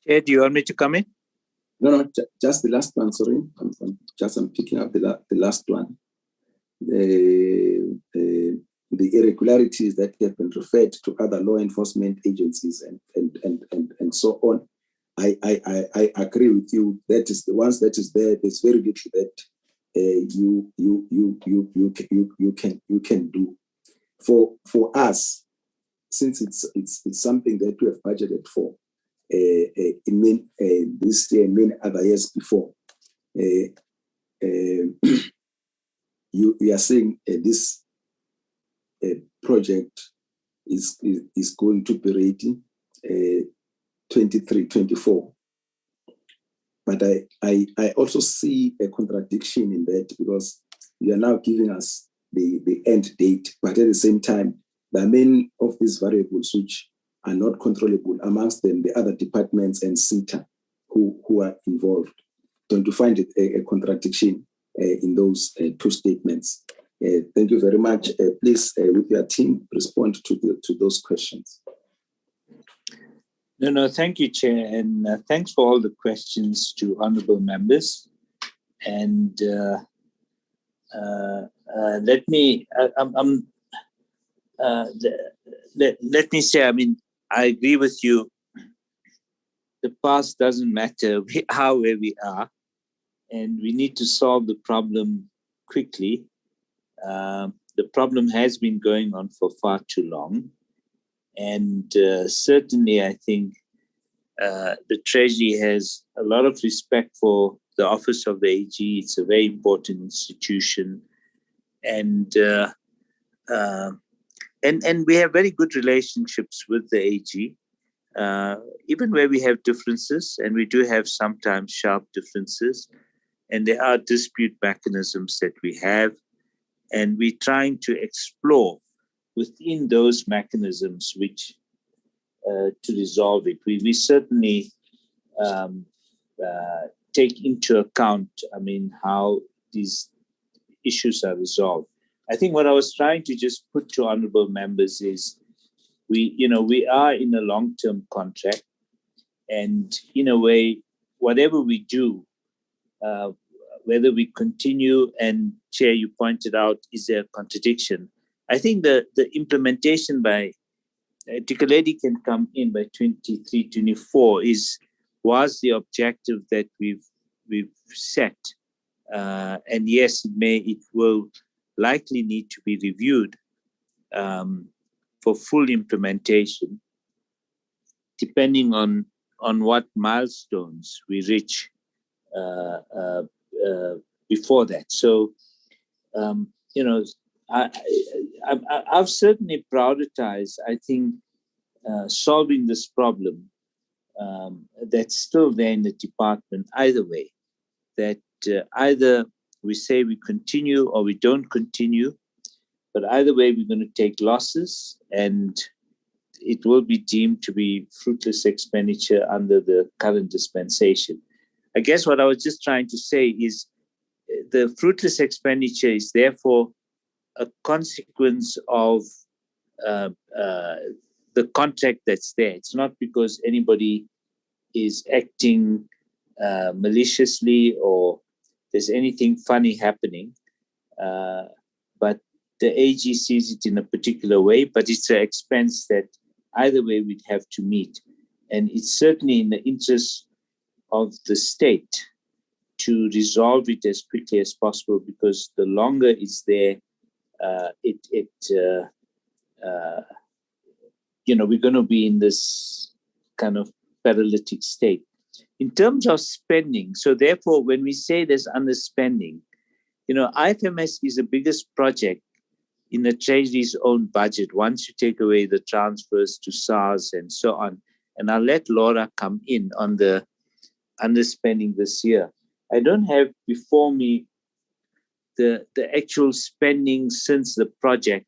Chair, do you want me to come in? No, just the last one, sorry. I'm picking up the last one. The irregularities that have been referred to other law enforcement agencies and so on. I agree with you. That is the ones that is there. There's very little that you can do. For us, since it's something that we have budgeted for this year and many other years before, you are saying this project is going to be ready 23-24. But I also see a contradiction in that, because you are now giving us the end date, but at the same time, there are many of these variables which are not controllable, amongst them the other departments and SETA who are involved. Don't you find it a contradiction in those two statements? Thank you very much. Please, with your team, respond to those questions. No, thank you, Chair, and thanks for all the questions to honourable members. And let me say, I mean, I agree with you. The past doesn't matter. We are where we are, and we need to solve the problem quickly. The problem has been going on for far too long. And certainly, I think the Treasury has a lot of respect for the office of the AG. It's a very important institution, and we have very good relationships with the AG, even where we have differences, and we do have sometimes sharp differences, and there are dispute mechanisms that we have, and we're trying to explore within those mechanisms which to resolve it. We certainly take into account, I mean, how these issues are resolved. I think what I was trying to just put to honourable members is we are in a long-term contract, and in a way, whatever we do, whether we continue, and Chair, you pointed out, is there a contradiction? I think the implementation by Tikaledi can come in by 23-24 was the objective that we've set, and yes, it will likely need to be reviewed for full implementation, depending on what milestones we reach before that. So, I've certainly prioritized, I think, solving this problem that's still there in the department either way, that either we say we continue or we don't continue, but either way we're going to take losses, and it will be deemed to be fruitless expenditure under the current dispensation. I guess what I was just trying to say is the fruitless expenditure is therefore a consequence of the contract that's there. It's not because anybody is acting maliciously or there's anything funny happening, but the AG sees it in a particular way, but it's an expense that either way we'd have to meet. And it's certainly in the interest of the state to resolve it as quickly as possible, because the longer it's there, we're going to be in this kind of paralytic state. In terms of spending, so therefore, when we say there's underspending, IFMS is the biggest project in the Treasury's own budget, once you take away the transfers to SARS and so on. And I'll let Laura come in on the underspending this year. I don't have before me the actual spending since the project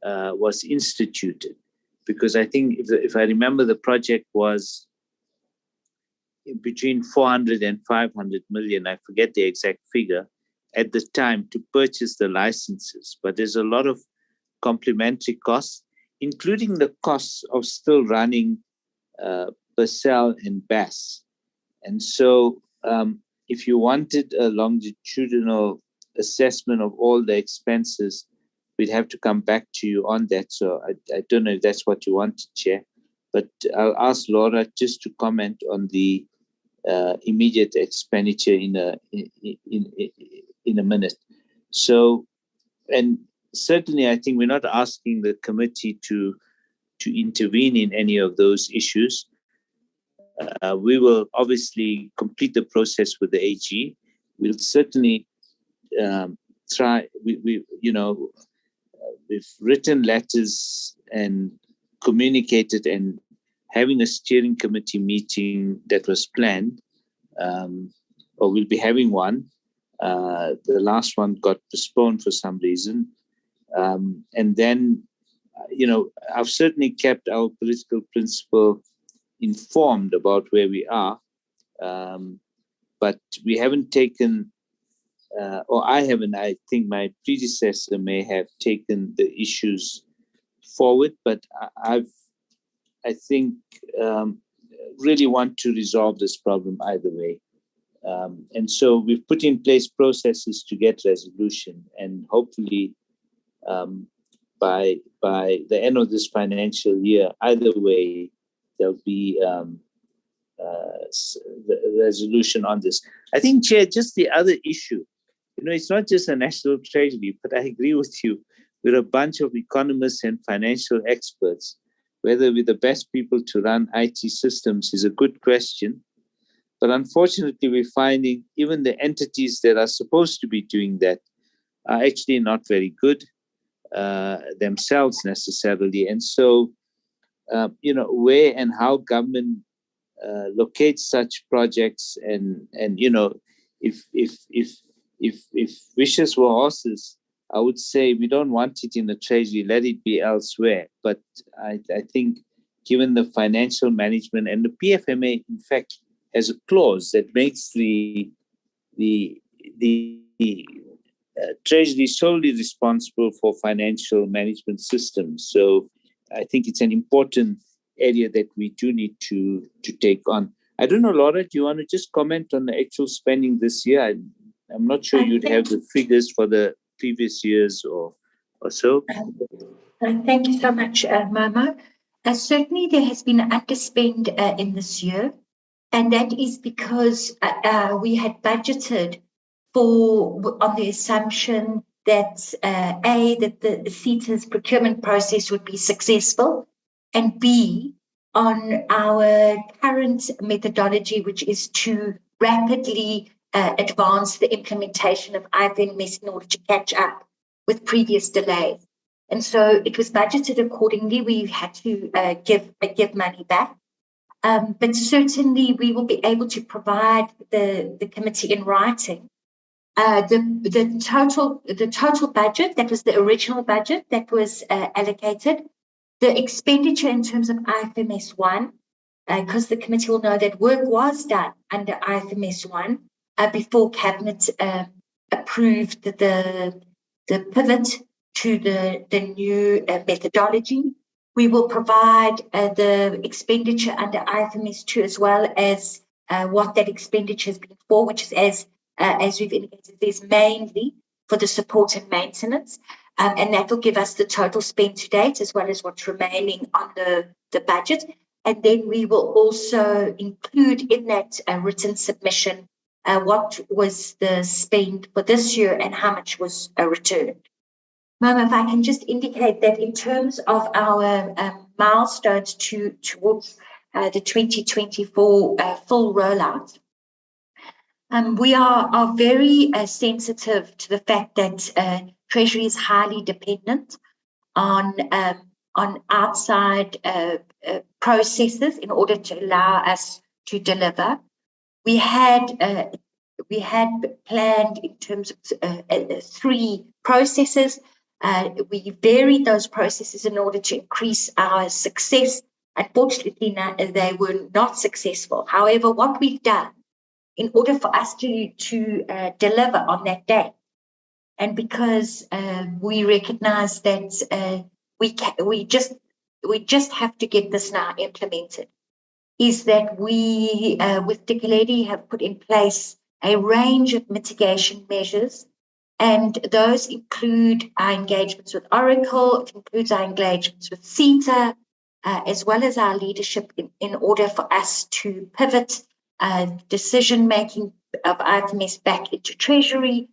was instituted, because I think if I remember, the project was between 400 and 500 million, I forget the exact figure, at the time to purchase the licenses. But there's a lot of complementary costs, including the costs of still running Purcell and Bass. And so if you wanted a longitudinal assessment of all the expenses, we'd have to come back to you on that. So I don't know if that's what you want to Chair, but I'll ask Laura just to comment on the immediate expenditure in a minute. So, and certainly I think we're not asking the committee to intervene in any of those issues. We will obviously complete the process with the AG. We'll certainly try, we've written letters and communicated, and having a steering committee meeting that was planned, or we'll be having one. The last one got postponed for some reason. And then, I've certainly kept our political principal informed about where we are, but we haven't taken, or I haven't, I think my predecessor may have taken the issues forward, but I think really want to resolve this problem either way. And so we've put in place processes to get resolution, and hopefully by the end of this financial year, either way, there'll be the resolution on this. I think, Chair, just the other issue, it's not just a National Treasury, but I agree with you. We're a bunch of economists and financial experts. Whether we're the best people to run IT systems is a good question. But unfortunately, we're finding even the entities that are supposed to be doing that are actually not very good themselves necessarily. And so, where and how government locates such projects, and if wishes were horses, I would say we don't want it in the Treasury, let it be elsewhere. But I think given the financial management, and the PFMA, in fact, has a clause that makes the Treasury solely responsible for financial management systems. So I think it's an important area that we do need to take on. I don't know, Laura, do you want to just comment on the actual spending this year? I'm not sure you'd have the figures for the previous years or so. Thank you so much, Momo. Certainly there has been an underspend in this year, and that is because we had budgeted on the assumption that that the CETA's procurement process would be successful, and B, on our current methodology, which is to rapidly advance the implementation of Ifms in order to catch up with previous delays. And so it was budgeted accordingly. We had to give money back. But certainly we will be able to provide the committee in writing the total budget, that was the original budget that was allocated, the expenditure in terms of IFMS 1, because the committee will know that work was done under IFMS 1 before Cabinet approved the pivot to the new methodology. We will provide the expenditure under IFMS 2 as well as what that expenditure has been for, which is as we've indicated, is mainly for the support and maintenance. And that will give us the total spend to date as well as what's remaining on the budget. And then we will also include in that written submission what was the spend for this year and how much was returned. Mama, if I can just indicate that in terms of our milestones towards the 2024 full rollout, we are very sensitive to the fact that Treasury is highly dependent on outside processes in order to allow us to deliver. We had planned in terms of 3 processes. We varied those processes in order to increase our success. Unfortunately, they were not successful. However, what we've done in order for us to deliver on that day, and because we recognize that we just have to get this now implemented, is that we, with Dick Lady, have put in place a range of mitigation measures, and those include our engagements with Oracle, it includes our engagements with CETA, as well as our leadership in order for us to pivot decision-making of IFMS back into Treasury,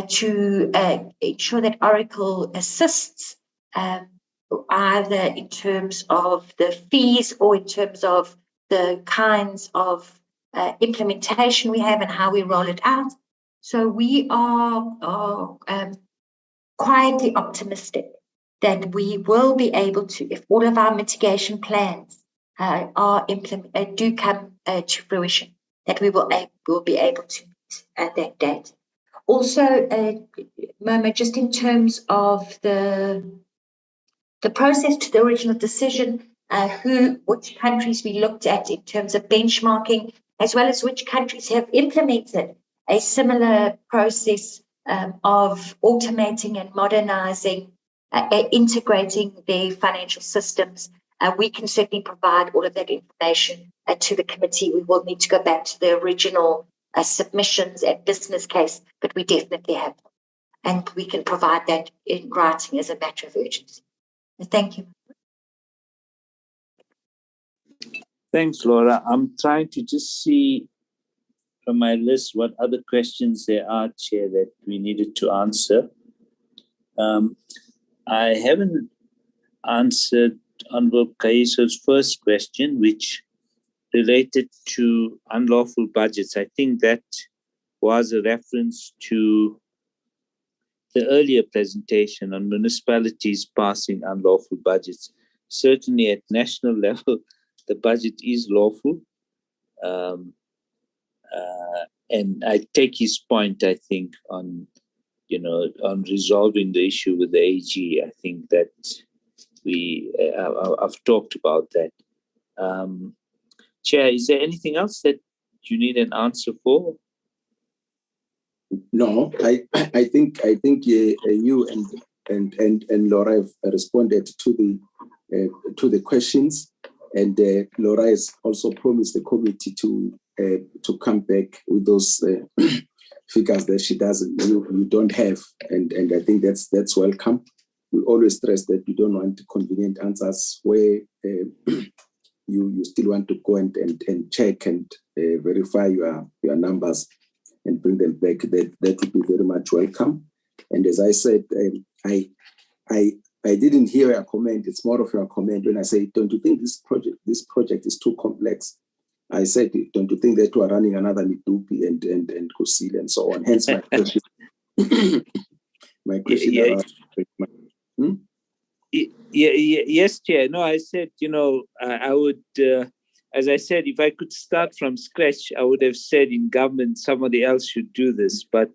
to ensure that Oracle assists either in terms of the fees or in terms of the kinds of implementation we have and how we roll it out. So we are quietly optimistic that we will be able to, if all of our mitigation plans do come to fruition, that we will be able to meet at that date. Also, Momo, just in terms of the process to the original decision, which countries we looked at in terms of benchmarking, as well as which countries have implemented a similar process of automating and modernizing, integrating their financial systems. We can certainly provide all of that information to the committee. We will need to go back to the original submissions and business case, but we definitely have them. And we can provide that in writing as a matter of urgency. Thank you. Thanks, Laura. I'm trying to just see from my list what other questions there are, Chair, that we needed to answer. I haven't answered Honorable Kaiso's first question, which related to unlawful budgets. I think that was a reference to the earlier presentation on municipalities passing unlawful budgets. Certainly at national level, the budget is lawful. And I take his point, I think, on resolving the issue with the AG. I think that I've talked about that. Chair, is there anything else that you need an answer for? No, I think you and Laura have responded to the questions, and Laura has also promised the committee to come back with those figures that she doesn't, you don't have, and I think that's welcome. We always stress that we don't want convenient answers where you still want to go and check and verify your numbers and bring them back. That would be very much welcome. And as I said, I didn't hear your comment. It's more of your comment when I say, don't you think this project is too complex? I said, don't you think that we are running another Midupi and Kusile and so on? Hence my question. Yes, Chair. No, I said, I would, as I said, if I could start from scratch, I would have said in government somebody else should do this. But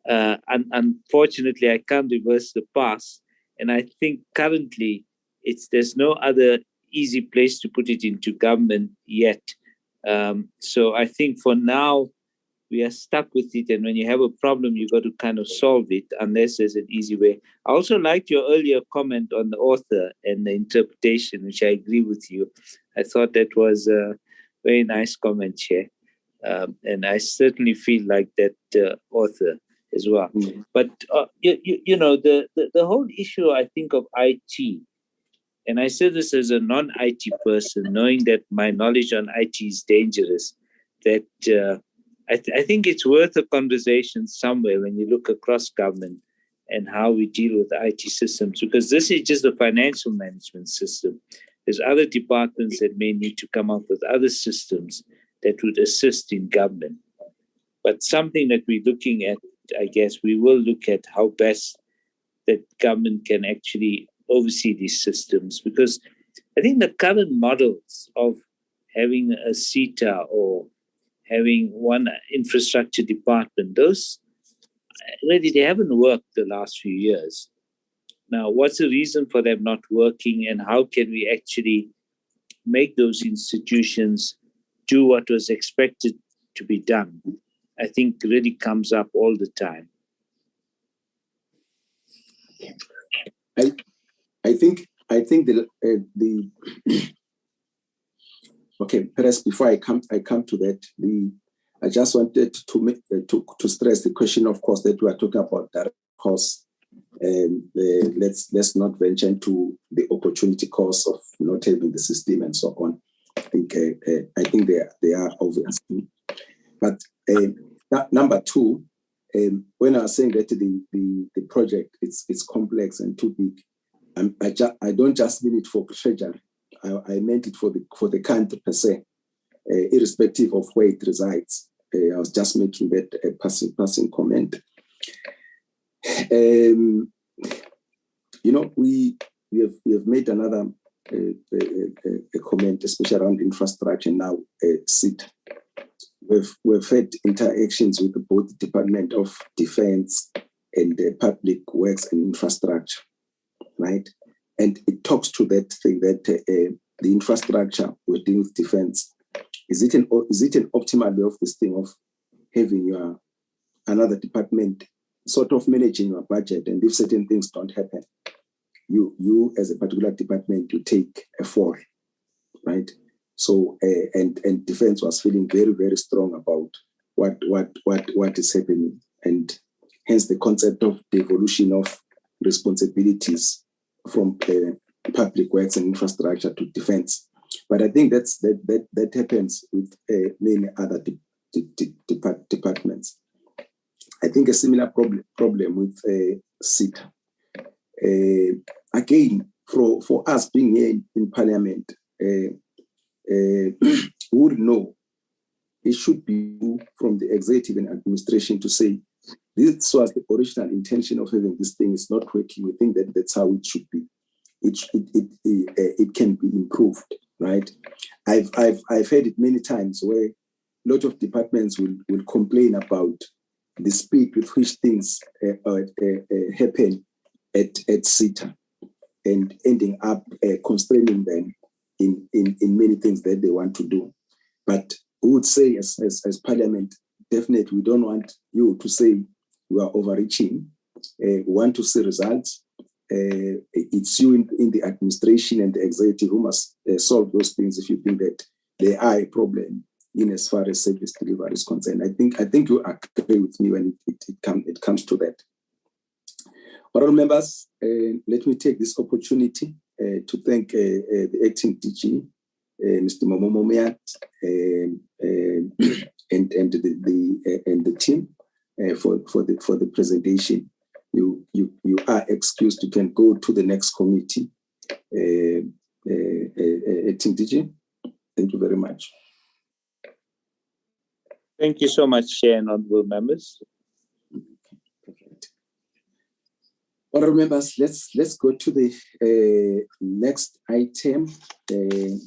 unfortunately, I can't reverse the past. And I think currently there's no other easy place to put it into government yet. So I think for now, we are stuck with it. And when you have a problem, you've got to kind of solve it unless there's an easy way. I also liked your earlier comment on the author and the interpretation, which I agree with you. I thought that was a very nice comment, Chair. And I certainly feel like that author as well. Mm-hmm. But, the whole issue, I think, of IT, and I say this as a non-IT person, knowing that my knowledge on IT is dangerous, that I think it's worth a conversation somewhere when you look across government and how we deal with IT systems, because this is just a financial management system. There's other departments that may need to come up with other systems that would assist in government. But something that we're looking at, I guess, we will look at how best that government can actually oversee these systems, because I think the current models of having a CETA or having one infrastructure department, those really, they haven't worked the last few years. Now, what's the reason for them not working, and how can we actually make those institutions do what was expected to be done? I think really comes up all the time. I think the okay. Perhaps before I come to that, I just wanted to stress the question, of course, that we are talking about direct costs. Let's not venture into the opportunity costs of not having the system and so on. I think they are obvious. But number two, when I was saying that the project it's complex and too big, I don't just mean it for Treasury. I meant it for the country per se, irrespective of where it resides. I was just making that a passing comment. we have made another a comment, especially around infrastructure now. SIT. We've had interactions with both the Department of Defense and the Public Works and Infrastructure, right? And it talks to that thing that the infrastructure we're dealing with defense. Is it an optimal way of this thing of having another department sort of managing your budget, and if certain things don't happen, you as a particular department, you take a fall, right? So and defense was feeling very, very strong about what is happening, and hence the concept of devolution of responsibilities from public works and infrastructure to defense. But I think that happens with many other departments. I think a similar problem with SIT. Again, for us being here in Parliament, we would know it should be from the executive and administration to say, this was the original intention of having this thing, is not working. We think that that's how it should be. It can be improved, right? I've heard it many times where a lot of departments will complain about the speed with which things happen at SITA, and ending up constraining them in many things that they want to do. But we would say as Parliament, definitely we don't want you to say we are overreaching. We want to see results. It's you in the administration and the executive who must solve those things if you think that they are a problem in as far as service delivery is concerned. I think you agree with me when it comes to that. Honourable members, let me take this opportunity to thank the acting DG, Mr. Momomomiat, and the team for the presentation. You are excused. You can go to the next committee. Acting DG, thank you very much. Thank you so much, Chair and honourable members. Honourable members, let's go to the next item. The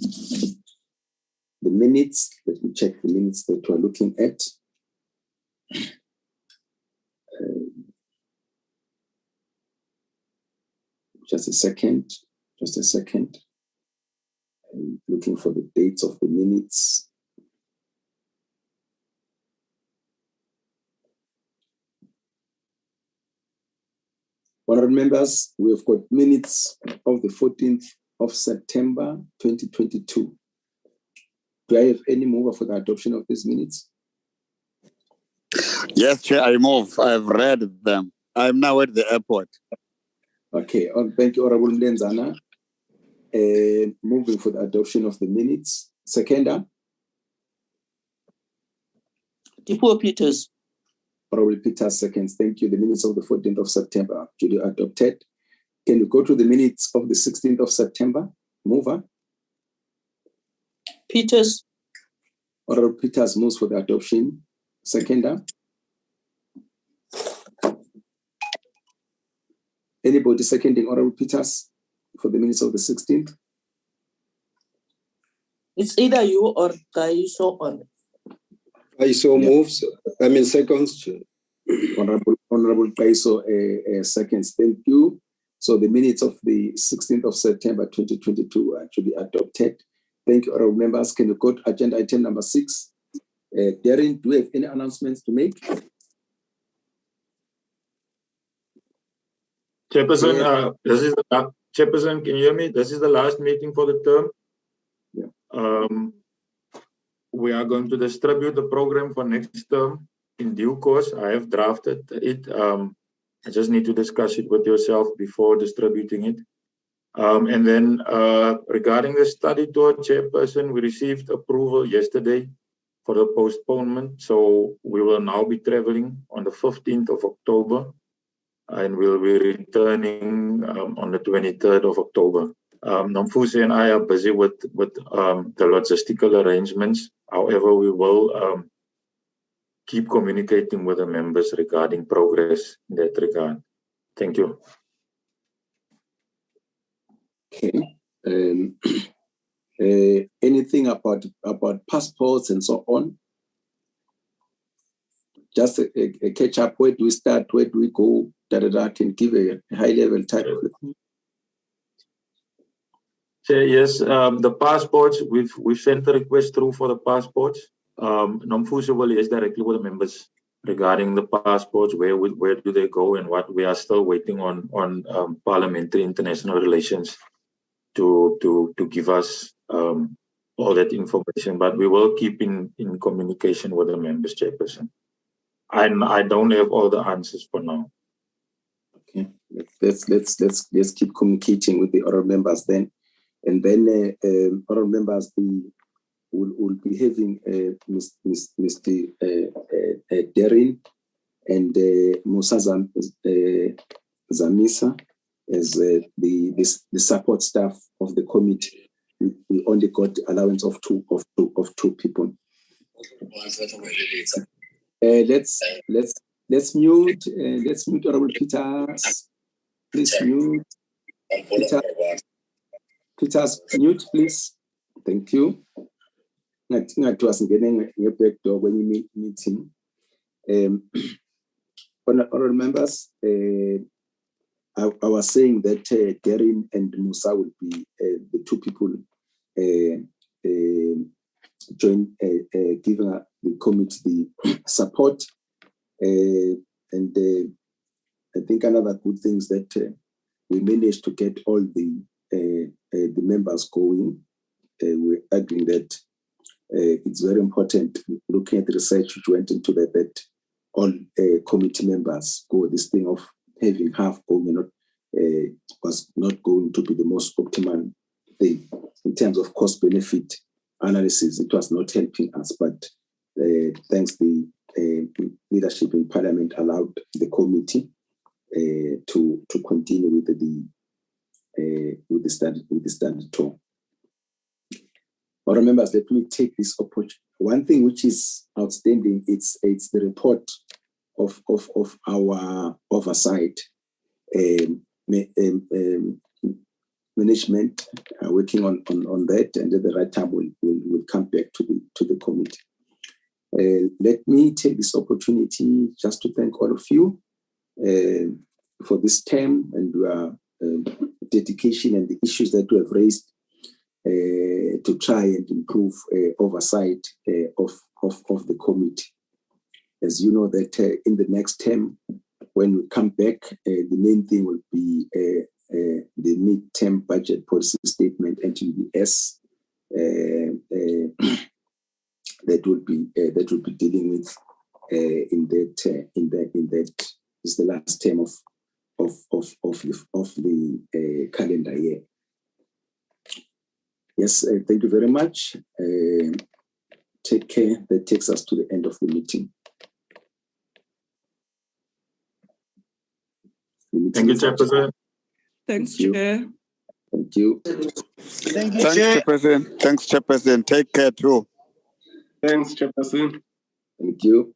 minutes. Let me check the minutes that we're looking at. Just a second. I'm looking for the dates of the minutes. Honourable members, we have got minutes of the 14th of September 2022. Do I have any mover for the adoption of these minutes? Yes, Chair, I move. I've read them. I'm now at the airport. Okay, thank you, Honourable Ndenzana. Moving for the adoption of the minutes. Seconder? Dipuo Peters. Honourable Peters seconds. Thank you. The minutes of the 14th of September duly adopted. Can you go to the minutes of the 16th of September? Mover? Peters. Honourable Peters moves for the adoption. Seconder? Anybody seconding Honourable Peters for the minutes of the 16th? It's either you or Kaiso on. Kaiso moves. Seconds. Honourable Kaiso seconds. Thank you. So the minutes of the 16th of September 2022 are actually adopted. Thank you, honourable members. Can you go to agenda item number 6? Darren, do we have any announcements to make? Chairperson, Chairperson, can you hear me? This is the last meeting for the term. Yeah. We are going to distribute the program for next term in due course. I have drafted it. I just need to discuss it with yourself before distributing it. And then regarding the study tour, Chairperson, we received approval yesterday for the postponement. So we will now be traveling on the 15th of October and we'll be returning on the 23rd of October. Nomfusi and I are busy with the logistical arrangements. However, we will keep communicating with the members regarding progress in that regard. Thank you. Okay. Anything about passports and so on? Just a catch up. Where do we start? Where do we go? I can give a high level type of it. Yes, the passports, we've sent a request through for the passports. Nomfuso will liaise directly with the members regarding the passports, where do they go and what. We are still waiting on parliamentary international relations to give us all that information, but we will keep in communication with the members, Chairperson. I don't have all the answers for now. Okay, let's keep communicating with the other members then, and then other members will be having Mr. Derin and Musa Zamisa as the support staff of the committee. We only got allowance of two people. Let's mute Honorable Peters. Please mute. Peters, mute, please. Thank you. Not was getting a back door when you meeting. Honorable members, I was saying that Derin and Musa will be the two people giving the committee the support. And I think another good thing is that we managed to get all the members going. We're agreeing that it's very important, looking at the research which went into that all committee members go. This thing of having half going was not going to be the most optimal thing in terms of cost benefit analysis. It was not helping us, but thanks the leadership in Parliament allowed the committee to continue with the standard tour. But members, let me take this opportunity. One thing which is outstanding, it's the report of our oversight management working on that, and at the right time we'll come back to the committee. Let me take this opportunity just to thank all of you for this term and your dedication and the issues that we have raised to try and improve oversight of the committee. As you know that in the next term, when we come back, the main thing will be the mid-term budget policy statement, NTBS, that will be dealing with in that is the last term of the calendar year. Yes, thank you very much. Take care. That takes us to the end of the meeting. Thank you, Chairperson. Thanks, Chair. Thank you. Thank you, Chairperson. Thanks, Chairperson. Take care too. Thanks, Chairperson. Thank you.